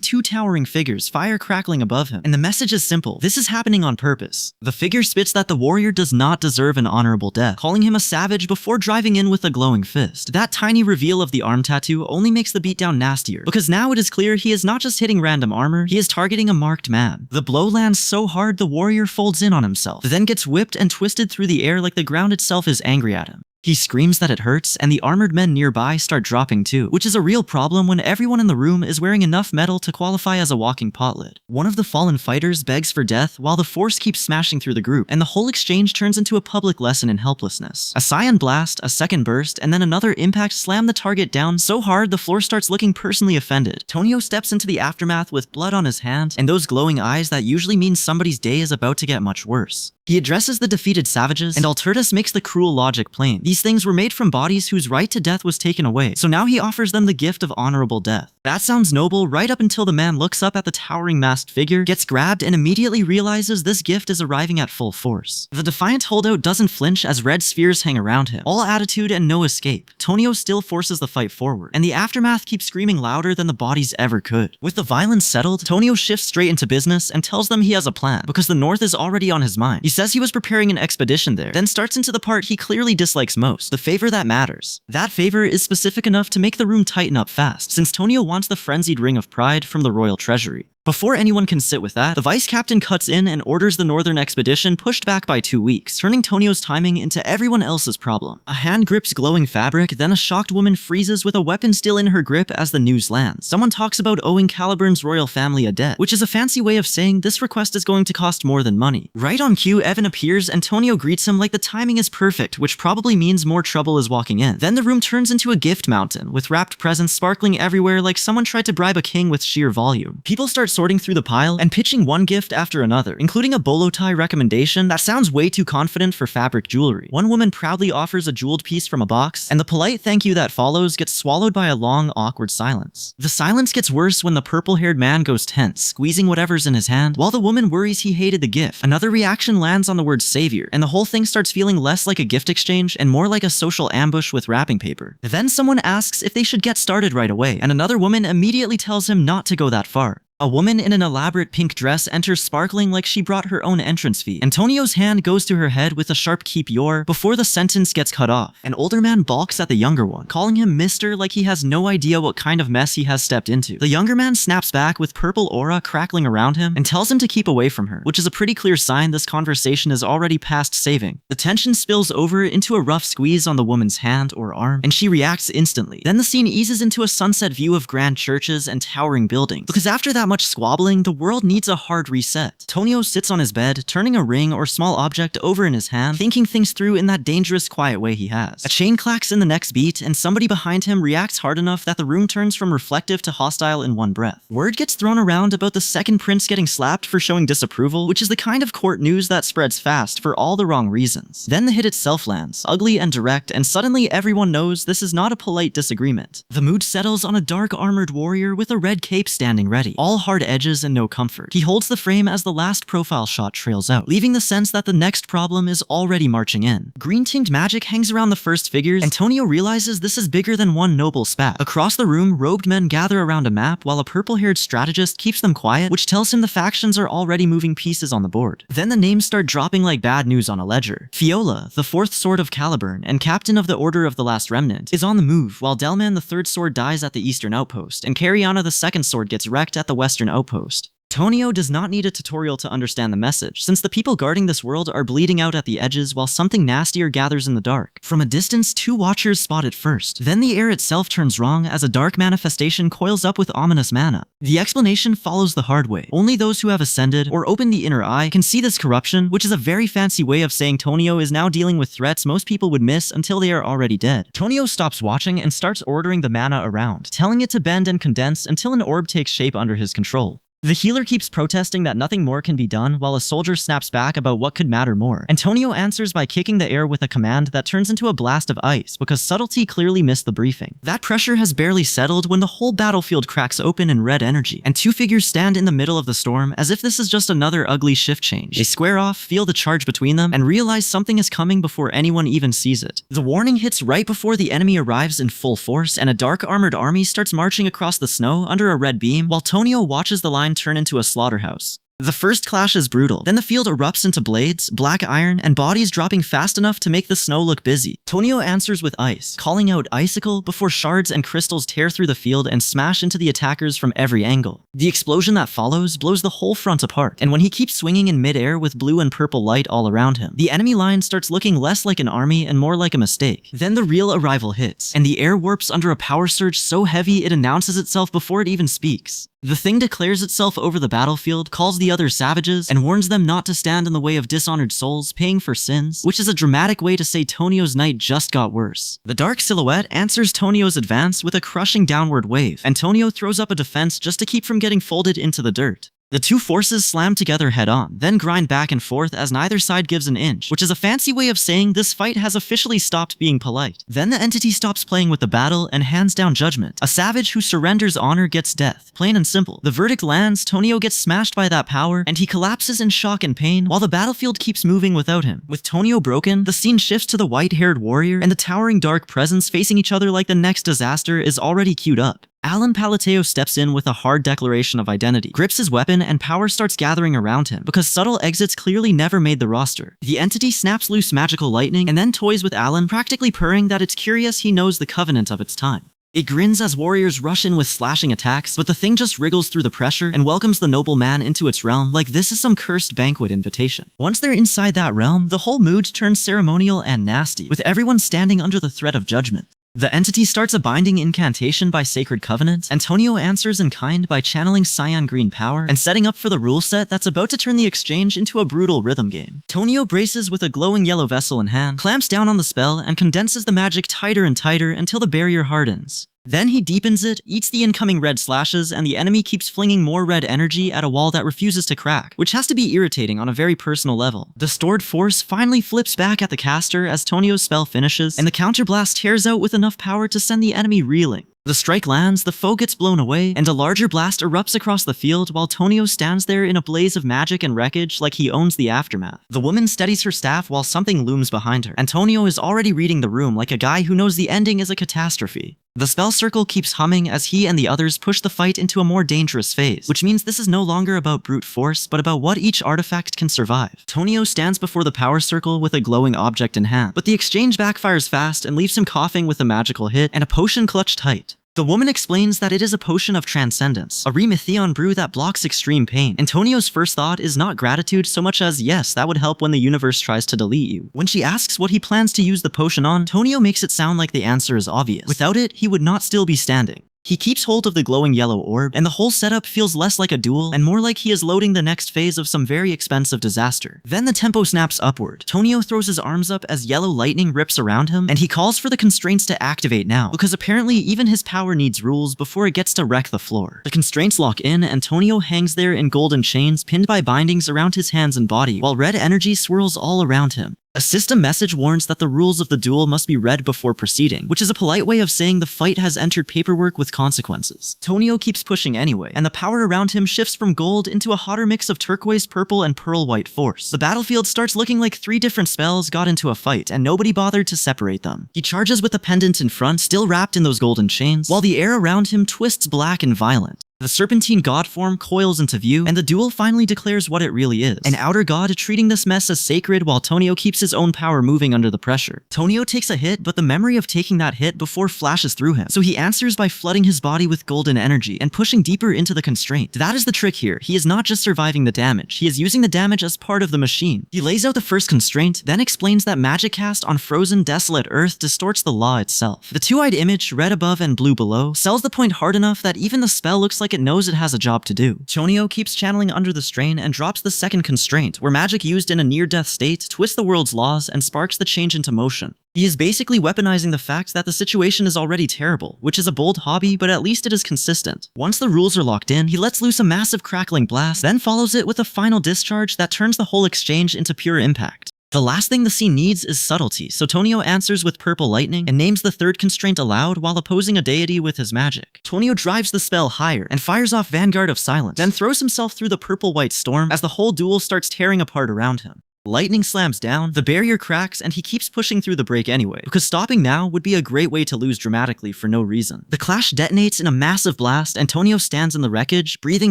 2 towering figures, fire crackling above him, and the message is simple: this is happening on purpose. The figure spits that the warrior does not deserve an honorable death, calling him a savage before driving in with a glowing fist. That tiny reveal of the arm tattoo only makes the beatdown nastier, because now it is clear he is not just hitting random armor, he is targeting a marked man. The blow lands so hard the warrior folds in on himself, then gets whipped and twisted through the air like the ground itself is angry at him. He screams that it hurts, and the armored men nearby start dropping too, which is a real problem when everyone in the room is wearing enough metal to qualify as a walking pot lid. One of the fallen fighters begs for death while the force keeps smashing through the group, and the whole exchange turns into a public lesson in helplessness. A cyan blast, a second burst, and then another impact slam the target down so hard the floor starts looking personally offended. Tonio steps into the aftermath with blood on his hand, and those glowing eyes that usually mean somebody's day is about to get much worse. He addresses the defeated savages, and Altertus makes the cruel logic plain. These things were made from bodies whose right to death was taken away, so now he offers them the gift of honorable death. That sounds noble right up until the man looks up at the towering masked figure, gets grabbed, and immediately realizes this gift is arriving at full force. The defiant holdout doesn't flinch as red spheres hang around him. All attitude and no escape. Tonio still forces the fight forward, and the aftermath keeps screaming louder than the bodies ever could. With the violence settled, Tonio shifts straight into business and tells them he has a plan, because the North is already on his mind. He says he was preparing an expedition there, then starts into the part he clearly dislikes most, the favor that matters. That favor is specific enough to make the room tighten up fast, since Tonio wants the frenzied ring of pride from the royal treasury. Before anyone can sit with that, the vice captain cuts in and orders the northern expedition pushed back by 2 weeks, turning Tonio's timing into everyone else's problem. A hand grips glowing fabric, then a shocked woman freezes with a weapon still in her grip as the news lands. Someone talks about owing Caliburn's royal family a debt, which is a fancy way of saying this request is going to cost more than money. Right on cue, Evan appears and Tonio greets him like the timing is perfect, which probably means more trouble is walking in. Then the room turns into a gift mountain, with wrapped presents sparkling everywhere like someone tried to bribe a king with sheer volume. People start sorting through the pile and pitching one gift after another, including a bolo tie recommendation that sounds way too confident for fabric jewelry. One woman proudly offers a jeweled piece from a box, and the polite thank you that follows gets swallowed by a long, awkward silence. The silence gets worse when the purple-haired man goes tense, squeezing whatever's in his hand, while the woman worries he hated the gift. Another reaction lands on the word savior, and the whole thing starts feeling less like a gift exchange and more like a social ambush with wrapping paper. Then someone asks if they should get started right away, and another woman immediately tells him not to go that far. A woman in an elaborate pink dress enters sparkling like she brought her own entrance fee. Antonio's hand goes to her head with a sharp keep your before the sentence gets cut off. An older man balks at the younger one, calling him Mr. like he has no idea what kind of mess he has stepped into. The younger man snaps back with purple aura crackling around him and tells him to keep away from her, which is a pretty clear sign this conversation is already past saving. The tension spills over into a rough squeeze on the woman's hand or arm, and she reacts instantly. Then the scene eases into a sunset view of grand churches and towering buildings, because after that much squabbling, the world needs a hard reset. Tonio sits on his bed, turning a ring or small object over in his hand, thinking things through in that dangerous, quiet way he has. A chain clacks in the next beat, and somebody behind him reacts hard enough that the room turns from reflective to hostile in one breath. Word gets thrown around about the second prince getting slapped for showing disapproval, which is the kind of court news that spreads fast for all the wrong reasons. Then the hit itself lands, ugly and direct, and suddenly everyone knows this is not a polite disagreement. The mood settles on a dark armored warrior with a red cape standing ready, all hard edges and no comfort. He holds the frame as the last profile shot trails out, leaving the sense that the next problem is already marching in. Green-tinged magic hangs around the first figures, and Tonio realizes this is bigger than one noble spat. Across the room, robed men gather around a map while a purple-haired strategist keeps them quiet, which tells him the factions are already moving pieces on the board. Then the names start dropping like bad news on a ledger. Fiola, the fourth sword of Caliburn and captain of the Order of the Last Remnant, is on the move, while Delman the third sword dies at the eastern outpost, and Cariana the second sword gets wrecked at the western outpost. Tonio does not need a tutorial to understand the message, since the people guarding this world are bleeding out at the edges while something nastier gathers in the dark. From a distance, two watchers spot it first. Then the air itself turns wrong as a dark manifestation coils up with ominous mana. The explanation follows the hard way. Only those who have ascended or opened the inner eye can see this corruption, which is a very fancy way of saying Tonio is now dealing with threats most people would miss until they are already dead. Tonio stops watching and starts ordering the mana around, telling it to bend and condense until an orb takes shape under his control. The healer keeps protesting that nothing more can be done, while a soldier snaps back about what could matter more. Antonio answers by kicking the air with a command that turns into a blast of ice, because subtlety clearly missed the briefing. That pressure has barely settled when the whole battlefield cracks open in red energy, and two figures stand in the middle of the storm as if this is just another ugly shift change. They square off, feel the charge between them, and realize something is coming before anyone even sees it. The warning hits right before the enemy arrives in full force, and a dark armored army starts marching across the snow under a red beam, while Tonio watches the line turn into a slaughterhouse. The first clash is brutal, then the field erupts into blades, black iron, and bodies dropping fast enough to make the snow look busy. Tonio answers with ice, calling out icicle before shards and crystals tear through the field and smash into the attackers from every angle. The explosion that follows blows the whole front apart, and when he keeps swinging in midair with blue and purple light all around him, the enemy line starts looking less like an army and more like a mistake. Then the real arrival hits, and the air warps under a power surge so heavy it announces itself before it even speaks. The thing declares itself over the battlefield, calls the other savages, and warns them not to stand in the way of dishonored souls paying for sins, which is a dramatic way to say Tonio's night just got worse. The dark silhouette answers Tonio's advance with a crushing downward wave, and Tonio throws up a defense just to keep from getting folded into the dirt. The two forces slam together head-on, then grind back and forth as neither side gives an inch, which is a fancy way of saying this fight has officially stopped being polite. Then the entity stops playing with the battle and hands down judgment. A savage who surrenders honor gets death. Plain and simple. The verdict lands, Tonio gets smashed by that power, and he collapses in shock and pain while the battlefield keeps moving without him. With Tonio broken, the scene shifts to the white-haired warrior, and the towering dark presence facing each other like the next disaster is already queued up. Alan Palateo steps in with a hard declaration of identity, grips his weapon, and power starts gathering around him, because subtle exits clearly never made the roster. The entity snaps loose magical lightning and then toys with Alan, practically purring that it's curious he knows the covenant of its time. It grins as warriors rush in with slashing attacks, but the thing just wriggles through the pressure and welcomes the noble man into its realm like this is some cursed banquet invitation. Once they're inside that realm, the whole mood turns ceremonial and nasty, with everyone standing under the threat of judgment. The entity starts a binding incantation by Sacred Covenant. Antonio answers in kind by channeling cyan green power and setting up for the rule set that's about to turn the exchange into a brutal rhythm game. Tonio braces with a glowing yellow vessel in hand, clamps down on the spell, and condenses the magic tighter and tighter until the barrier hardens. Then he deepens it, eats the incoming red slashes, and the enemy keeps flinging more red energy at a wall that refuses to crack, which has to be irritating on a very personal level. The stored force finally flips back at the caster as Tonio's spell finishes, and the counterblast tears out with enough power to send the enemy reeling. The strike lands, the foe gets blown away, and a larger blast erupts across the field while Tonio stands there in a blaze of magic and wreckage like he owns the aftermath. The woman steadies her staff while something looms behind her. Antonio is already reading the room like a guy who knows the ending is a catastrophe. The spell circle keeps humming as he and the others push the fight into a more dangerous phase, which means this is no longer about brute force, but about what each artifact can survive. Tonio stands before the power circle with a glowing object in hand, but the exchange backfires fast and leaves him coughing with a magical hit and a potion clutched tight. The woman explains that it is a potion of transcendence, a remetheon brew that blocks extreme pain. Antonio's first thought is not gratitude so much as yes, that would help when the universe tries to delete you. When she asks what he plans to use the potion on, Tonio makes it sound like the answer is obvious. Without it, he would not still be standing. He keeps hold of the glowing yellow orb, and the whole setup feels less like a duel and more like he is loading the next phase of some very expensive disaster. Then the tempo snaps upward. Tonio throws his arms up as yellow lightning rips around him, and he calls for the constraints to activate now, because apparently even his power needs rules before it gets to wreck the floor. The constraints lock in, and Tonio hangs there in golden chains pinned by bindings around his hands and body, while red energy swirls all around him. A system message warns that the rules of the duel must be read before proceeding, which is a polite way of saying the fight has entered paperwork with consequences. Tonio keeps pushing anyway, and the power around him shifts from gold into a hotter mix of turquoise purple and pearl white force. The battlefield starts looking like 3 different spells got into a fight, and nobody bothered to separate them. He charges with the pendant in front, still wrapped in those golden chains, while the air around him twists black and violent. The serpentine god form coils into view, and the duel finally declares what it really is. An outer god treating this mess as sacred while Tonio keeps his own power moving under the pressure. Tonio takes a hit, but the memory of taking that hit before flashes through him, so he answers by flooding his body with golden energy and pushing deeper into the constraint. That is the trick here. He is not just surviving the damage, he is using the damage as part of the machine. He lays out the first constraint, then explains that magic cast on frozen, desolate earth distorts the law itself. The two-eyed image, red above and blue below, sells the point hard enough that even the spell looks like it knows it has a job to do. Tonio keeps channeling under the strain and drops the second constraint, where magic used in a near-death state twists the world's laws and sparks the change into motion. He is basically weaponizing the fact that the situation is already terrible, which is a bold hobby, but at least it is consistent. Once the rules are locked in, he lets loose a massive crackling blast, then follows it with a final discharge that turns the whole exchange into pure impact. The last thing the scene needs is subtlety, so Tonio answers with purple lightning and names the third constraint aloud while opposing a deity with his magic. Tonio drives the spell higher and fires off Vanguard of Silence, then throws himself through the purple-white storm as the whole duel starts tearing apart around him. Lightning slams down, the barrier cracks, and he keeps pushing through the break anyway, because stopping now would be a great way to lose dramatically for no reason. The clash detonates in a massive blast, and Tonio stands in the wreckage, breathing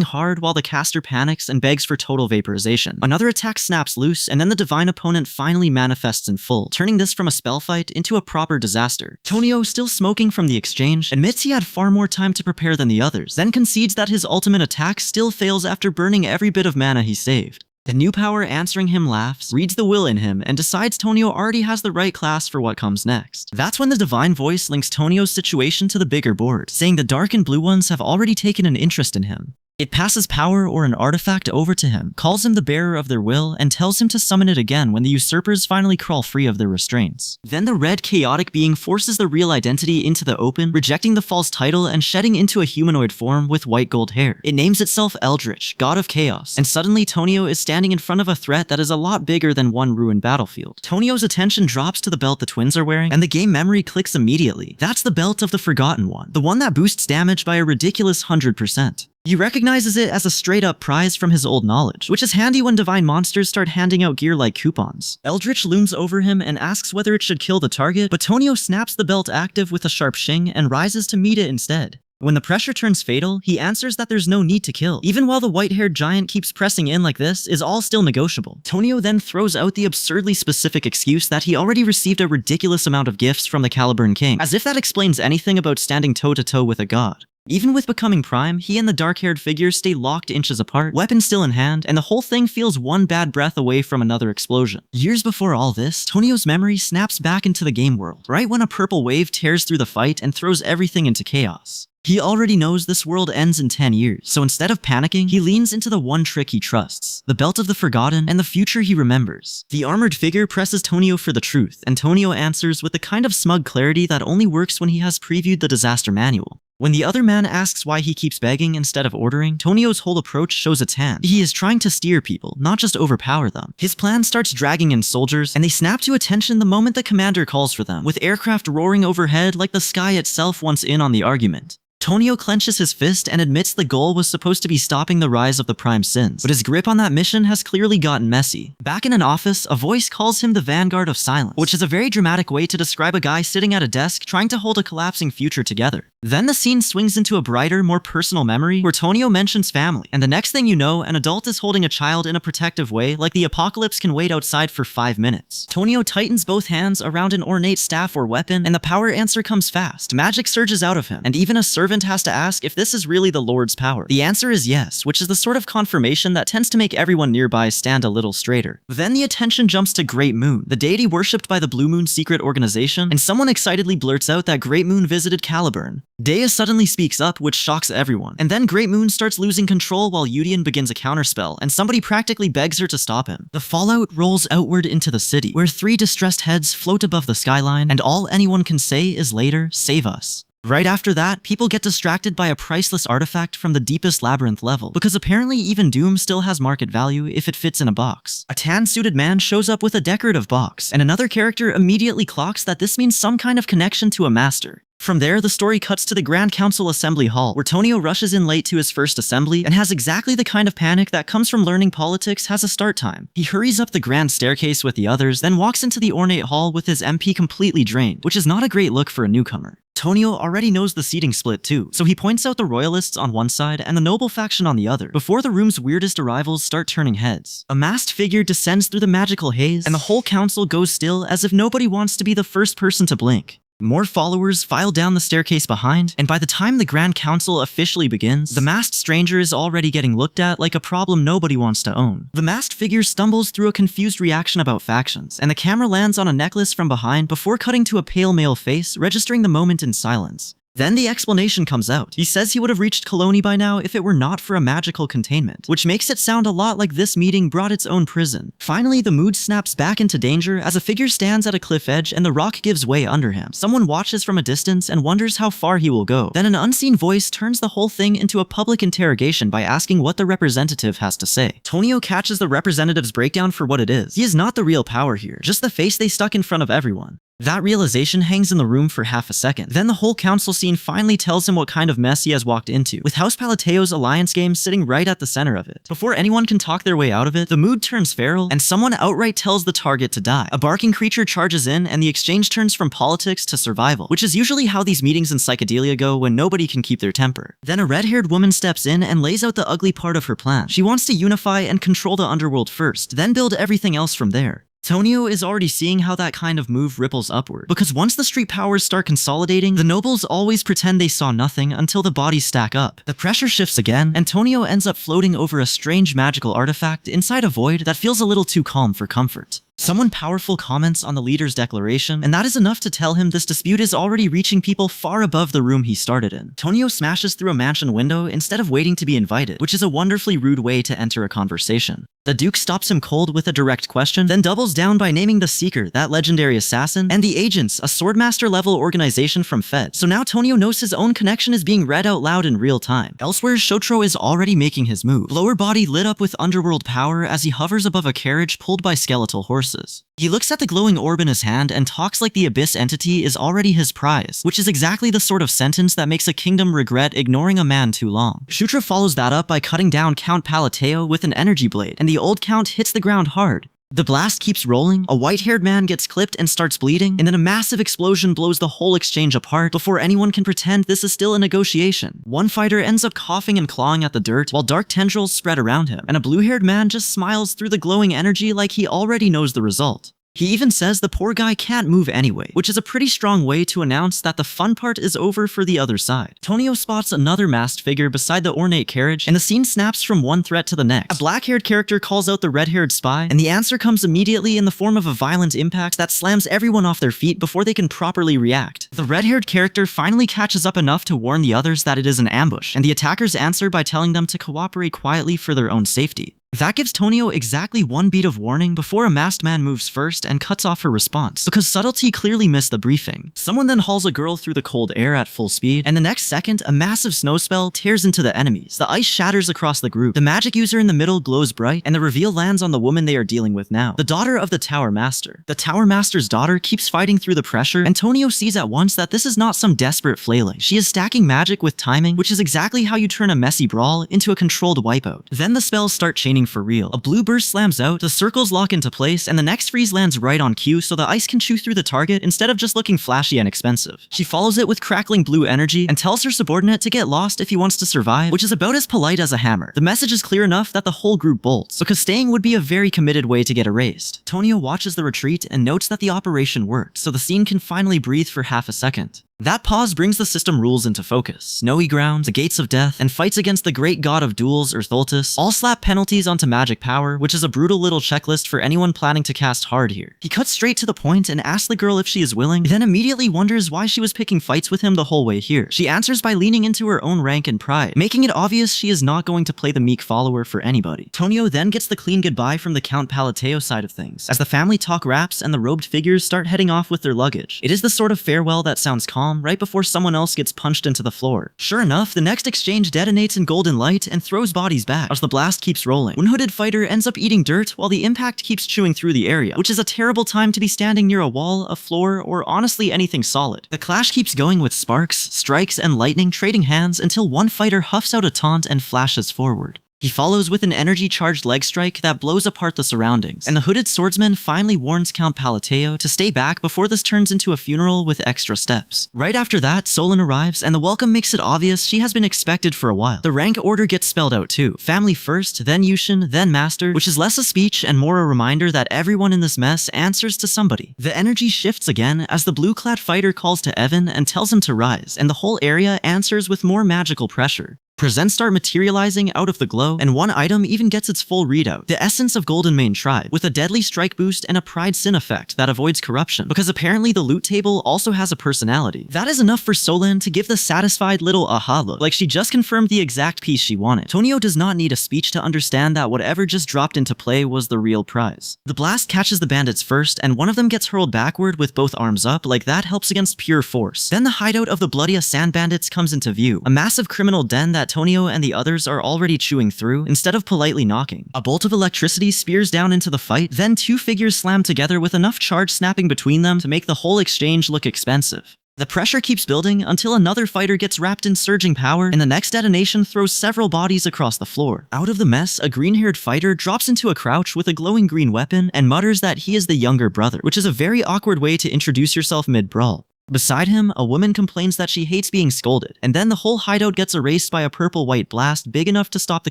hard while the caster panics and begs for total vaporization. Another attack snaps loose, and then the divine opponent finally manifests in full, turning this from a spell fight into a proper disaster. Tonio, still smoking from the exchange, admits he had far more time to prepare than the others, then concedes that his ultimate attack still fails after burning every bit of mana he saved. The new power answering him laughs, reads the will in him, and decides Tonio already has the right class for what comes next. That's when the divine voice links Tonio's situation to the bigger board, saying the dark and blue ones have already taken an interest in him. It passes power or an artifact over to him, calls him the bearer of their will, and tells him to summon it again when the usurpers finally crawl free of their restraints. Then the red chaotic being forces the real identity into the open, rejecting the false title and shedding into a humanoid form with white gold hair. It names itself Eldritch, God of Chaos, and suddenly Tonio is standing in front of a threat that is a lot bigger than one ruined battlefield. Tonio's attention drops to the belt the twins are wearing, and the game memory clicks immediately. That's the belt of the Forgotten One, the one that boosts damage by a ridiculous 100%. He recognizes it as a straight-up prize from his old knowledge, which is handy when divine monsters start handing out gear like coupons. Eldritch looms over him and asks whether it should kill the target, but Tonio snaps the belt active with a sharp shing and rises to meet it instead. When the pressure turns fatal, he answers that there's no need to kill. Even while the white-haired giant keeps pressing in like this, is all still negotiable. Tonio then throws out the absurdly specific excuse that he already received a ridiculous amount of gifts from the Caliburn King, as if that explains anything about standing toe-to-toe with a god. Even with becoming Prime, he and the dark-haired figure stay locked inches apart, weapon still in hand, and the whole thing feels one bad breath away from another explosion. Years before all this, Tonio's memory snaps back into the game world, right when a purple wave tears through the fight and throws everything into chaos. He already knows this world ends in 10 years, so instead of panicking, he leans into the one trick he trusts, the Belt of the Forgotten and the future he remembers. The armored figure presses Tonio for the truth, and Tonio answers with the kind of smug clarity that only works when he has previewed the disaster manual. When the other man asks why he keeps begging instead of ordering, Tonio's whole approach shows its hand. He is trying to steer people, not just overpower them. His plan starts dragging in soldiers, and they snap to attention the moment the commander calls for them, with aircraft roaring overhead like the sky itself wants in on the argument. Tonio clenches his fist and admits the goal was supposed to be stopping the rise of the Prime Sins, but his grip on that mission has clearly gotten messy. Back in an office, a voice calls him the Vanguard of Silence, which is a very dramatic way to describe a guy sitting at a desk trying to hold a collapsing future together. Then the scene swings into a brighter, more personal memory where Tonio mentions family, and the next thing you know, an adult is holding a child in a protective way like the apocalypse can wait outside for 5 minutes. Tonio tightens both hands around an ornate staff or weapon, and the power answer comes fast. Magic surges out of him, and even a servant has to ask if this is really the Lord's power. The answer is yes, which is the sort of confirmation that tends to make everyone nearby stand a little straighter. Then the attention jumps to Great Moon, the deity worshipped by the Blue Moon secret organization, and someone excitedly blurts out that Great Moon visited Caliburn. Dea suddenly speaks up, which shocks everyone, and then Great Moon starts losing control while Yudian begins a counterspell, and somebody practically begs her to stop him. The fallout rolls outward into the city, where 3 distressed heads float above the skyline, and all anyone can say is later, "Save us." Right after that, people get distracted by a priceless artifact from the deepest labyrinth level, because apparently even Doom still has market value if it fits in a box. A tan-suited man shows up with a decorative box, and another character immediately clocks that this means some kind of connection to a master. From there, the story cuts to the Grand Council Assembly Hall, where Tonio rushes in late to his first assembly and has exactly the kind of panic that comes from learning politics has a start time. He hurries up the grand staircase with the others, then walks into the ornate hall with his MP completely drained, which is not a great look for a newcomer. Tonio already knows the seating split too, so he points out the royalists on one side and the noble faction on the other, before the room's weirdest arrivals start turning heads. A masked figure descends through the magical haze, and the whole council goes still as if nobody wants to be the first person to blink. More followers file down the staircase behind, and by the time the Grand Council officially begins, the masked stranger is already getting looked at like a problem nobody wants to own. The masked figure stumbles through a confused reaction about factions, and the camera lands on a necklace from behind before cutting to a pale male face, registering the moment in silence. Then the explanation comes out. He says he would have reached Colony by now if it were not for a magical containment, which makes it sound a lot like this meeting brought its own prison. Finally, the mood snaps back into danger as a figure stands at a cliff edge and the rock gives way under him. Someone watches from a distance and wonders how far he will go. Then an unseen voice turns the whole thing into a public interrogation by asking what the representative has to say. Tonio catches the representative's breakdown for what it is. He is not the real power here, just the face they stuck in front of everyone. That realization hangs in the room for half a second. Then the whole council scene finally tells him what kind of mess he has walked into, with House Palateo's alliance game sitting right at the center of it. Before anyone can talk their way out of it, the mood turns feral, and someone outright tells the target to die. A barking creature charges in, and the exchange turns from politics to survival, which is usually how these meetings in psychedelia go when nobody can keep their temper. Then a red-haired woman steps in and lays out the ugly part of her plan. She wants to unify and control the underworld first, then build everything else from there. Tonio is already seeing how that kind of move ripples upward, because once the street powers start consolidating, the nobles always pretend they saw nothing until the bodies stack up. The pressure shifts again, and Tonio ends up floating over a strange magical artifact inside a void that feels a little too calm for comfort. Someone powerful comments on the leader's declaration, and that is enough to tell him this dispute is already reaching people far above the room he started in. Tonio smashes through a mansion window instead of waiting to be invited, which is a wonderfully rude way to enter a conversation. The Duke stops him cold with a direct question, then doubles down by naming the Seeker, that legendary assassin, and the Agents, a Swordmaster-level organization from Fed. So now Tonio knows his own connection is being read out loud in real time. Elsewhere, Shotro is already making his move. Lower body lit up with underworld power as he hovers above a carriage pulled by skeletal horses. He looks at the glowing orb in his hand and talks like the Abyss entity is already his prize, which is exactly the sort of sentence that makes a kingdom regret ignoring a man too long. Shutra follows that up by cutting down Count Palateo with an energy blade, and the old Count hits the ground hard. The blast keeps rolling, a white-haired man gets clipped and starts bleeding, and then a massive explosion blows the whole exchange apart before anyone can pretend this is still a negotiation. One fighter ends up coughing and clawing at the dirt, while dark tendrils spread around him, and a blue-haired man just smiles through the glowing energy like he already knows the result. He even says the poor guy can't move anyway, which is a pretty strong way to announce that the fun part is over for the other side. Tonio spots another masked figure beside the ornate carriage, and the scene snaps from one threat to the next. A black-haired character calls out the red-haired spy, and the answer comes immediately in the form of a violent impact that slams everyone off their feet before they can properly react. The red-haired character finally catches up enough to warn the others that it is an ambush, and the attackers answer by telling them to cooperate quietly for their own safety. That gives Tonio exactly one beat of warning before a masked man moves first and cuts off her response, because subtlety clearly missed the briefing. Someone then hauls a girl through the cold air at full speed, and the next second, a massive snow spell tears into the enemies. The ice shatters across the group, the magic user in the middle glows bright, and the reveal lands on the woman they are dealing with now, the daughter of the Tower Master. The Tower Master's daughter keeps fighting through the pressure, and Tonio sees at once that this is not some desperate flailing. She is stacking magic with timing, which is exactly how you turn a messy brawl into a controlled wipeout. Then the spells start chaining for real. A blue burst slams out, the circles lock into place, and the next freeze lands right on cue so the ice can chew through the target instead of just looking flashy and expensive. She follows it with crackling blue energy and tells her subordinate to get lost if he wants to survive, which is about as polite as a hammer. The message is clear enough that the whole group bolts, because staying would be a very committed way to get erased. Tonio watches the retreat and notes that the operation worked, so the scene can finally breathe for half a second. That pause brings the system rules into focus. Snowy ground, the gates of death, and fights against the great god of duels, Ertholtus, all slap penalties onto magic power, which is a brutal little checklist for anyone planning to cast hard here. He cuts straight to the point and asks the girl if she is willing, then immediately wonders why she was picking fights with him the whole way here. She answers by leaning into her own rank and pride, making it obvious she is not going to play the meek follower for anybody. Tonio then gets the clean goodbye from the Count Palateo side of things, as the family talk wraps and the robed figures start heading off with their luggage. It is the sort of farewell that sounds calm right before someone else gets punched into the floor. Sure enough, the next exchange detonates in golden light and throws bodies back as the blast keeps rolling. One hooded fighter ends up eating dirt while the impact keeps chewing through the area, which is a terrible time to be standing near a wall, a floor, or honestly anything solid. The clash keeps going with sparks, strikes, and lightning trading hands until one fighter huffs out a taunt and flashes forward. He follows with an energy-charged leg strike that blows apart the surroundings, and the hooded swordsman finally warns Count Palateo to stay back before this turns into a funeral with extra steps. Right after that, Solon arrives, and the welcome makes it obvious she has been expected for a while. The rank order gets spelled out too. Family first, then Yushin, then Master, which is less a speech and more a reminder that everyone in this mess answers to somebody. The energy shifts again as the blue-clad fighter calls to Evan and tells him to rise, and the whole area answers with more magical pressure. Presents start materializing out of the glow, and one item even gets its full readout, the essence of Golden Mane Tribe, with a deadly strike boost and a pride sin effect that avoids corruption, because apparently the loot table also has a personality. That is enough for Solon to give the satisfied little aha look, like she just confirmed the exact piece she wanted. Tonio does not need a speech to understand that whatever just dropped into play was the real prize. The blast catches the bandits first, and one of them gets hurled backward with both arms up, like that helps against pure force. Then the hideout of the bloody sand bandits comes into view, a massive criminal den that Tonio and the others are already chewing through instead of politely knocking. A bolt of electricity spears down into the fight, then two figures slam together with enough charge snapping between them to make the whole exchange look expensive. The pressure keeps building until another fighter gets wrapped in surging power, and the next detonation throws several bodies across the floor. Out of the mess, a green-haired fighter drops into a crouch with a glowing green weapon and mutters that he is the younger brother, which is a very awkward way to introduce yourself mid-brawl. Beside him, a woman complains that she hates being scolded, and then the whole hideout gets erased by a purple-white blast big enough to stop the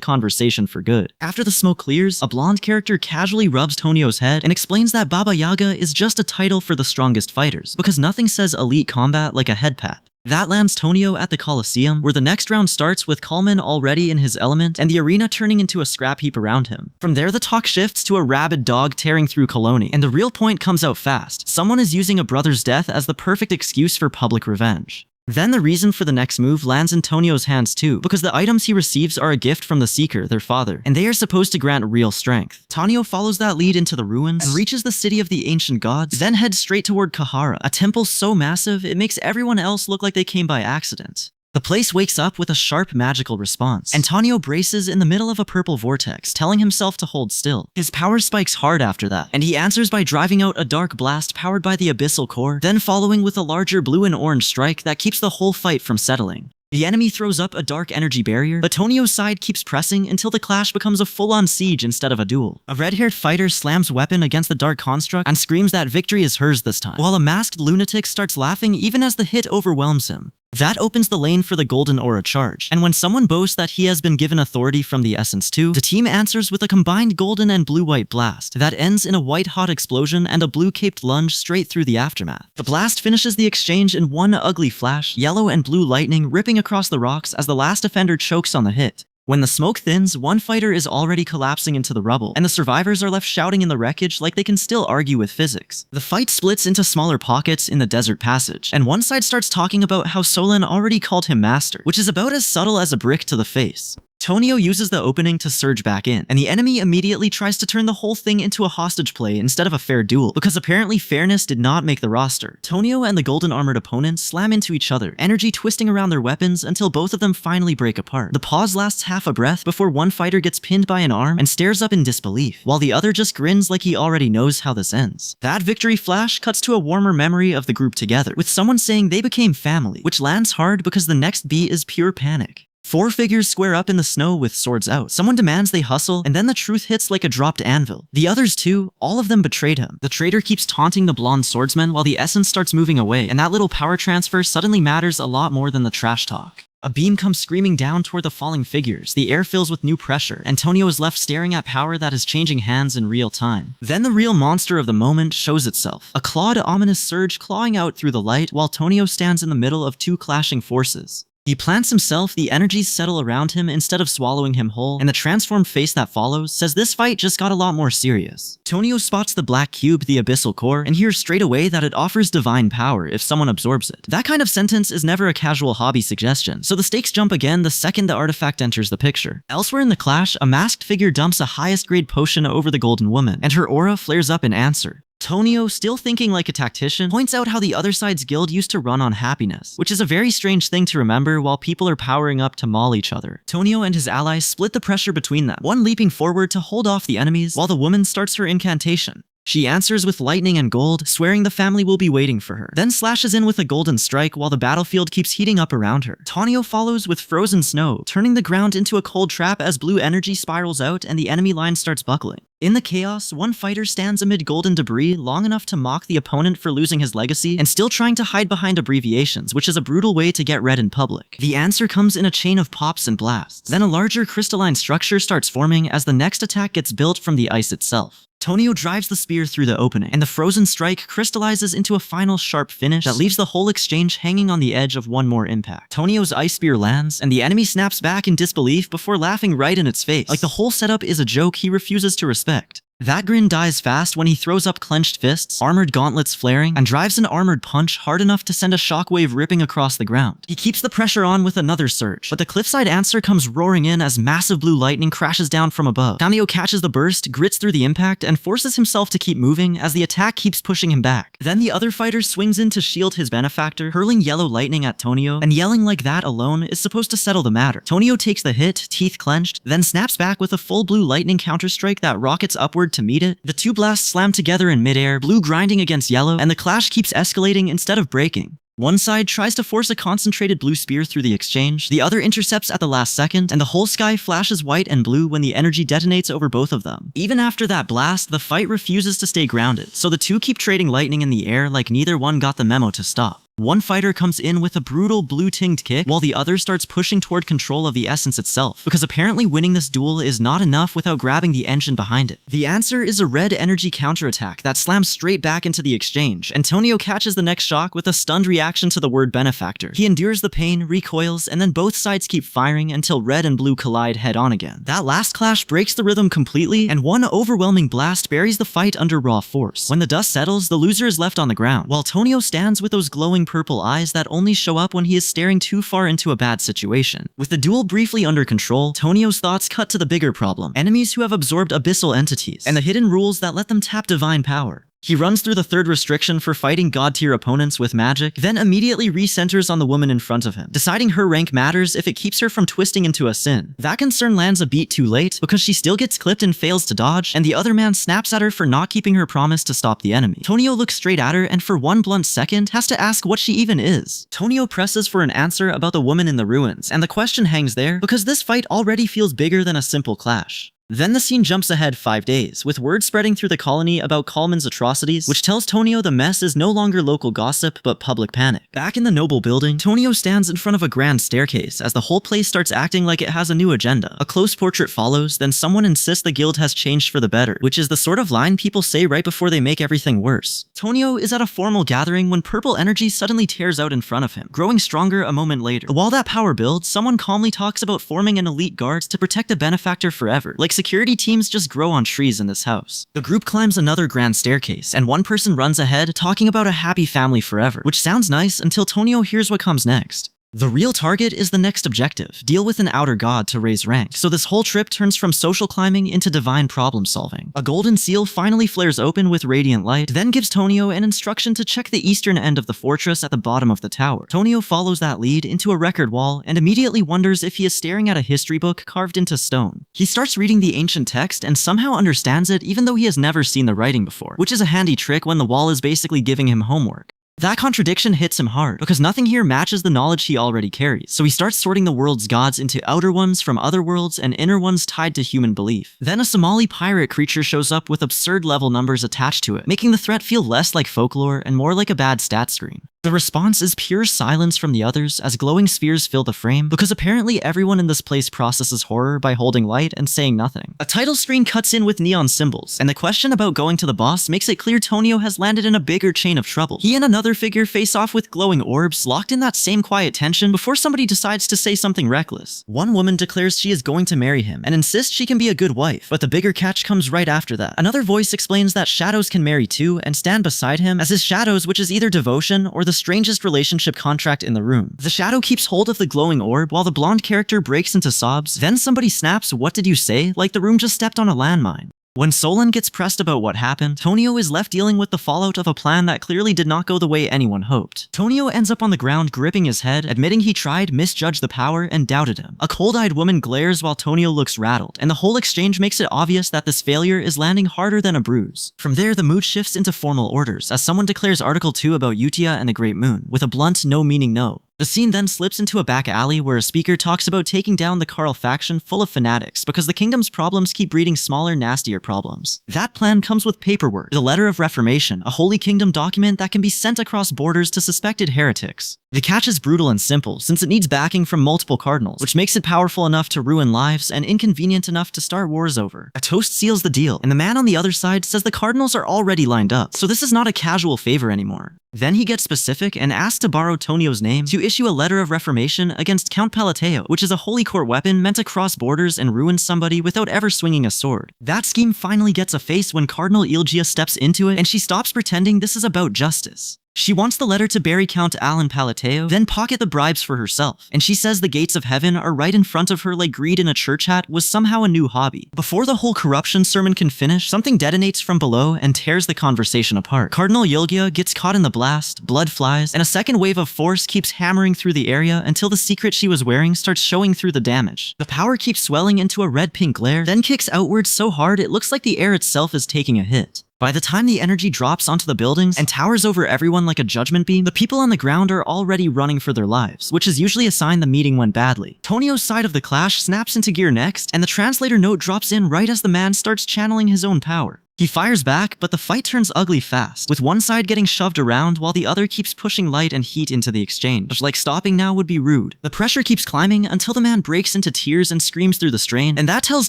conversation for good. After the smoke clears, a blonde character casually rubs Tonio's head and explains that Baba Yaga is just a title for the strongest fighters, because nothing says elite combat like a head pat. That lands Tonio at the Colosseum, where the next round starts with Kalman already in his element and the arena turning into a scrap heap around him. From there, the talk shifts to a rabid dog tearing through Coloni, and the real point comes out fast. Someone is using a brother's death as the perfect excuse for public revenge. Then the reason for the next move lands in Tonio's hands too, because the items he receives are a gift from the Seeker, their father, and they are supposed to grant real strength. Tonio follows that lead into the ruins and reaches the city of the ancient gods, then heads straight toward Kahara, a temple so massive it makes everyone else look like they came by accident. The place wakes up with a sharp magical response, and Tonio braces in the middle of a purple vortex, telling himself to hold still. His power spikes hard after that, and he answers by driving out a dark blast powered by the abyssal core, then following with a larger blue and orange strike that keeps the whole fight from settling. The enemy throws up a dark energy barrier, but Tonio's side keeps pressing until the clash becomes a full-on siege instead of a duel. A red-haired fighter slams weapon against the dark construct and screams that victory is hers this time, while a masked lunatic starts laughing even as the hit overwhelms him. That opens the lane for the golden aura charge, and when someone boasts that he has been given authority from the essence too, the team answers with a combined golden and blue-white blast that ends in a white-hot explosion and a blue-caped lunge straight through the aftermath. The blast finishes the exchange in one ugly flash, yellow and blue lightning ripping across the rocks as the last offender chokes on the hit. When the smoke thins, one fighter is already collapsing into the rubble, and the survivors are left shouting in the wreckage like they can still argue with physics. The fight splits into smaller pockets in the desert passage, and one side starts talking about how Solen already called him master, which is about as subtle as a brick to the face. Tonio uses the opening to surge back in, and the enemy immediately tries to turn the whole thing into a hostage play instead of a fair duel, because apparently fairness did not make the roster. Tonio and the golden armored opponent slam into each other, energy twisting around their weapons until both of them finally break apart. The pause lasts half a breath before one fighter gets pinned by an arm and stares up in disbelief, while the other just grins like he already knows how this ends. That victory flash cuts to a warmer memory of the group together, with someone saying they became family, which lands hard because the next beat is pure panic. 4 figures square up in the snow with swords out. Someone demands they hustle, and then the truth hits like a dropped anvil. The others too, all of them betrayed him. The traitor keeps taunting the blonde swordsman while the essence starts moving away, and that little power transfer suddenly matters a lot more than the trash talk. A beam comes screaming down toward the falling figures, the air fills with new pressure, and Tonio is left staring at power that is changing hands in real time. Then the real monster of the moment shows itself, a clawed ominous surge clawing out through the light while Tonio stands in the middle of 2 clashing forces. He plants himself, the energies settle around him instead of swallowing him whole, and the transformed face that follows says this fight just got a lot more serious. Tonio spots the black cube, the abyssal core, and hears straight away that it offers divine power if someone absorbs it. That kind of sentence is never a casual hobby suggestion, so the stakes jump again the second the artifact enters the picture. Elsewhere in the clash, a masked figure dumps a highest grade potion over the golden woman, and her aura flares up in answer. Tonio, still thinking like a tactician, points out how the other side's guild used to run on happiness, which is a very strange thing to remember while people are powering up to maul each other. Tonio and his allies split the pressure between them, one leaping forward to hold off the enemies, while the woman starts her incantation. She answers with lightning and gold, swearing the family will be waiting for her, then slashes in with a golden strike while the battlefield keeps heating up around her. Tonio follows with frozen snow, turning the ground into a cold trap as blue energy spirals out and the enemy line starts buckling. In the chaos, one fighter stands amid golden debris long enough to mock the opponent for losing his legacy and still trying to hide behind abbreviations, which is a brutal way to get read in public. The answer comes in a chain of pops and blasts. Then a larger crystalline structure starts forming as the next attack gets built from the ice itself. Tonio drives the spear through the opening, and the frozen strike crystallizes into a final sharp finish that leaves the whole exchange hanging on the edge of one more impact. Tonio's ice spear lands, and the enemy snaps back in disbelief before laughing right in its face, like the whole setup is a joke he refuses to respect. That grin dies fast when he throws up clenched fists, armored gauntlets flaring, and drives an armored punch hard enough to send a shockwave ripping across the ground. He keeps the pressure on with another surge, but the cliffside answer comes roaring in as massive blue lightning crashes down from above. Tonio catches the burst, grits through the impact, and forces himself to keep moving as the attack keeps pushing him back. Then the other fighter swings in to shield his benefactor, hurling yellow lightning at Tonio, and yelling like that alone is supposed to settle the matter. Tonio takes the hit, teeth clenched, then snaps back with a full blue lightning counterstrike that rockets upward to meet it. The 2 blasts slam together in midair, blue grinding against yellow, and the clash keeps escalating instead of breaking. One side tries to force a concentrated blue spear through the exchange, the other intercepts at the last second, and the whole sky flashes white and blue when the energy detonates over both of them. Even after that blast, the fight refuses to stay grounded, so the 2 keep trading lightning in the air like neither one got the memo to stop. One fighter comes in with a brutal blue-tinged kick, while the other starts pushing toward control of the essence itself, because apparently winning this duel is not enough without grabbing the engine behind it. The answer is a red energy counterattack that slams straight back into the exchange, and Tonio catches the next shock with a stunned reaction to the word benefactor. He endures the pain, recoils, and then both sides keep firing until red and blue collide head-on again. That last clash breaks the rhythm completely, and one overwhelming blast buries the fight under raw force. When the dust settles, the loser is left on the ground, while Tonio stands with those glowing purple eyes that only show up when he is staring too far into a bad situation. With the duel briefly under control, Tonio's thoughts cut to the bigger problem: enemies who have absorbed abyssal entities, and the hidden rules that let them tap divine power. He runs through the third restriction for fighting god-tier opponents with magic, then immediately recenters on the woman in front of him, deciding her rank matters if it keeps her from twisting into a sin. That concern lands a beat too late, because she still gets clipped and fails to dodge, and the other man snaps at her for not keeping her promise to stop the enemy. Tonio looks straight at her and for one blunt second has to ask what she even is. Tonio presses for an answer about the woman in the ruins, and the question hangs there because this fight already feels bigger than a simple clash. Then the scene jumps ahead 5 days, with word spreading through the colony about Kallman's atrocities, which tells Tonio the mess is no longer local gossip, but public panic. Back in the noble building, Tonio stands in front of a grand staircase as the whole place starts acting like it has a new agenda. A close portrait follows, then someone insists the guild has changed for the better, which is the sort of line people say right before they make everything worse. Tonio is at a formal gathering when purple energy suddenly tears out in front of him, growing stronger a moment later. While that power builds, someone calmly talks about forming an elite guard to protect a benefactor forever, like security teams just grow on trees in this house. The group climbs another grand staircase, and one person runs ahead, talking about a happy family forever, which sounds nice until Tonio hears what comes next. The real target is the next objective, deal with an outer god to raise rank, so this whole trip turns from social climbing into divine problem solving. A golden seal finally flares open with radiant light, then gives Tonio an instruction to check the eastern end of the fortress at the bottom of the tower. Tonio follows that lead into a record wall and immediately wonders if he is staring at a history book carved into stone. He starts reading the ancient text and somehow understands it even though he has never seen the writing before, which is a handy trick when the wall is basically giving him homework. That contradiction hits him hard, because nothing here matches the knowledge he already carries, so he starts sorting the world's gods into outer ones from other worlds and inner ones tied to human belief. Then a Somali pirate creature shows up with absurd level numbers attached to it, making the threat feel less like folklore and more like a bad stat screen. The response is pure silence from the others as glowing spheres fill the frame, because apparently everyone in this place processes horror by holding light and saying nothing. A title screen cuts in with neon symbols, and the question about going to the boss makes it clear Tonio has landed in a bigger chain of trouble. He and another figure face off with glowing orbs, locked in that same quiet tension before somebody decides to say something reckless. One woman declares she is going to marry him, and insists she can be a good wife, but the bigger catch comes right after that. Another voice explains that shadows can marry too, and stand beside him as his shadows, which is either devotion or the strangest relationship contract in the room. The shadow keeps hold of the glowing orb while the blonde character breaks into sobs, then somebody snaps, "What did you say?" like the room just stepped on a landmine. When Solon gets pressed about what happened, Tonio is left dealing with the fallout of a plan that clearly did not go the way anyone hoped. Tonio ends up on the ground gripping his head, admitting he tried, misjudged the power, and doubted him. A cold-eyed woman glares while Tonio looks rattled, and the whole exchange makes it obvious that this failure is landing harder than a bruise. From there, the mood shifts into formal orders, as someone declares Article 2 about Utia and the Great Moon, with a blunt, no-meaning no. The scene then slips into a back alley where a speaker talks about taking down the Carl faction full of fanatics because the kingdom's problems keep breeding smaller, nastier problems. That plan comes with paperwork, the Letter of Reformation, a Holy Kingdom document that can be sent across borders to suspected heretics. The catch is brutal and simple, since it needs backing from multiple cardinals, which makes it powerful enough to ruin lives and inconvenient enough to start wars over. A toast seals the deal, and the man on the other side says the cardinals are already lined up, so this is not a casual favor anymore. Then he gets specific and asks to borrow Tonio's name to issue a letter of reformation against Count Palateo, which is a holy court weapon meant to cross borders and ruin somebody without ever swinging a sword. That scheme finally gets a face when Cardinal Ilgia steps into it, and she stops pretending this is about justice. She wants the letter to bury Count Alan Palateo, then pocket the bribes for herself, and she says the gates of heaven are right in front of her like greed in a church hat was somehow a new hobby. Before the whole corruption sermon can finish, something detonates from below and tears the conversation apart. Cardinal Yilgia gets caught in the blast, blood flies, and a second wave of force keeps hammering through the area until the secret she was wearing starts showing through the damage. The power keeps swelling into a red-pink glare, then kicks outwards so hard it looks like the air itself is taking a hit. By the time the energy drops onto the buildings and towers over everyone like a judgment beam, the people on the ground are already running for their lives, which is usually a sign the meeting went badly. Tonio's side of the clash snaps into gear next, and the translator note drops in right as the man starts channeling his own power. He fires back, but the fight turns ugly fast, with one side getting shoved around while the other keeps pushing light and heat into the exchange. Like stopping now would be rude. The pressure keeps climbing until the man breaks into tears and screams through the strain, and that tells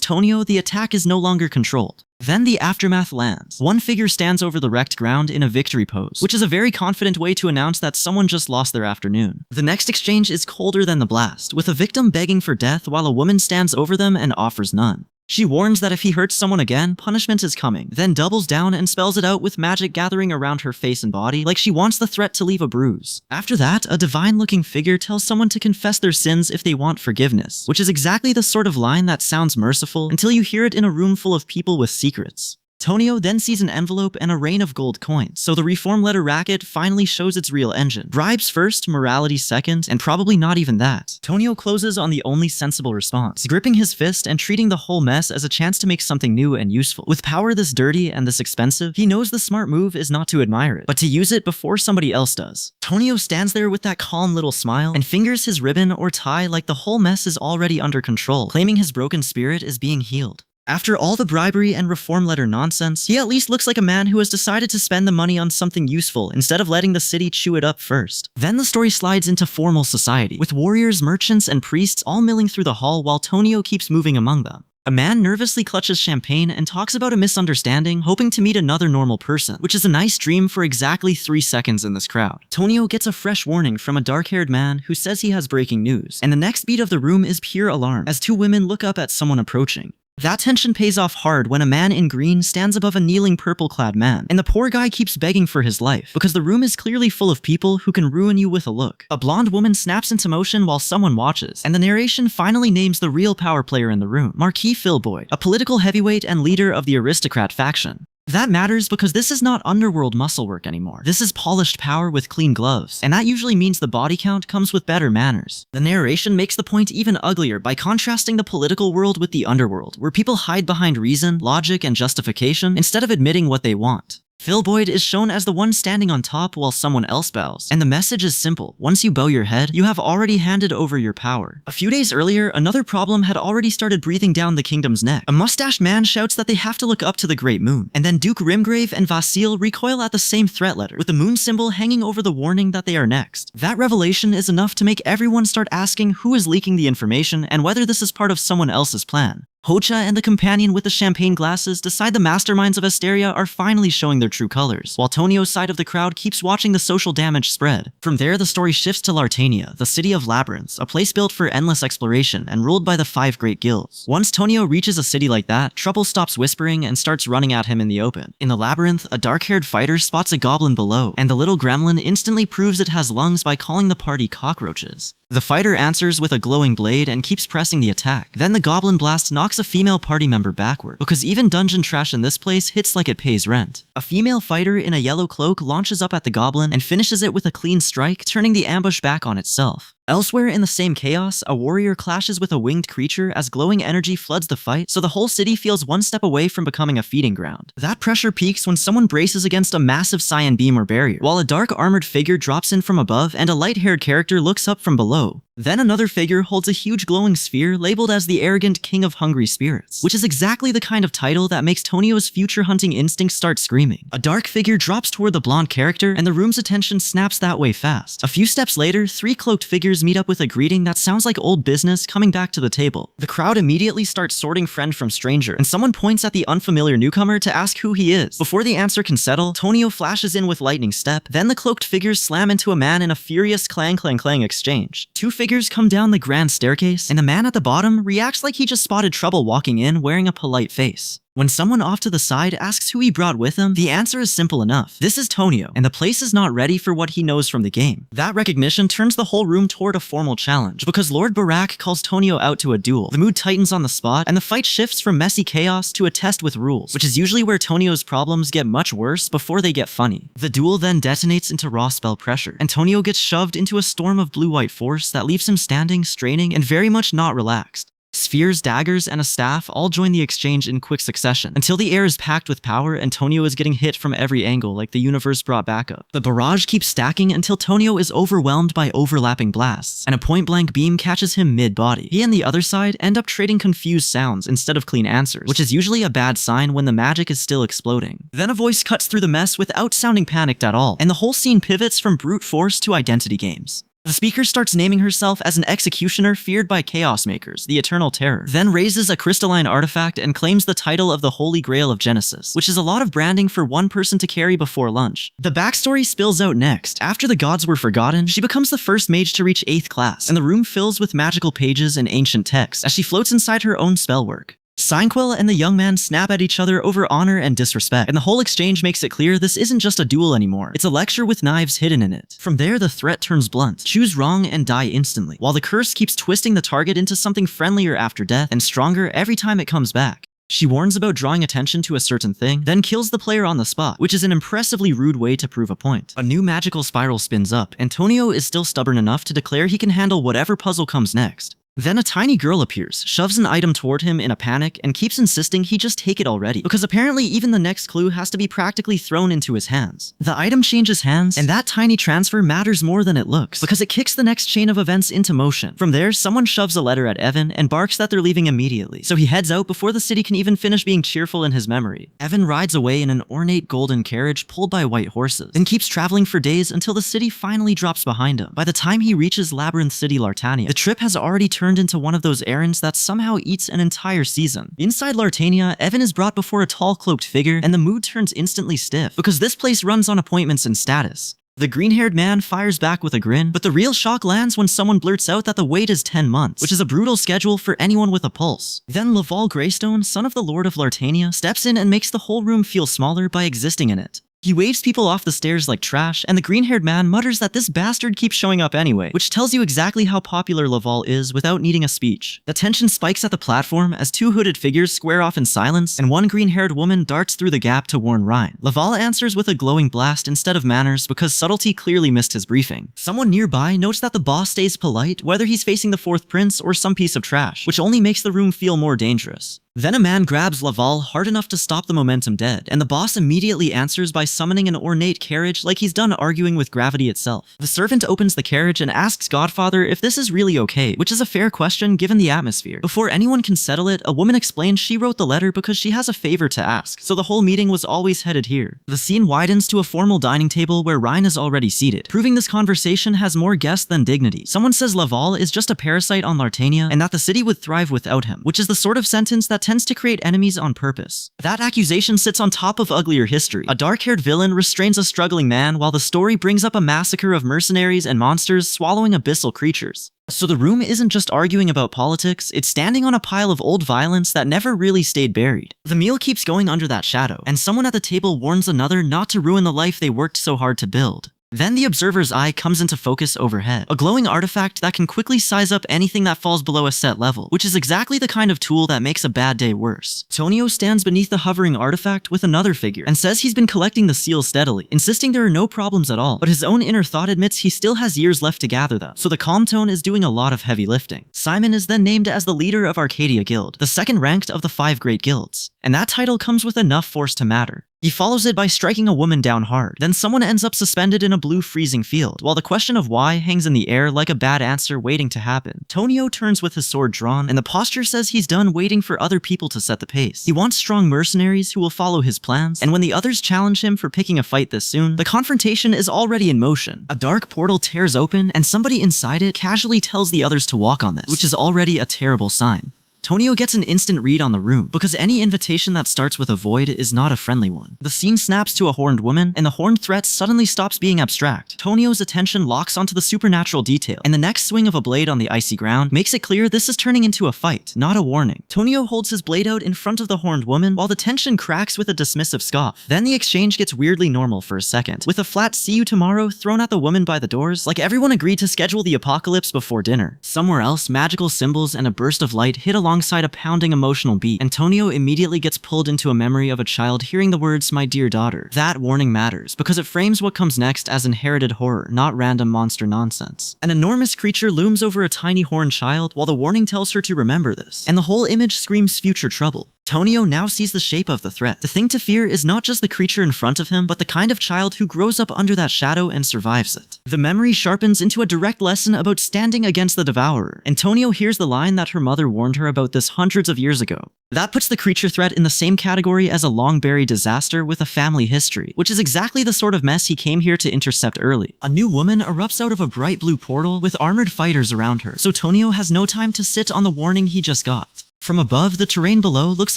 Tonio the attack is no longer controlled. Then the aftermath lands. One figure stands over the wrecked ground in a victory pose, which is a very confident way to announce that someone just lost their afternoon. The next exchange is colder than the blast, with a victim begging for death while a woman stands over them and offers none. She warns that if he hurts someone again, punishment is coming, then doubles down and spells it out with magic gathering around her face and body, like she wants the threat to leave a bruise. After that, a divine-looking figure tells someone to confess their sins if they want forgiveness, which is exactly the sort of line that sounds merciful until you hear it in a room full of people with secrets. Tonio then sees an envelope and a rain of gold coins, so the reform letter racket finally shows its real engine. Bribes first, morality second, and probably not even that. Tonio closes on the only sensible response, gripping his fist and treating the whole mess as a chance to make something new and useful. With power this dirty and this expensive, he knows the smart move is not to admire it, but to use it before somebody else does. Tonio stands there with that calm little smile and fingers his ribbon or tie like the whole mess is already under control, claiming his broken spirit is being healed. After all the bribery and reform letter nonsense, he at least looks like a man who has decided to spend the money on something useful instead of letting the city chew it up first. Then the story slides into formal society, with warriors, merchants, and priests all milling through the hall while Tonio keeps moving among them. A man nervously clutches champagne and talks about a misunderstanding, hoping to meet another normal person, which is a nice dream for exactly 3 seconds in this crowd. Tonio gets a fresh warning from a dark-haired man who says he has breaking news, and the next beat of the room is pure alarm as 2 women look up at someone approaching. That tension pays off hard when a man in green stands above a kneeling purple-clad man, and the poor guy keeps begging for his life because the room is clearly full of people who can ruin you with a look. A blonde woman snaps into motion while someone watches, and the narration finally names the real power player in the room, Marquis Philboyd, a political heavyweight and leader of the aristocrat faction. That matters because this is not underworld muscle work anymore. This is polished power with clean gloves, and that usually means the body count comes with better manners. The narration makes the point even uglier by contrasting the political world with the underworld, where people hide behind reason, logic, and justification instead of admitting what they want. Philboyd is shown as the one standing on top while someone else bows, and the message is simple. Once you bow your head, you have already handed over your power. A few days earlier, another problem had already started breathing down the kingdom's neck. A mustached man shouts that they have to look up to the Great Moon, and then Duke Rimgrave and Vasil recoil at the same threat letter, with the moon symbol hanging over the warning that they are next. That revelation is enough to make everyone start asking who is leaking the information and whether this is part of someone else's plan. Hocha and the companion with the champagne glasses decide the masterminds of Asteria are finally showing their true colors, while Tonio's side of the crowd keeps watching the social damage spread. From there, the story shifts to Lartania, the city of labyrinths, a place built for endless exploration and ruled by the 5 great guilds. Once Tonio reaches a city like that, trouble stops whispering and starts running at him in the open. In the labyrinth, a dark-haired fighter spots a goblin below, and the little gremlin instantly proves it has lungs by calling the party cockroaches. The fighter answers with a glowing blade and keeps pressing the attack. Then the goblin blast knocks a female party member backward, because even dungeon trash in this place hits like it pays rent. A female fighter in a yellow cloak launches up at the goblin and finishes it with a clean strike, turning the ambush back on itself. Elsewhere in the same chaos, a warrior clashes with a winged creature as glowing energy floods the fight, so the whole city feels one step away from becoming a feeding ground. That pressure peaks when someone braces against a massive cyan beam or barrier, while a dark armored figure drops in from above and a light-haired character looks up from below. Then another figure holds a huge glowing sphere labeled as the arrogant king of hungry spirits, which is exactly the kind of title that makes Tonio's future hunting instincts start screaming. A dark figure drops toward the blonde character, and the room's attention snaps that way fast. A few steps later, 3 cloaked figures meet up with a greeting that sounds like old business coming back to the table. The crowd immediately starts sorting friend from stranger, and someone points at the unfamiliar newcomer to ask who he is. Before the answer can settle, Tonio flashes in with lightning step, then the cloaked figures slam into a man in a furious clang clang clang exchange. 2 figures come down the grand staircase, and the man at the bottom reacts like he just spotted trouble walking in wearing a polite face. When someone off to the side asks who he brought with him, the answer is simple enough. This is Tonio, and the place is not ready for what he knows from the game. That recognition turns the whole room toward a formal challenge, because Lord Barak calls Tonio out to a duel. The mood tightens on the spot, and the fight shifts from messy chaos to a test with rules, which is usually where Tonio's problems get much worse before they get funny. The duel then detonates into raw spell pressure, and Tonio gets shoved into a storm of blue-white force that leaves him standing, straining, and very much not relaxed. Spheres, daggers, and a staff all join the exchange in quick succession, until the air is packed with power and Tonio is getting hit from every angle like the universe brought backup. The barrage keeps stacking until Tonio is overwhelmed by overlapping blasts, and a point-blank beam catches him mid-body. He and the other side end up trading confused sounds instead of clean answers, which is usually a bad sign when the magic is still exploding. Then a voice cuts through the mess without sounding panicked at all, and the whole scene pivots from brute force to identity games. The speaker starts naming herself as an executioner feared by Chaos Makers, the Eternal Terror, then raises a crystalline artifact and claims the title of the Holy Grail of Genesis, which is a lot of branding for one person to carry before lunch. The backstory spills out next. After the gods were forgotten, she becomes the first mage to reach 8th class, and the room fills with magical pages and ancient texts as she floats inside her own spellwork. Sinquil and the young man snap at each other over honor and disrespect, and the whole exchange makes it clear this isn't just a duel anymore, it's a lecture with knives hidden in it. From there, the threat turns blunt. Choose wrong and die instantly, while the curse keeps twisting the target into something friendlier after death and stronger every time it comes back. She warns about drawing attention to a certain thing, then kills the player on the spot, which is an impressively rude way to prove a point. A new magical spiral spins up. Antonio is still stubborn enough to declare he can handle whatever puzzle comes next. Then a tiny girl appears, shoves an item toward him in a panic, and keeps insisting he just take it already, because apparently even the next clue has to be practically thrown into his hands. The item changes hands, and that tiny transfer matters more than it looks, because it kicks the next chain of events into motion. From there, someone shoves a letter at Evan and barks that they're leaving immediately, so he heads out before the city can even finish being cheerful in his memory. Evan rides away in an ornate golden carriage pulled by white horses, then keeps traveling for days until the city finally drops behind him. By the time he reaches Labyrinth City Lartania, the trip has already turned into one of those errands that somehow eats an entire season. Inside Lartania, Evan is brought before a tall cloaked figure, and the mood turns instantly stiff, because this place runs on appointments and status. The green-haired man fires back with a grin, but the real shock lands when someone blurts out that the wait is 10 months, which is a brutal schedule for anyone with a pulse. Then Laval Greystone, son of the Lord of Lartania, steps in and makes the whole room feel smaller by existing in it. He waves people off the stairs like trash, and the green-haired man mutters that this bastard keeps showing up anyway, which tells you exactly how popular Laval is without needing a speech. The tension spikes at the platform as two hooded figures square off in silence, and one green-haired woman darts through the gap to warn Ryan. Laval answers with a glowing blast instead of manners because subtlety clearly missed his briefing. Someone nearby notes that the boss stays polite whether he's facing the fourth prince or some piece of trash, which only makes the room feel more dangerous. Then a man grabs Laval hard enough to stop the momentum dead, and the boss immediately answers by summoning an ornate carriage like he's done arguing with gravity itself. The servant opens the carriage and asks Godfather if this is really okay, which is a fair question given the atmosphere. Before anyone can settle it, a woman explains she wrote the letter because she has a favor to ask, so the whole meeting was always headed here. The scene widens to a formal dining table where Ryan is already seated, proving this conversation has more guests than dignity. Someone says Laval is just a parasite on Lartania, and that the city would thrive without him, which is the sort of sentence that tends to create enemies on purpose. That accusation sits on top of uglier history. A dark-haired villain restrains a struggling man while the story brings up a massacre of mercenaries and monsters swallowing abyssal creatures. So the room isn't just arguing about politics, it's standing on a pile of old violence that never really stayed buried. The meal keeps going under that shadow, and someone at the table warns another not to ruin the life they worked so hard to build. Then the observer's eye comes into focus overhead, a glowing artifact that can quickly size up anything that falls below a set level, which is exactly the kind of tool that makes a bad day worse. Tonio stands beneath the hovering artifact with another figure, and says he's been collecting the seals steadily, insisting there are no problems at all, but his own inner thought admits he still has years left to gather them, so the calm tone is doing a lot of heavy lifting. Simon is then named as the leader of Arcadia Guild, the second ranked of the 5 great guilds, and that title comes with enough force to matter. He follows it by striking a woman down hard. Then someone ends up suspended in a blue freezing field, while the question of why hangs in the air like a bad answer waiting to happen. Tonio turns with his sword drawn, and the posture says he's done waiting for other people to set the pace. He wants strong mercenaries who will follow his plans, and when the others challenge him for picking a fight this soon, the confrontation is already in motion. A dark portal tears open, and somebody inside it casually tells the others to walk on this, which is already a terrible sign. Tonio gets an instant read on the room, because any invitation that starts with a void is not a friendly one. The scene snaps to a horned woman, and the horned threat suddenly stops being abstract. Tonio's attention locks onto the supernatural detail, and the next swing of a blade on the icy ground makes it clear this is turning into a fight, not a warning. Tonio holds his blade out in front of the horned woman, while the tension cracks with a dismissive scoff. Then the exchange gets weirdly normal for a second, with a flat "see you tomorrow" thrown at the woman by the doors, like everyone agreed to schedule the apocalypse before dinner. Somewhere else, magical symbols and a burst of light hit alongside a pounding emotional beat, and Tonio immediately gets pulled into a memory of a child hearing the words "my dear daughter." That warning matters, because it frames what comes next as inherited horror, not random monster nonsense. An enormous creature looms over a tiny horned child, while the warning tells her to remember this, and the whole image screams future trouble. Tonio now sees the shape of the threat. The thing to fear is not just the creature in front of him, but the kind of child who grows up under that shadow and survives it. The memory sharpens into a direct lesson about standing against the devourer, and Tonio hears the line that her mother warned her about this hundreds of years ago. That puts the creature threat in the same category as a long-buried disaster with a family history, which is exactly the sort of mess he came here to intercept early. A new woman erupts out of a bright blue portal with armored fighters around her, so Tonio has no time to sit on the warning he just got. From above, the terrain below looks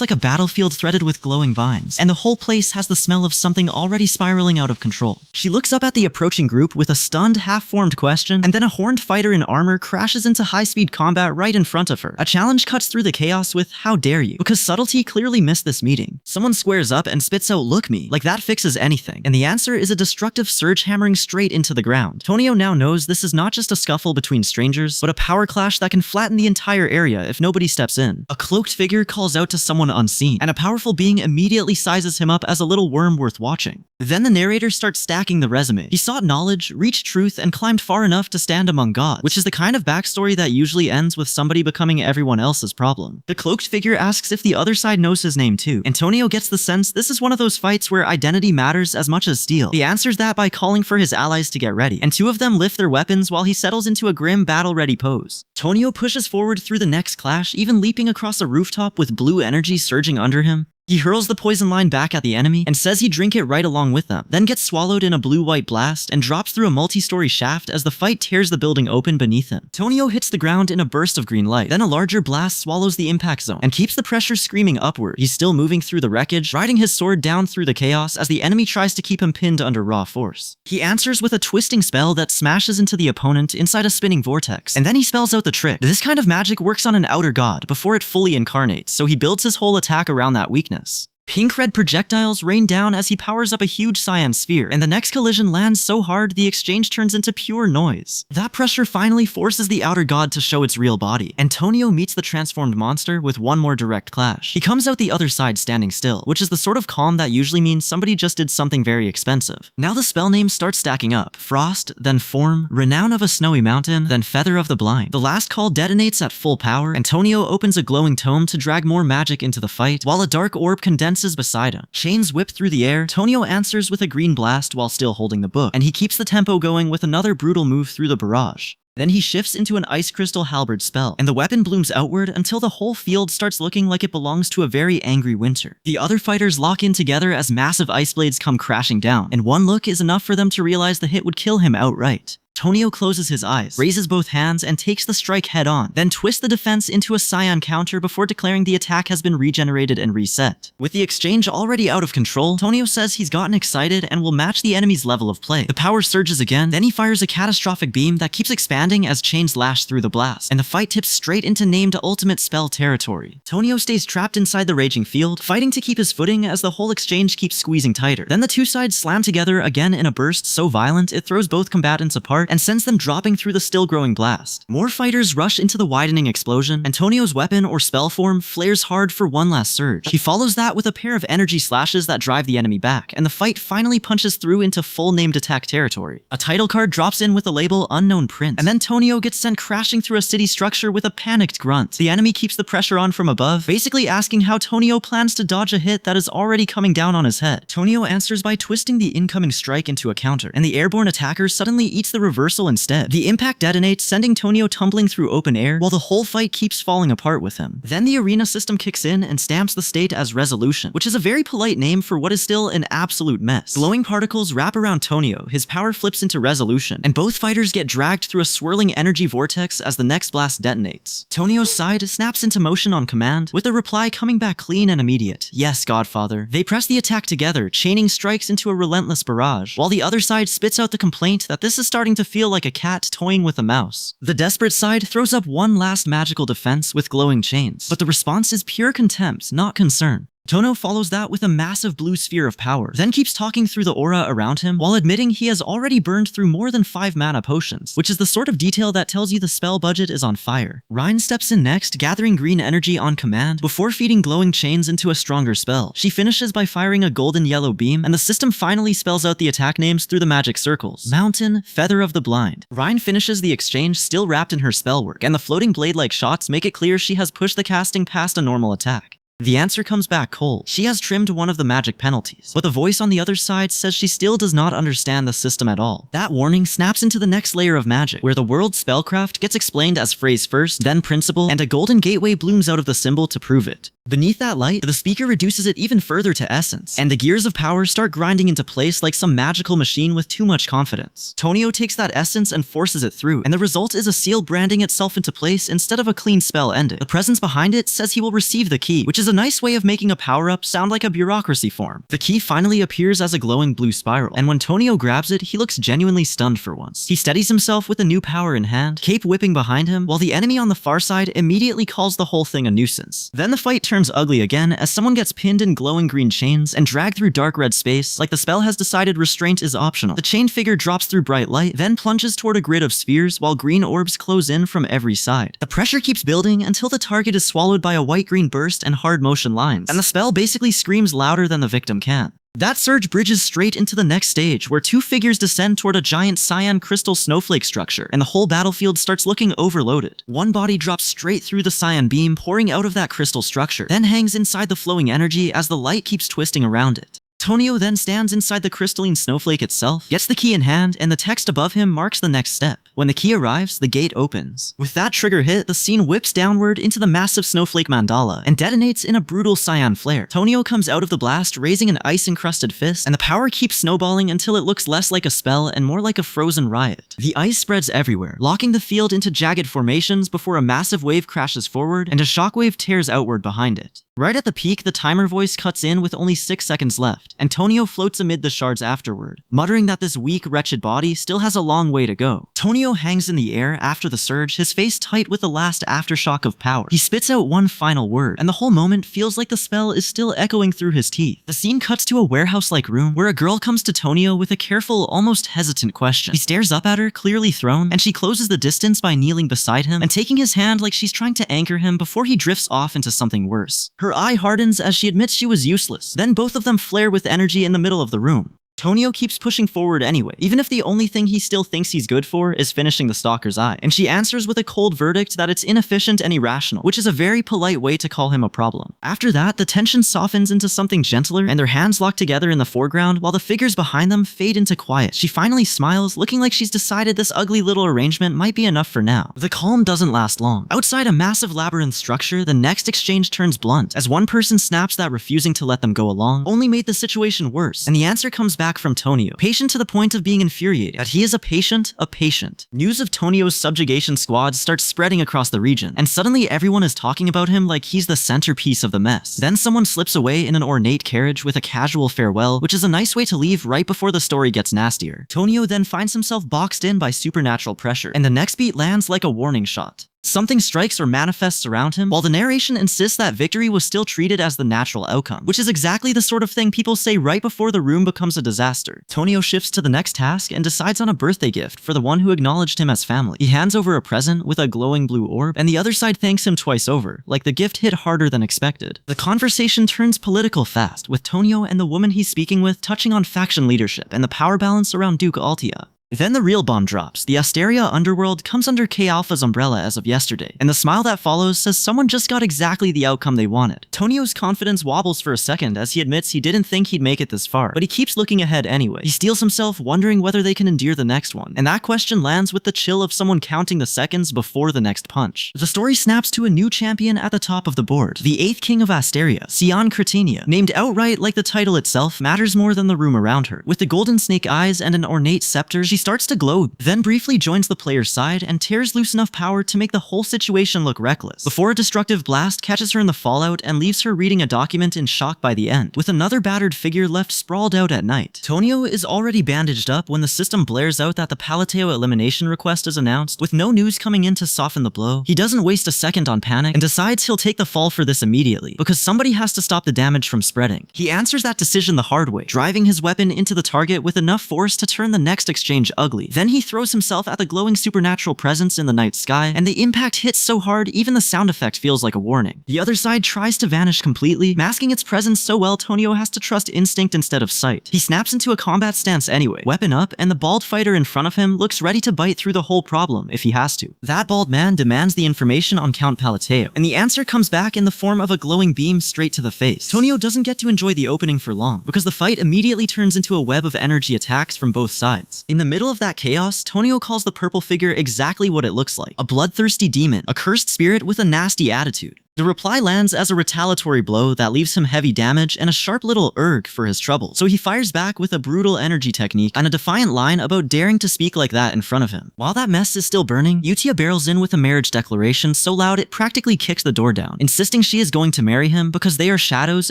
like a battlefield threaded with glowing vines, and the whole place has the smell of something already spiraling out of control. She looks up at the approaching group with a stunned, half-formed question, and then a horned fighter in armor crashes into high-speed combat right in front of her. A challenge cuts through the chaos with "how dare you," because subtlety clearly missed this meeting. Someone squares up and spits out "look me," like that fixes anything, and the answer is a destructive surge hammering straight into the ground. Tonio now knows this is not just a scuffle between strangers, but a power clash that can flatten the entire area if nobody steps in. A cloaked figure calls out to someone unseen, and a powerful being immediately sizes him up as a little worm worth watching. Then the narrator starts stacking the resume. He sought knowledge, reached truth, and climbed far enough to stand among gods, which is the kind of backstory that usually ends with somebody becoming everyone else's problem. The cloaked figure asks if the other side knows his name too. Antonio gets the sense this is one of those fights where identity matters as much as steel. He answers that by calling for his allies to get ready, and two of them lift their weapons while he settles into a grim battle-ready pose. Tonio pushes forward through the next clash, even leaping across a rooftop with blue energy surging under him. He hurls the poison line back at the enemy and says he'd drink it right along with them, then gets swallowed in a blue-white blast and drops through a multi-story shaft as the fight tears the building open beneath him. Tonio hits the ground in a burst of green light, then a larger blast swallows the impact zone and keeps the pressure screaming upward. He's still moving through the wreckage, riding his sword down through the chaos as the enemy tries to keep him pinned under raw force. He answers with a twisting spell that smashes into the opponent inside a spinning vortex, and then he spells out the trick. This kind of magic works on an outer god before it fully incarnates, so he builds his whole attack around that weakness. Pink-red projectiles rain down as he powers up a huge cyan sphere, and the next collision lands so hard the exchange turns into pure noise. That pressure finally forces the outer god to show its real body. Antonio meets the transformed monster with one more direct clash. He comes out the other side standing still, which is the sort of calm that usually means somebody just did something very expensive. Now the spell names start stacking up. Frost, then Form, Renown of a Snowy Mountain, then Feather of the Blind. The last call detonates at full power. Antonio opens a glowing tome to drag more magic into the fight, while a dark orb condenses beside him. Chains whip through the air. Tonio answers with a green blast while still holding the book, and he keeps the tempo going with another brutal move through the barrage. Then he shifts into an ice crystal halberd spell, and the weapon blooms outward until the whole field starts looking like it belongs to a very angry winter. The other fighters lock in together as massive ice blades come crashing down, and one look is enough for them to realize the hit would kill him outright. Tonio closes his eyes, raises both hands, and takes the strike head-on, then twists the defense into a cyan counter before declaring the attack has been regenerated and reset. With the exchange already out of control, Tonio says he's gotten excited and will match the enemy's level of play. The power surges again, then he fires a catastrophic beam that keeps expanding as chains lash through the blast, and the fight tips straight into named ultimate spell territory. Tonio stays trapped inside the raging field, fighting to keep his footing as the whole exchange keeps squeezing tighter. Then the two sides slam together again in a burst so violent it throws both combatants apart and sends them dropping through the still-growing blast. More fighters rush into the widening explosion. Antonio's weapon or spell form flares hard for one last surge. He follows that with a pair of energy slashes that drive the enemy back, and the fight finally punches through into full named attack territory. A title card drops in with the label Unknown Prince, and then Tonio gets sent crashing through a city structure with a panicked grunt. The enemy keeps the pressure on from above, basically asking how Tonio plans to dodge a hit that is already coming down on his head. Tonio answers by twisting the incoming strike into a counter, and the airborne attacker suddenly eats the reversal instead. The impact detonates, sending Tonio tumbling through open air, while the whole fight keeps falling apart with him. Then the arena system kicks in and stamps the state as Resolution, which is a very polite name for what is still an absolute mess. Glowing particles wrap around Tonio, his power flips into Resolution, and both fighters get dragged through a swirling energy vortex as the next blast detonates. Tonio's side snaps into motion on command, with the reply coming back clean and immediate. Yes, Godfather. They press the attack together, chaining strikes into a relentless barrage, while the other side spits out the complaint that this is starting to feel like a cat toying with a mouse. The desperate side throws up one last magical defense with glowing chains, but the response is pure contempt, not concern. Tonio follows that with a massive blue sphere of power, then keeps talking through the aura around him while admitting he has already burned through more than 5 mana potions, which is the sort of detail that tells you the spell budget is on fire. Rhine steps in next, gathering green energy on command before feeding glowing chains into a stronger spell. She finishes by firing a golden yellow beam, and the system finally spells out the attack names through the magic circles. Mountain, Feather of the Blind. Rhine finishes the exchange still wrapped in her spell work, and the floating blade-like shots make it clear she has pushed the casting past a normal attack. The answer comes back cold. She has trimmed one of the magic penalties, but the voice on the other side says she still does not understand the system at all. That warning snaps into the next layer of magic, where the world's spellcraft gets explained as phrase first, then principle, and a golden gateway blooms out of the symbol to prove it. Beneath that light, the speaker reduces it even further to essence, and the gears of power start grinding into place like some magical machine with too much confidence. Tonio takes that essence and forces it through, and the result is a seal branding itself into place instead of a clean spell ended. The presence behind it says he will receive the key, which is a nice way of making a power-up sound like a bureaucracy form. The key finally appears as a glowing blue spiral, and when Tonio grabs it, he looks genuinely stunned for once. He steadies himself with a new power in hand, cape whipping behind him, while the enemy on the far side immediately calls the whole thing a nuisance. Then the fight turns turns ugly again as someone gets pinned in glowing green chains and dragged through dark red space like the spell has decided restraint is optional. The chained figure drops through bright light, then plunges toward a grid of spheres while green orbs close in from every side. The pressure keeps building until the target is swallowed by a white-green burst and hard motion lines, and the spell basically screams louder than the victim can. That surge bridges straight into the next stage, where two figures descend toward a giant cyan crystal snowflake structure, and the whole battlefield starts looking overloaded. One body drops straight through the cyan beam pouring out of that crystal structure, then hangs inside the flowing energy as the light keeps twisting around it. Tonio then stands inside the crystalline snowflake itself, gets the key in hand, and the text above him marks the next step. When the key arrives, the gate opens. With that trigger hit, the scene whips downward into the massive snowflake mandala and detonates in a brutal cyan flare. Tonio comes out of the blast, raising an ice-encrusted fist, and the power keeps snowballing until it looks less like a spell and more like a frozen riot. The ice spreads everywhere, locking the field into jagged formations before a massive wave crashes forward and a shockwave tears outward behind it. Right at the peak, the timer voice cuts in with only 6 seconds left, and Tonio floats amid the shards afterward, muttering that this weak, wretched body still has a long way to go. Tonio hangs in the air after the surge, his face tight with the last aftershock of power. He spits out one final word, and the whole moment feels like the spell is still echoing through his teeth. The scene cuts to a warehouse-like room where a girl comes to Tonio with a careful, almost hesitant question. He stares up at her, clearly thrown, and she closes the distance by kneeling beside him and taking his hand like she's trying to anchor him before he drifts off into something worse. Her eye hardens as she admits she was useless. Then both of them flare with energy in the middle of the room. Tonio keeps pushing forward anyway, even if the only thing he still thinks he's good for is finishing the stalker's eye, and she answers with a cold verdict that it's inefficient and irrational, which is a very polite way to call him a problem. After that, the tension softens into something gentler, and their hands lock together in the foreground while the figures behind them fade into quiet. She finally smiles, looking like she's decided this ugly little arrangement might be enough for now. The calm doesn't last long. Outside a massive labyrinth structure, the next exchange turns blunt, as one person snaps that refusing to let them go along only made the situation worse, and the answer comes back from Tonio, patient to the point of being infuriated that he is a patient. News of Tonio's subjugation squad starts spreading across the region, and suddenly everyone is talking about him like he's the centerpiece of the mess. Then someone slips away in an ornate carriage with a casual farewell, which is a nice way to leave right before the story gets nastier. Tonio then finds himself boxed in by supernatural pressure, and the next beat lands like a warning shot. Something strikes or manifests around him, while the narration insists that victory was still treated as the natural outcome, which is exactly the sort of thing people say right before the room becomes a disaster. Tonio shifts to the next task and decides on a birthday gift for the one who acknowledged him as family. He hands over a present with a glowing blue orb, and the other side thanks him twice over, like the gift hit harder than expected. The conversation turns political fast, with Tonio and the woman he's speaking with touching on faction leadership and the power balance around Duke Altia. Then the real bomb drops. The Asteria underworld comes under K-Alpha's umbrella as of yesterday, and the smile that follows says someone just got exactly the outcome they wanted. Tonio's confidence wobbles for a second as he admits he didn't think he'd make it this far, but he keeps looking ahead anyway. He steels himself, wondering whether they can endure the next one, and that question lands with the chill of someone counting the seconds before the next punch. The story snaps to a new champion at the top of the board, the 8th king of Asteria, Sion Cretinia. Named outright like the title itself matters more than the room around her. With the golden snake eyes and an ornate scepter, she starts to glow, then briefly joins the player's side and tears loose enough power to make the whole situation look reckless, before a destructive blast catches her in the fallout and leaves her reading a document in shock by the end, with another battered figure left sprawled out at night. Tonio is already bandaged up when the system blares out that the Palateo elimination request is announced, with no news coming in to soften the blow. He doesn't waste a second on panic and decides he'll take the fall for this immediately, because somebody has to stop the damage from spreading. He answers that decision the hard way, driving his weapon into the target with enough force to turn the next exchange ugly. Then he throws himself at the glowing supernatural presence in the night sky, and the impact hits so hard even the sound effect feels like a warning. The other side tries to vanish completely, masking its presence so well Tonio has to trust instinct instead of sight. He snaps into a combat stance anyway, weapon up, and the bald fighter in front of him looks ready to bite through the whole problem if he has to. That bald man demands the information on Count Palateo, and the answer comes back in the form of a glowing beam straight to the face. Tonio doesn't get to enjoy the opening for long, because the fight immediately turns into a web of energy attacks from both sides. In the middle of that chaos, Tonio calls the purple figure exactly what it looks like: a bloodthirsty demon, a cursed spirit with a nasty attitude. The reply lands as a retaliatory blow that leaves him heavy damage and a sharp little erg for his trouble, so he fires back with a brutal energy technique and a defiant line about daring to speak like that in front of him. While that mess is still burning, Utia barrels in with a marriage declaration so loud it practically kicks the door down, insisting she is going to marry him because they are shadows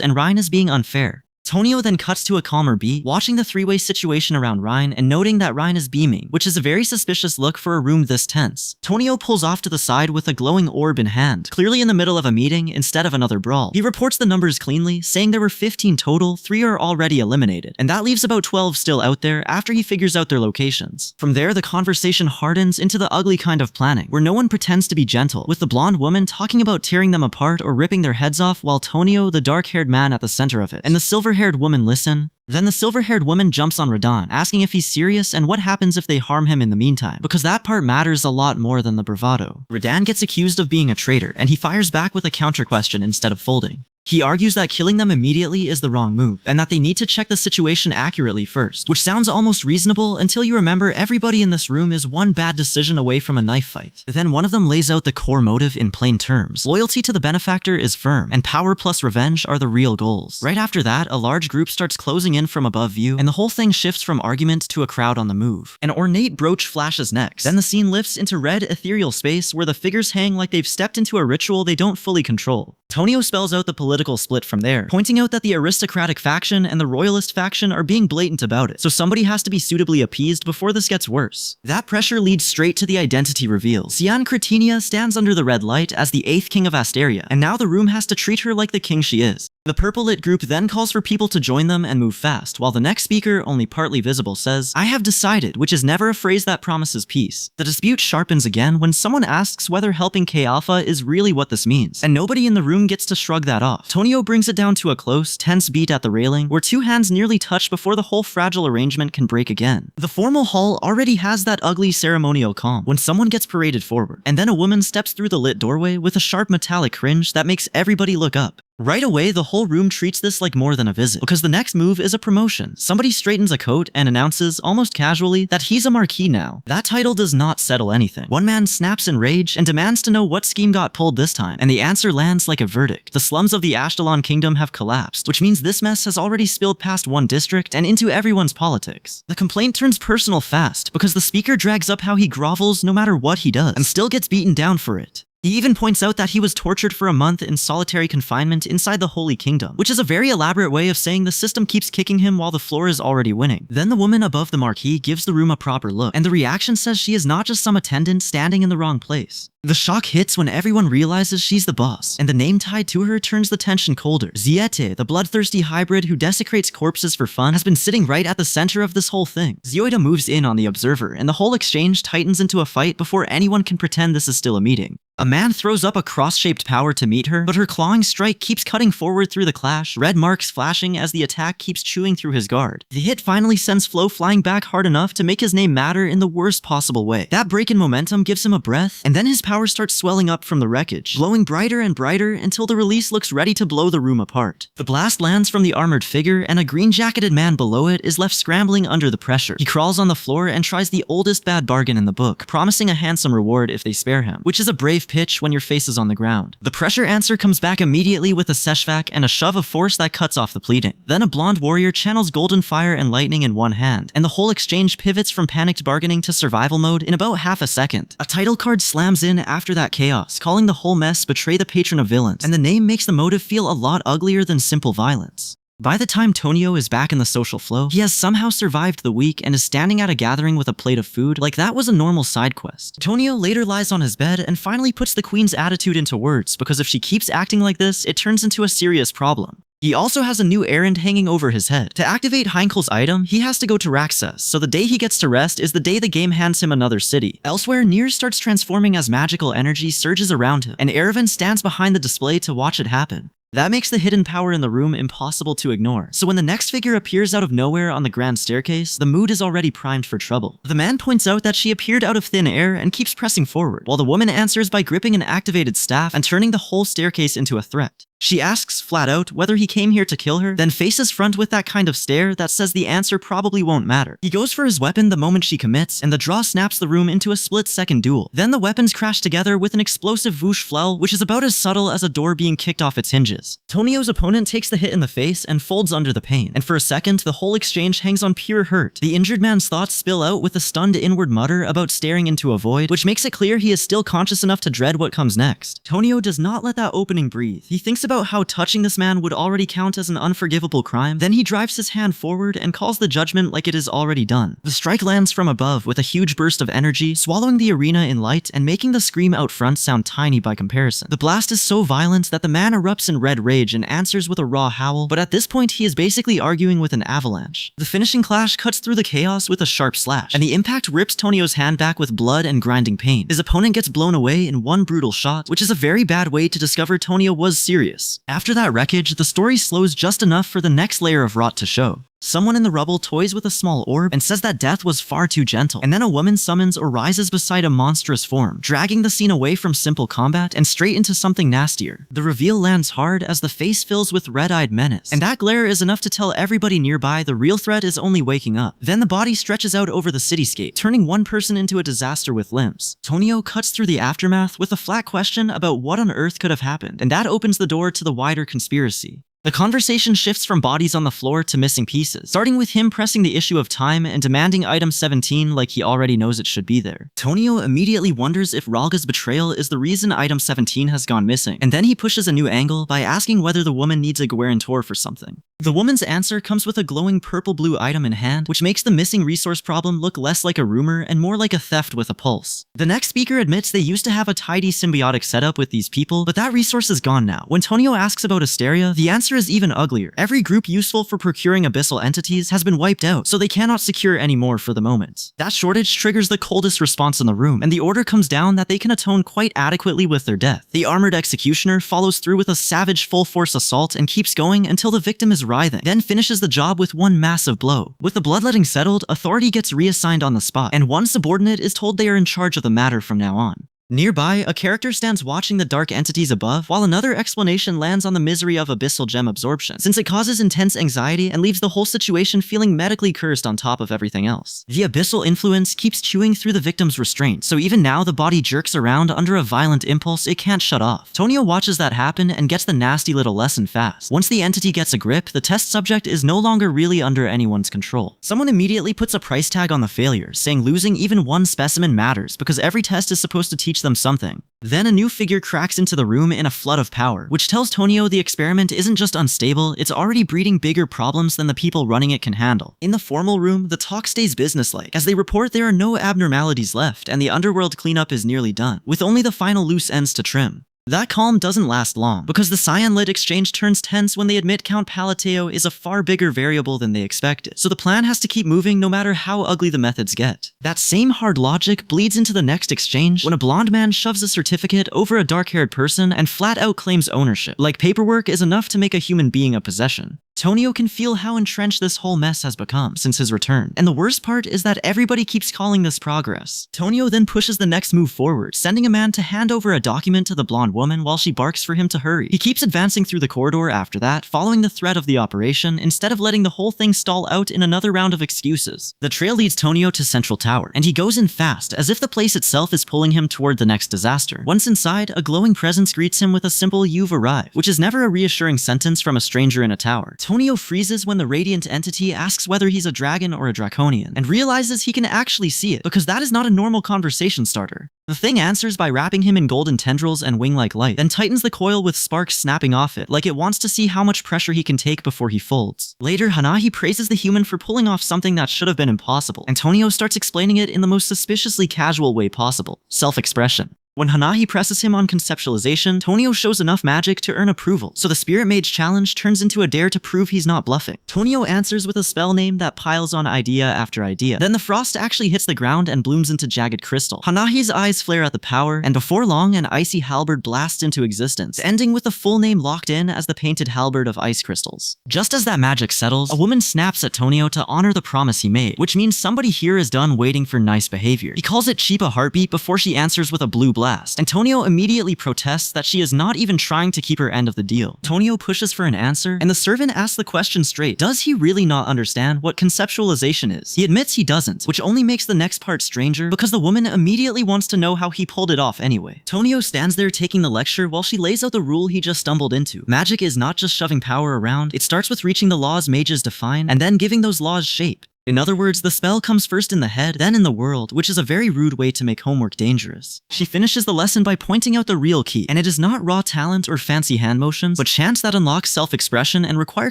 and Ryan is being unfair. Tonio then cuts to a calmer beat, watching the three-way situation around Ryan and noting that Ryan is beaming, which is a very suspicious look for a room this tense. Tonio pulls off to the side with a glowing orb in hand, clearly in the middle of a meeting instead of another brawl. He reports the numbers cleanly, saying there were 15 total, 3 are already eliminated, and that leaves about 12 still out there after he figures out their locations. From there, the conversation hardens into the ugly kind of planning, where no one pretends to be gentle, with the blonde woman talking about tearing them apart or ripping their heads off while Tonio, the dark-haired man, at the center of it, and the silver-haired woman listen. Then the silver-haired woman jumps on Radon, asking if he's serious and what happens if they harm him in the meantime, because that part matters a lot more than the bravado. Radon gets accused of being a traitor, and he fires back with a counter-question instead of folding. He argues that killing them immediately is the wrong move, and that they need to check the situation accurately first, which sounds almost reasonable until you remember everybody in this room is one bad decision away from a knife fight. Then one of them lays out the core motive in plain terms. Loyalty to the benefactor is firm, and power plus revenge are the real goals. Right after that, a large group starts closing in from above view, and the whole thing shifts from argument to a crowd on the move. An ornate brooch flashes next. Then the scene lifts into red, ethereal space where the figures hang like they've stepped into a ritual they don't fully control. Tonio spells out the political split from there, pointing out that the aristocratic faction and the royalist faction are being blatant about it, so somebody has to be suitably appeased before this gets worse. That pressure leads straight to the identity reveal. Sian Cretinia stands under the red light as the 8th king of Asteria, and now the room has to treat her like the king she is. The purple-lit group then calls for people to join them and move fast, while the next speaker, only partly visible, says, "I have decided," which is never a phrase that promises peace. The dispute sharpens again when someone asks whether helping K-Alpha is really what this means, and nobody in the room gets to shrug that off. Tonio brings it down to a close, tense beat at the railing, where 2 hands nearly touch before the whole fragile arrangement can break again. The formal hall already has that ugly ceremonial calm when someone gets paraded forward, and then a woman steps through the lit doorway with a sharp metallic cringe that makes everybody look up. Right away, the whole room treats this like more than a visit, because the next move is a promotion. Somebody straightens a coat and announces, almost casually, that he's a marquis now. That title does not settle anything. One man snaps in rage and demands to know what scheme got pulled this time, and the answer lands like a verdict. The slums of the Ashtalon kingdom have collapsed, which means this mess has already spilled past one district and into everyone's politics. The complaint turns personal fast, because the speaker drags up how he grovels no matter what he does, and still gets beaten down for it. He even points out that he was tortured for a month in solitary confinement inside the Holy Kingdom, which is a very elaborate way of saying the system keeps kicking him while the floor is already winning. Then the woman above the marquee gives the room a proper look, and the reaction says she is not just some attendant standing in the wrong place. The shock hits when everyone realizes she's the boss, and the name tied to her turns the tension colder. Ziete, the bloodthirsty hybrid who desecrates corpses for fun, has been sitting right at the center of this whole thing. Zioida moves in on the observer, and the whole exchange tightens into a fight before anyone can pretend this is still a meeting. A man throws up a cross-shaped power to meet her, but her clawing strike keeps cutting forward through the clash, red marks flashing as the attack keeps chewing through his guard. The hit finally sends Flo flying back hard enough to make his name matter in the worst possible way. That break in momentum gives him a breath, and then his power starts swelling up from the wreckage, glowing brighter and brighter until the release looks ready to blow the room apart. The blast lands from the armored figure, and a green-jacketed man below it is left scrambling under the pressure. He crawls on the floor and tries the oldest bad bargain in the book, promising a handsome reward if they spare him, which is a brave pitch when your face is on the ground. The pressure answer comes back immediately with a seshvac and a shove of force that cuts off the pleading. Then a blonde warrior channels golden fire and lightning in one hand, and the whole exchange pivots from panicked bargaining to survival mode in about half a second. A title card slams in after that chaos, calling the whole mess Betray the Patron of Villains, and the name makes the motive feel a lot uglier than simple violence. By the time Tonio is back in the social flow, he has somehow survived the week and is standing at a gathering with a plate of food like that was a normal side quest. Tonio later lies on his bed and finally puts the queen's attitude into words, because if she keeps acting like this, it turns into a serious problem. He also has a new errand hanging over his head. To activate Heinkel's item, he has to go to Raxas, so the day he gets to rest is the day the game hands him another city. Elsewhere, Nier starts transforming as magical energy surges around him, and Erevan stands behind the display to watch it happen. That makes the hidden power in the room impossible to ignore, so when the next figure appears out of nowhere on the grand staircase, the mood is already primed for trouble. The man points out that she appeared out of thin air and keeps pressing forward, while the woman answers by gripping an activated staff and turning the whole staircase into a threat. She asks flat out whether he came here to kill her, then faces front with that kind of stare that says the answer probably won't matter. He goes for his weapon the moment she commits, and the draw snaps the room into a split-second duel. Then the weapons crash together with an explosive whoosh flell, which is about as subtle as a door being kicked off its hinges. Tonio's opponent takes the hit in the face and folds under the pain, and for a second, the whole exchange hangs on pure hurt. The injured man's thoughts spill out with a stunned inward mutter about staring into a void, which makes it clear he is still conscious enough to dread what comes next. Tonio does not let that opening breathe. He thinks about how touching this man would already count as an unforgivable crime. Then he drives his hand forward and calls the judgment like it is already done. The strike lands from above with a huge burst of energy, swallowing the arena in light and making the scream out front sound tiny by comparison. The blast is so violent that the man erupts in red rage and answers with a raw howl, but at this point he is basically arguing with an avalanche. The finishing clash cuts through the chaos with a sharp slash, and the impact rips Tonio's hand back with blood and grinding pain. His opponent gets blown away in one brutal shot, which is a very bad way to discover Tonio was serious. After that wreckage, the story slows just enough for the next layer of rot to show. Someone in the rubble toys with a small orb and says that death was far too gentle, and then a woman summons or rises beside a monstrous form, dragging the scene away from simple combat and straight into something nastier. The reveal lands hard as the face fills with red-eyed menace, and that glare is enough to tell everybody nearby the real threat is only waking up. Then the body stretches out over the cityscape, turning one person into a disaster with limbs. Tonio cuts through the aftermath with a flat question about what on earth could have happened, and that opens the door to the wider conspiracy. The conversation shifts from bodies on the floor to missing pieces, starting with him pressing the issue of time and demanding item 17 like he already knows it should be there. Tonio immediately wonders if Ralga's betrayal is the reason item 17 has gone missing, and then he pushes a new angle by asking whether the woman needs a guarantor for something. The woman's answer comes with a glowing purple-blue item in hand, which makes the missing resource problem look less like a rumor and more like a theft with a pulse. The next speaker admits they used to have a tidy symbiotic setup with these people, but that resource is gone now. When Tonio asks about Asteria, the answer is even uglier. Every group useful for procuring abyssal entities has been wiped out, so they cannot secure any more for the moment. That shortage triggers the coldest response in the room, and the order comes down that they can atone quite adequately with their death. The armored executioner follows through with a savage full-force assault and keeps going until the victim is writhing, then finishes the job with one massive blow. With the bloodletting settled, authority gets reassigned on the spot, and one subordinate is told they are in charge of the matter from now on. Nearby, a character stands watching the dark entities above, while another explanation lands on the misery of abyssal gem absorption, since it causes intense anxiety and leaves the whole situation feeling medically cursed on top of everything else. The abyssal influence keeps chewing through the victim's restraint, so even now the body jerks around under a violent impulse it can't shut off. Tonio watches that happen and gets the nasty little lesson fast. Once the entity gets a grip, the test subject is no longer really under anyone's control. Someone immediately puts a price tag on the failure, saying losing even one specimen matters because every test is supposed to teach them something. Then a new figure cracks into the room in a flood of power, which tells Tonio the experiment isn't just unstable, it's already breeding bigger problems than the people running it can handle. In the formal room, the talk stays businesslike, as they report there are no abnormalities left and the underworld cleanup is nearly done, with only the final loose ends to trim. That calm doesn't last long, because the cyan-lit exchange turns tense when they admit Count Palateo is a far bigger variable than they expected, so the plan has to keep moving no matter how ugly the methods get. That same hard logic bleeds into the next exchange when a blonde man shoves a certificate over a dark-haired person and flat-out claims ownership, like paperwork is enough to make a human being a possession. Tonio can feel how entrenched this whole mess has become since his return, and the worst part is that everybody keeps calling this progress. Tonio then pushes the next move forward, sending a man to hand over a document to the blonde woman while she barks for him to hurry. He keeps advancing through the corridor after that, following the thread of the operation instead of letting the whole thing stall out in another round of excuses. The trail leads Tonio to Central Tower, and he goes in fast, as if the place itself is pulling him toward the next disaster. Once inside, a glowing presence greets him with a simple "You've arrived," which is never a reassuring sentence from a stranger in a tower. Tonio freezes when the radiant entity asks whether he's a dragon or a draconian, and realizes he can actually see it, because that is not a normal conversation starter. The thing answers by wrapping him in golden tendrils and wing-like light, then tightens the coil with sparks snapping off it, like it wants to see how much pressure he can take before he folds. Later, Hanahi praises the human for pulling off something that should have been impossible, and Tonio starts explaining it in the most suspiciously casual way possible: self-expression. When Hanahi presses him on conceptualization, Tonio shows enough magic to earn approval, so the Spirit Mage challenge turns into a dare to prove he's not bluffing. Tonio answers with a spell name that piles on idea after idea. Then the frost actually hits the ground and blooms into jagged crystal. Hanahi's eyes flare at the power, and before long an icy halberd blasts into existence, ending with the full name locked in as the painted halberd of ice crystals. Just as that magic settles, a woman snaps at Tonio to honor the promise he made, which means somebody here is done waiting for nice behavior. He calls it cheap a heartbeat before she answers with a blue blast, and Tonio immediately protests that she is not even trying to keep her end of the deal. Tonio pushes for an answer, and the servant asks the question straight. Does he really not understand what conceptualization is? He admits he doesn't, which only makes the next part stranger, because the woman immediately wants to know how he pulled it off anyway. Tonio stands there taking the lecture while she lays out the rule he just stumbled into. Magic is not just shoving power around, it starts with reaching the laws mages define, and then giving those laws shape. In other words, the spell comes first in the head, then in the world, which is a very rude way to make homework dangerous. She finishes the lesson by pointing out the real key, and it is not raw talent or fancy hand motions, but chants that unlock self-expression and require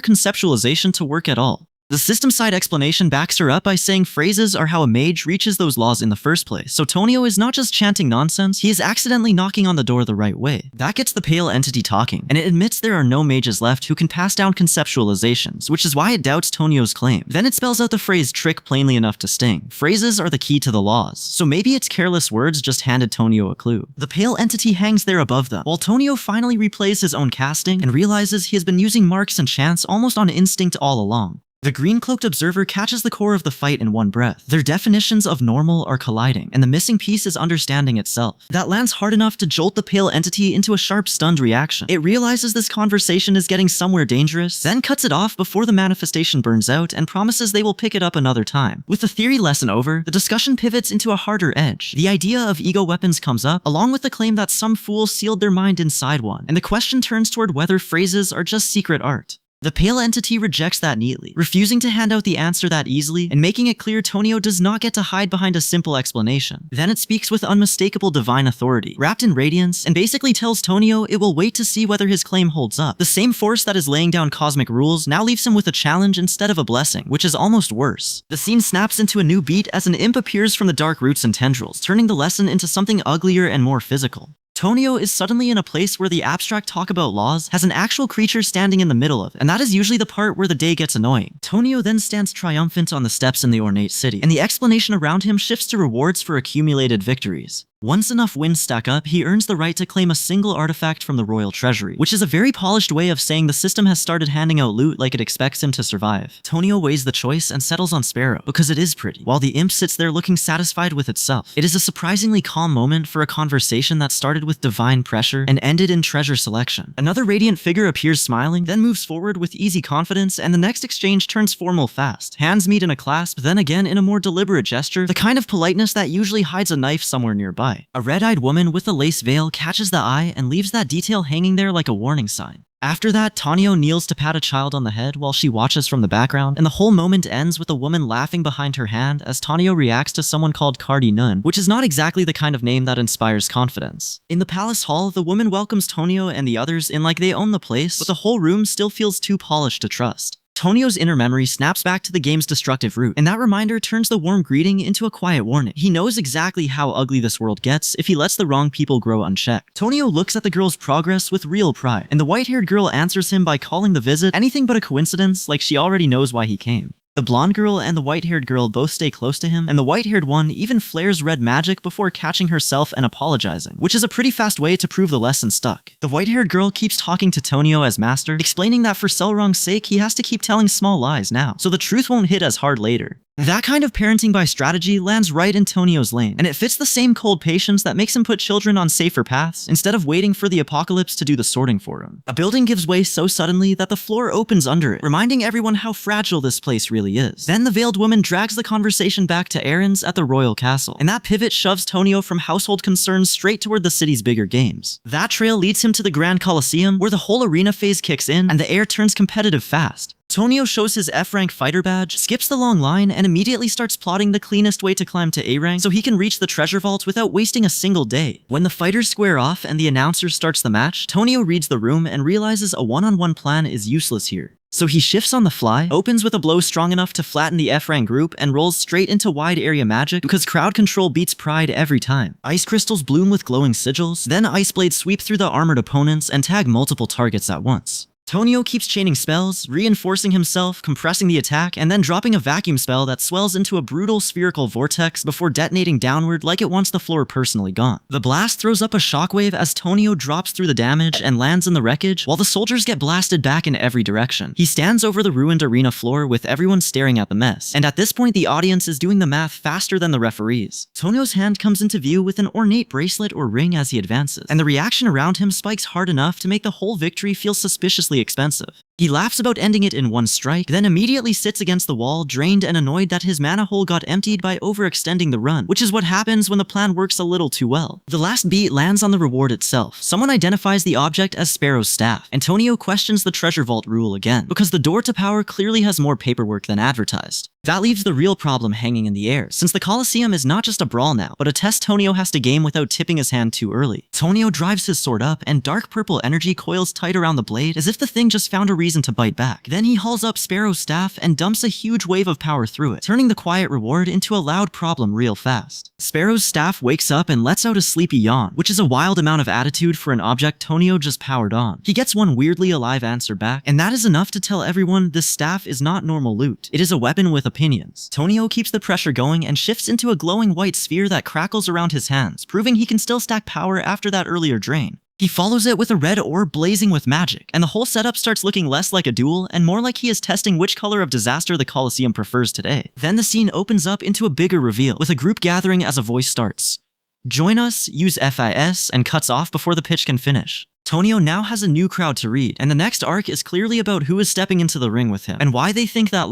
conceptualization to work at all. The system-side explanation backs her up by saying phrases are how a mage reaches those laws in the first place, so Tonio is not just chanting nonsense, he is accidentally knocking on the door the right way. That gets the pale entity talking, and it admits there are no mages left who can pass down conceptualizations, which is why it doubts Tonio's claim. Then it spells out the phrase trick plainly enough to sting. Phrases are the key to the laws, so maybe its careless words just handed Tonio a clue. The pale entity hangs there above them, while Tonio finally replays his own casting and realizes he has been using marks and chants almost on instinct all along. The green-cloaked observer catches the core of the fight in one breath. Their definitions of normal are colliding, and the missing piece is understanding itself. That lands hard enough to jolt the pale entity into a sharp, stunned reaction. It realizes this conversation is getting somewhere dangerous, then cuts it off before the manifestation burns out and promises they will pick it up another time. With the theory lesson over, the discussion pivots into a harder edge. The idea of ego weapons comes up, along with the claim that some fool sealed their mind inside one, and the question turns toward whether phrases are just secret art. The pale entity rejects that neatly, refusing to hand out the answer that easily and making it clear Tonio does not get to hide behind a simple explanation. Then it speaks with unmistakable divine authority, wrapped in radiance, and basically tells Tonio it will wait to see whether his claim holds up. The same force that is laying down cosmic rules now leaves him with a challenge instead of a blessing, which is almost worse. The scene snaps into a new beat as an imp appears from the dark roots and tendrils, turning the lesson into something uglier and more physical. Tonio is suddenly in a place where the abstract talk about laws has an actual creature standing in the middle of it, and that is usually the part where the day gets annoying. Tonio then stands triumphant on the steps in the ornate city, and the explanation around him shifts to rewards for accumulated victories. Once enough wins stack up, he earns the right to claim a single artifact from the royal treasury, which is a very polished way of saying the system has started handing out loot like it expects him to survive. Tonio weighs the choice and settles on Sparrow, because it is pretty, while the imp sits there looking satisfied with itself. It is a surprisingly calm moment for a conversation that started with divine pressure and ended in treasure selection. Another radiant figure appears smiling, then moves forward with easy confidence, and the next exchange turns formal fast. Hands meet in a clasp, then again in a more deliberate gesture, the kind of politeness that usually hides a knife somewhere nearby. A red-eyed woman with a lace veil catches the eye and leaves that detail hanging there like a warning sign. After that, Tonio kneels to pat a child on the head while she watches from the background, and the whole moment ends with a woman laughing behind her hand as Tonio reacts to someone called Cardi Nun, which is not exactly the kind of name that inspires confidence. In the palace hall, the woman welcomes Tonio and the others in like they own the place, but the whole room still feels too polished to trust. Tonio's inner memory snaps back to the game's destructive root, and that reminder turns the warm greeting into a quiet warning. He knows exactly how ugly this world gets if he lets the wrong people grow unchecked. Tonio looks at the girl's progress with real pride, and the white-haired girl answers him by calling the visit anything but a coincidence, like she already knows why he came. The blonde girl and the white-haired girl both stay close to him, and the white-haired one even flares red magic before catching herself and apologizing, which is a pretty fast way to prove the lesson stuck. The white-haired girl keeps talking to Tonio as master, explaining that for Selrong's sake he has to keep telling small lies now, so the truth won't hit as hard later. That kind of parenting by strategy lands right in Tonio's lane, and it fits the same cold patience that makes him put children on safer paths instead of waiting for the apocalypse to do the sorting for him. A building gives way so suddenly that the floor opens under it, reminding everyone how fragile this place really is. Then the veiled woman drags the conversation back to errands at the royal castle, and that pivot shoves Tonio from household concerns straight toward the city's bigger games. That trail leads him to the Grand Colosseum, where the whole arena phase kicks in and the air turns competitive fast. Tonio shows his F-rank fighter badge, skips the long line, and immediately starts plotting the cleanest way to climb to A-rank so he can reach the treasure vault without wasting a single day. When the fighters square off and the announcer starts the match, Tonio reads the room and realizes a one-on-one plan is useless here. So he shifts on the fly, opens with a blow strong enough to flatten the F-rank group, and rolls straight into wide area magic because crowd control beats pride every time. Ice crystals bloom with glowing sigils, then ice blades sweep through the armored opponents and tag multiple targets at once. Tonio keeps chaining spells, reinforcing himself, compressing the attack, and then dropping a vacuum spell that swells into a brutal spherical vortex before detonating downward like it wants the floor personally gone. The blast throws up a shockwave as Tonio drops through the damage and lands in the wreckage, while the soldiers get blasted back in every direction. He stands over the ruined arena floor with everyone staring at the mess, and at this point the audience is doing the math faster than the referees. Tonio's hand comes into view with an ornate bracelet or ring as he advances, and the reaction around him spikes hard enough to make the whole victory feel suspiciously expensive. He laughs about ending it in one strike, then immediately sits against the wall, drained and annoyed that his mana hole got emptied by overextending the run, which is what happens when the plan works a little too well. The last beat lands on the reward itself. Someone identifies the object as Sparrow's staff. Antonio questions the treasure vault rule again, because the door to power clearly has more paperwork than advertised. That leaves the real problem hanging in the air, since the Colosseum is not just a brawl now, but a test Tonio has to game without tipping his hand too early. Tonio drives his sword up, and dark purple energy coils tight around the blade, as if the thing just found a reason to bite back. Then he hauls up Sparrow's staff and dumps a huge wave of power through it, turning the quiet reward into a loud problem real fast. Sparrow's staff wakes up and lets out a sleepy yawn, which is a wild amount of attitude for an object Tonio just powered on. He gets one weirdly alive answer back, and that is enough to tell everyone this staff is not normal loot. It is a weapon with opinions. Tonio keeps the pressure going and shifts into a glowing white sphere that crackles around his hands, proving he can still stack power after that earlier drain. He follows it with a red orb blazing with magic, and the whole setup starts looking less like a duel and more like he is testing which color of disaster the Colosseum prefers today. Then the scene opens up into a bigger reveal, with a group gathering as a voice starts. Join us, use FIS, and cuts off before the pitch can finish. Tonio now has a new crowd to read, and the next arc is clearly about who is stepping into the ring with him, and why they think that